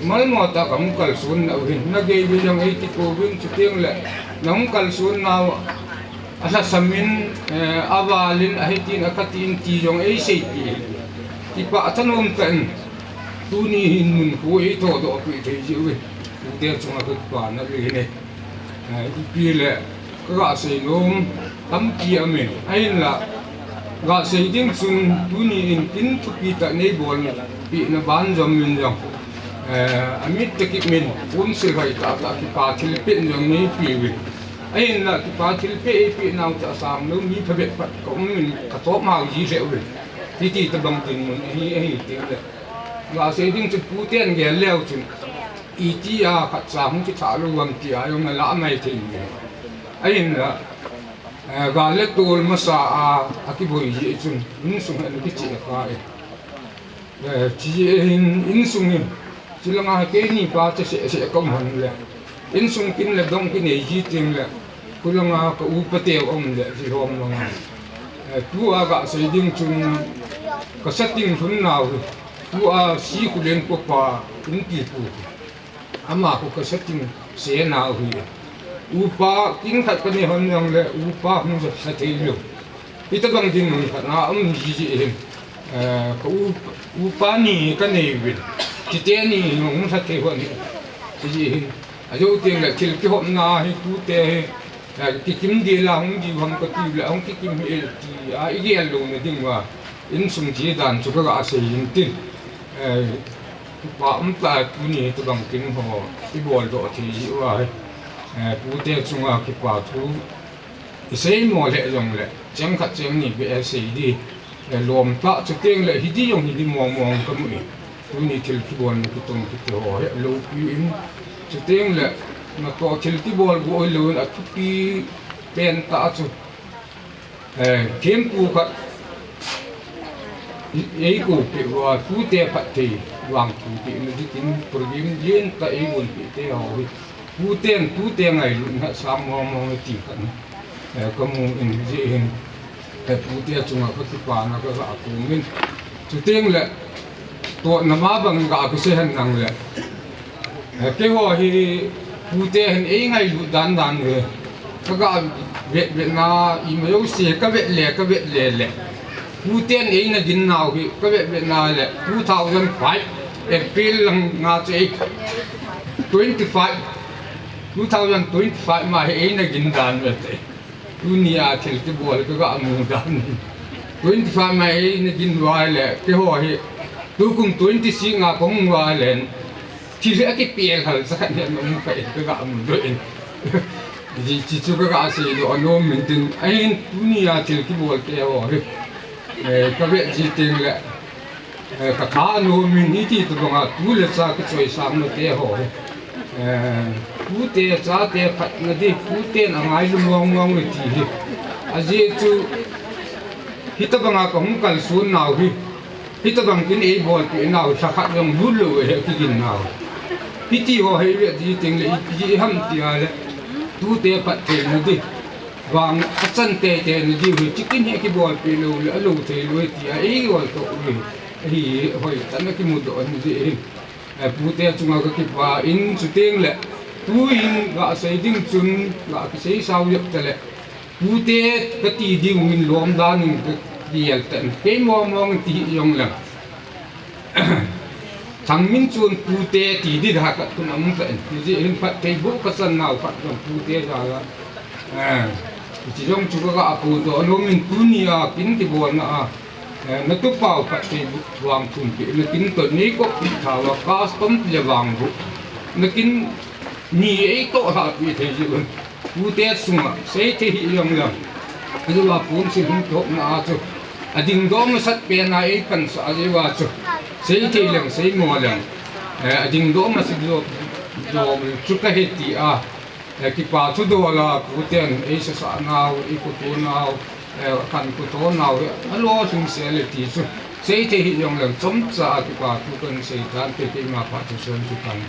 mal mo ta kam kal sun na hin na ge bi yang ei ti ko win chu tiang le nang kal sun na ala samin awalin a hitin akatin ti yong ei sei ti pa tanom kan tu ni hin mun ko ei to do pi te ji we tu te chung a ko pa na ge ne pi le ka sei nom tam pi amen ai la ga sei ding chun tu ni in tin thu pi ta nei bol pi na ban jom min jong amit te ki min un se vai ta ki pa thil pe jong nei pi wi ai na ki pa thil pe pi nau ta sam no mi pha bet pat ko min ka to ma ji se wi ti ta bang tin mun hi ti le ga sei ding chu pu ten ge leo chun i ti a khat sa hung ki tha lu wang ti a yong la mai thi ai na ga le tol ma sa a ki boi ji chun in sung an ki chi ka chi in sung ni chilanga ke ni pa che se kom han le in sung kin le dong ki nei ji ting le kulanga ka u pa te om le ji rom long tu a ga se ding chun ka setting thun naw tu a si ku len ko pa in ki pu ama ko ka setting se naw hi upa king khat ka ni hon yang le upa hung sa te lu ita bang ding mun khat na ji ji hin ka upa ni ka nei win ti te ni hung sa te hon ji hin a jo ting le thil ki hom na hi tu te ki kim di la hung ji hom ka ti la hung ki kim he ti a i ge lu ne ding wa in sum ji dan chu ka a se yin tin pa ta tu ni to bang king ho i bol do ti wa pu te chunga ki pa thu sei mo le jong le chang khat chang ni be se di lom ta chu teng le hi di yong hi di mo ka mu tu ni thil ki bol ki tong ki to he lo pi in chu teng le na to thil ki bol go lo a thu pi pen ta chu kem pu khat ei ko pe wa tu te phat te wang thu pi ni di tin program yen ta ei gon pi te ho tu ten ngai lu na sam mo ti kan ko mu in ji hin tu te chunga ko ti pa na ko ga ku min tu teng le to na ma bang ga ko se han nang le ke ho hi tu te hen ei ngai lu dan le ka ga ve na I ma yo se ka ve le tu ten ei na gin naw hi ka ve na le 2005 April lang nga che 2025 ma he na gin dan vete dunia thil ki bol ka amu dan 25 ma he na gin wa le ke ho he tu kum 26 nga kong wa len thì lẽ cái bia là sao nên nó phải cái gạo mình đợi chỉ cho cái gạo gì đó nó mình tin anh dunia thì cái bộ cái rồi cái việc gì tiền lẽ cái khá nó mình ít thì tụi nó tu lệ sao cái chơi sang nó cái rồi phú tê cha tê phát nó đi phú tê là ngay luôn ngon ngon người thì aje chu hita banga kom kal sun nào hita bang kin e bol pi nào sa khat yong lu lu he ki kin nào hiti ho he le di ting le ji ham ti ale tu te pat te na di wang achan te te na di hu chikin he ki bol pi lu lu te lu ti ai wal to hi hoi tan ki mu do ni di pu te chunga ka ki pa in chu teng le tu in ga sei ding chun ga ki sei sau yep te le pu te ka ti ding min lom da ning dial tan ke mo mong ti yong la Thangmingou chun pu te ti di da ka kun am ta ji in pat te bu ka san naw pat pu te ja la chỉ trong chú các bạn phụ đó nó mình tu nia kín thì buồn à nó tu bảo phải thì vàng thùng bị nó kín tuầnนี้ก็bị thảo và custom là vàng vụ nó kín nhì ấy to là bị thế chứ phụ tết sung à sẽ thế hiện là cái là phụ sinh không tốt na chứ đình đó mà sát bên này cần sợ gì vậy chứ sẽ thế lần sẽ mua lần đình đó mà sẽ do chút cái hết thì cái quả chút đồ là phụ tiền ấy sẽ sợ nào ấy phụ tu nào cần phụ tu nào alo chúng sẽ là thì chứ sẽ thể hiện lần chống trả cái quả tu cần sẽ làm cái mà phát triển chút cần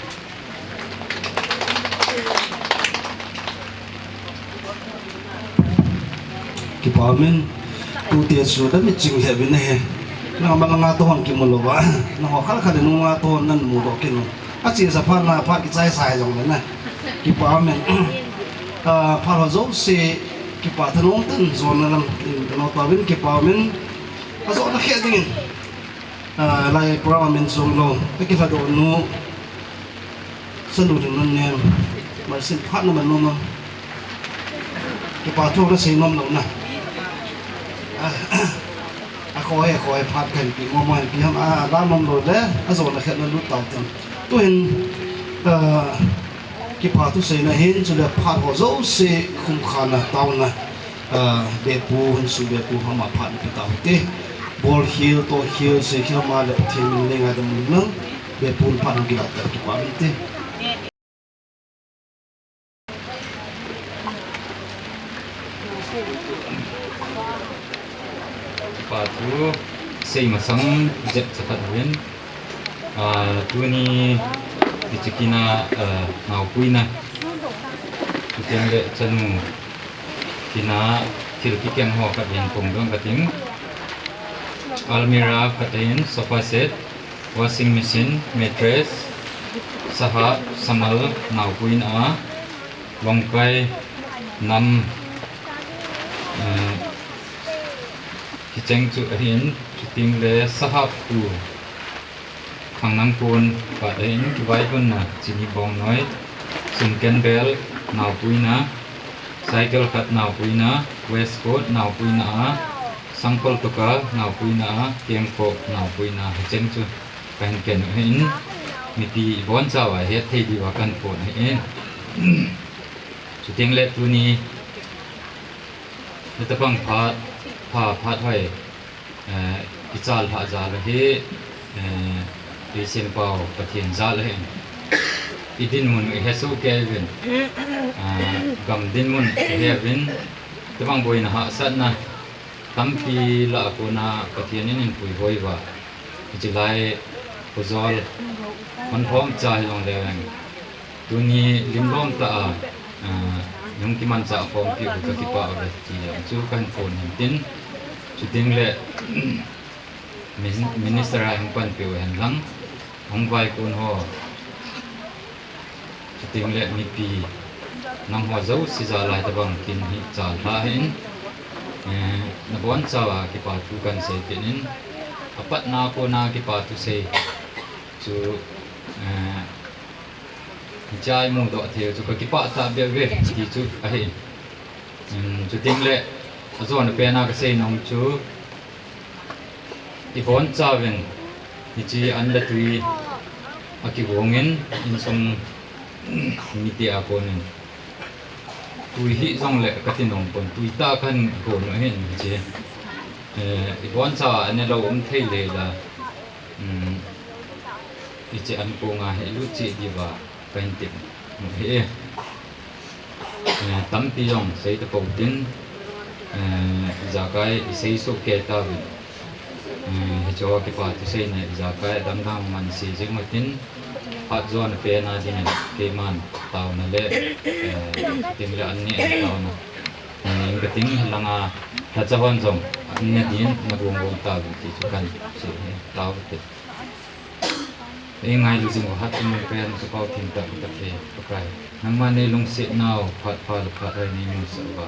cái bảo mình tu tiên số đó mình chỉnh hệ bên này nó mà ngã tu hành kim một lỗ nó họ khác khác để nó ngã tu hành nên một độ kia nó chỉ là phát cái trái sai rồi này cái bảo mình phát họ dấu xe cái bảo thân ông thân rồi nó tao bên cái bảo mình rồi nó khác đi lại bảo mình dùng lâu cái phát độ nó sân đủ những nhân em mà xin phát nó mình luôn mà cái bảo thôi nó xây nôm lâu nè khói phát cái mồm mồm cái ham đa nôm rồi đấy rồi nó khác nó lút tàu tiền tôi hình cái phát tu xây này hiện cho là phát họ dấu xe không khăn là tàu nè bê pu hình su bê pu ham mà phát cái tàu thế ball hill to hill xe khi mà là thiên mình ngay trong mình nâng bê pu phát cái là cái quả mình thế tu sei masang jet sakat wen tu ni dichikina ngau puina tiang le chanu kina thil ki ken ho kat yen pong dong kating almirah katain sofa set washing machine mattress saha samal ngau puina wangkai nam cheng chu hin chuting le sahap tu khangnam pun pa in vai bun na chini bong noi sum ken bel naw puina cycle khat naw puina waistcoat naw puina sangkol toka naw puina kengko naw puina cheng chu kan ken hin mi pi bon chawa he thei di wa kan pon hin chuting le tu ni tapang phát hoài cái chal hạ giá là hết cái xem bao phát hiện giá là hết cái din mun hết số Kevin cầm din mun Kevin cái bang boy na hạ sát na tâm pi là cô na phát hiện nên bùi boy và chỉ lại cô zol con phong trái lòng đèn tu ni lim lom ta những cái màn dạo phong kiểu các cái bảo là chỉ chú kan phone tin chú tiếng lệ minister anh quan biểu hành lăng ông vai con họ chú tiếng lệ mi pi nang hoa dấu si ra lại tập bằng kinh hi trả la hin na bon chawa cái bảo chú kan se tin apat na ko na cái bảo chú se chú chai mu do theo chu ka kipa ta be ve ti chu a hi chu ting le azon pe na ka sei nong chu i bon chawen ti chi an la tui akibongin insong ngiti ako nin tui hi zong le katinong pon tui ta kan go no hen je ibon cha ane lo thei le la ichi an ko nga he lu chi di ba kan tip mo he tam pi yong sei ta ko tin zakai sei so ke ta vi he cho ki pa tu sei ne zakai dam dam man si jing matin hat zon pe na din ke man taw na le tim le an ni taw na ning ka ting langa tha cha hon jong an ne din na gong gong ta vi ti chu kan si taw te ngai lu jing hat chung pe an ka pau tin ta ta ke ka kai nang ma ne lung se naw phat phal phat ai ni mu sa ba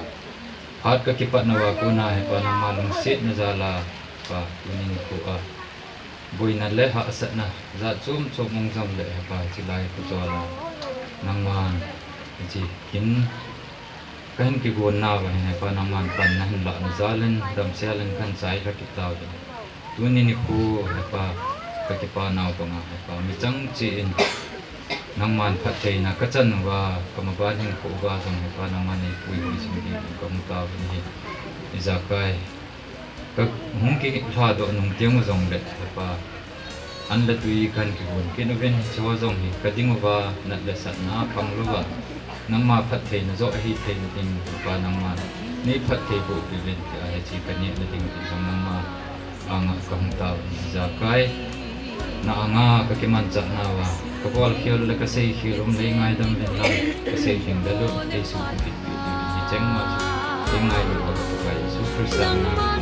hat ka ki pat na wa ko na he pa nang ma lung se na za la pa tunin ko a boy na le ha asat na za chum chom mong jam le pa chi lai ku zo la nang man chi kin kan ki gon na ba ne pa nang man pan na hin la na za len dam se len kan sai ka ki taw de tunin ko pa ka ki pa naw to nga pa mi chang chi in nang man phat thei na ka chan wa ka ma ba hin ko ba jong pa nang man ni pui pi sim di ka mu ta ni za kai ka hung ki tha do nung tiang zong le pa an la tui kan ki gon ke no ven chaw zong hi ka ding wa na le sat na phang lo wa nang ma phat thei na zo hi thei na ting pa nang ma ni phat thei ko pi ven ka ha chi ka ni na ting ki zong nang ma anga ka hung ta za kai na anga ka ki man cha na wa ka bol khiol le ka sei khilom le ngai dam ven la ka sei thing da lo dei su ki pi ni cheng ma chu ting ngai lo ka ka su krista na na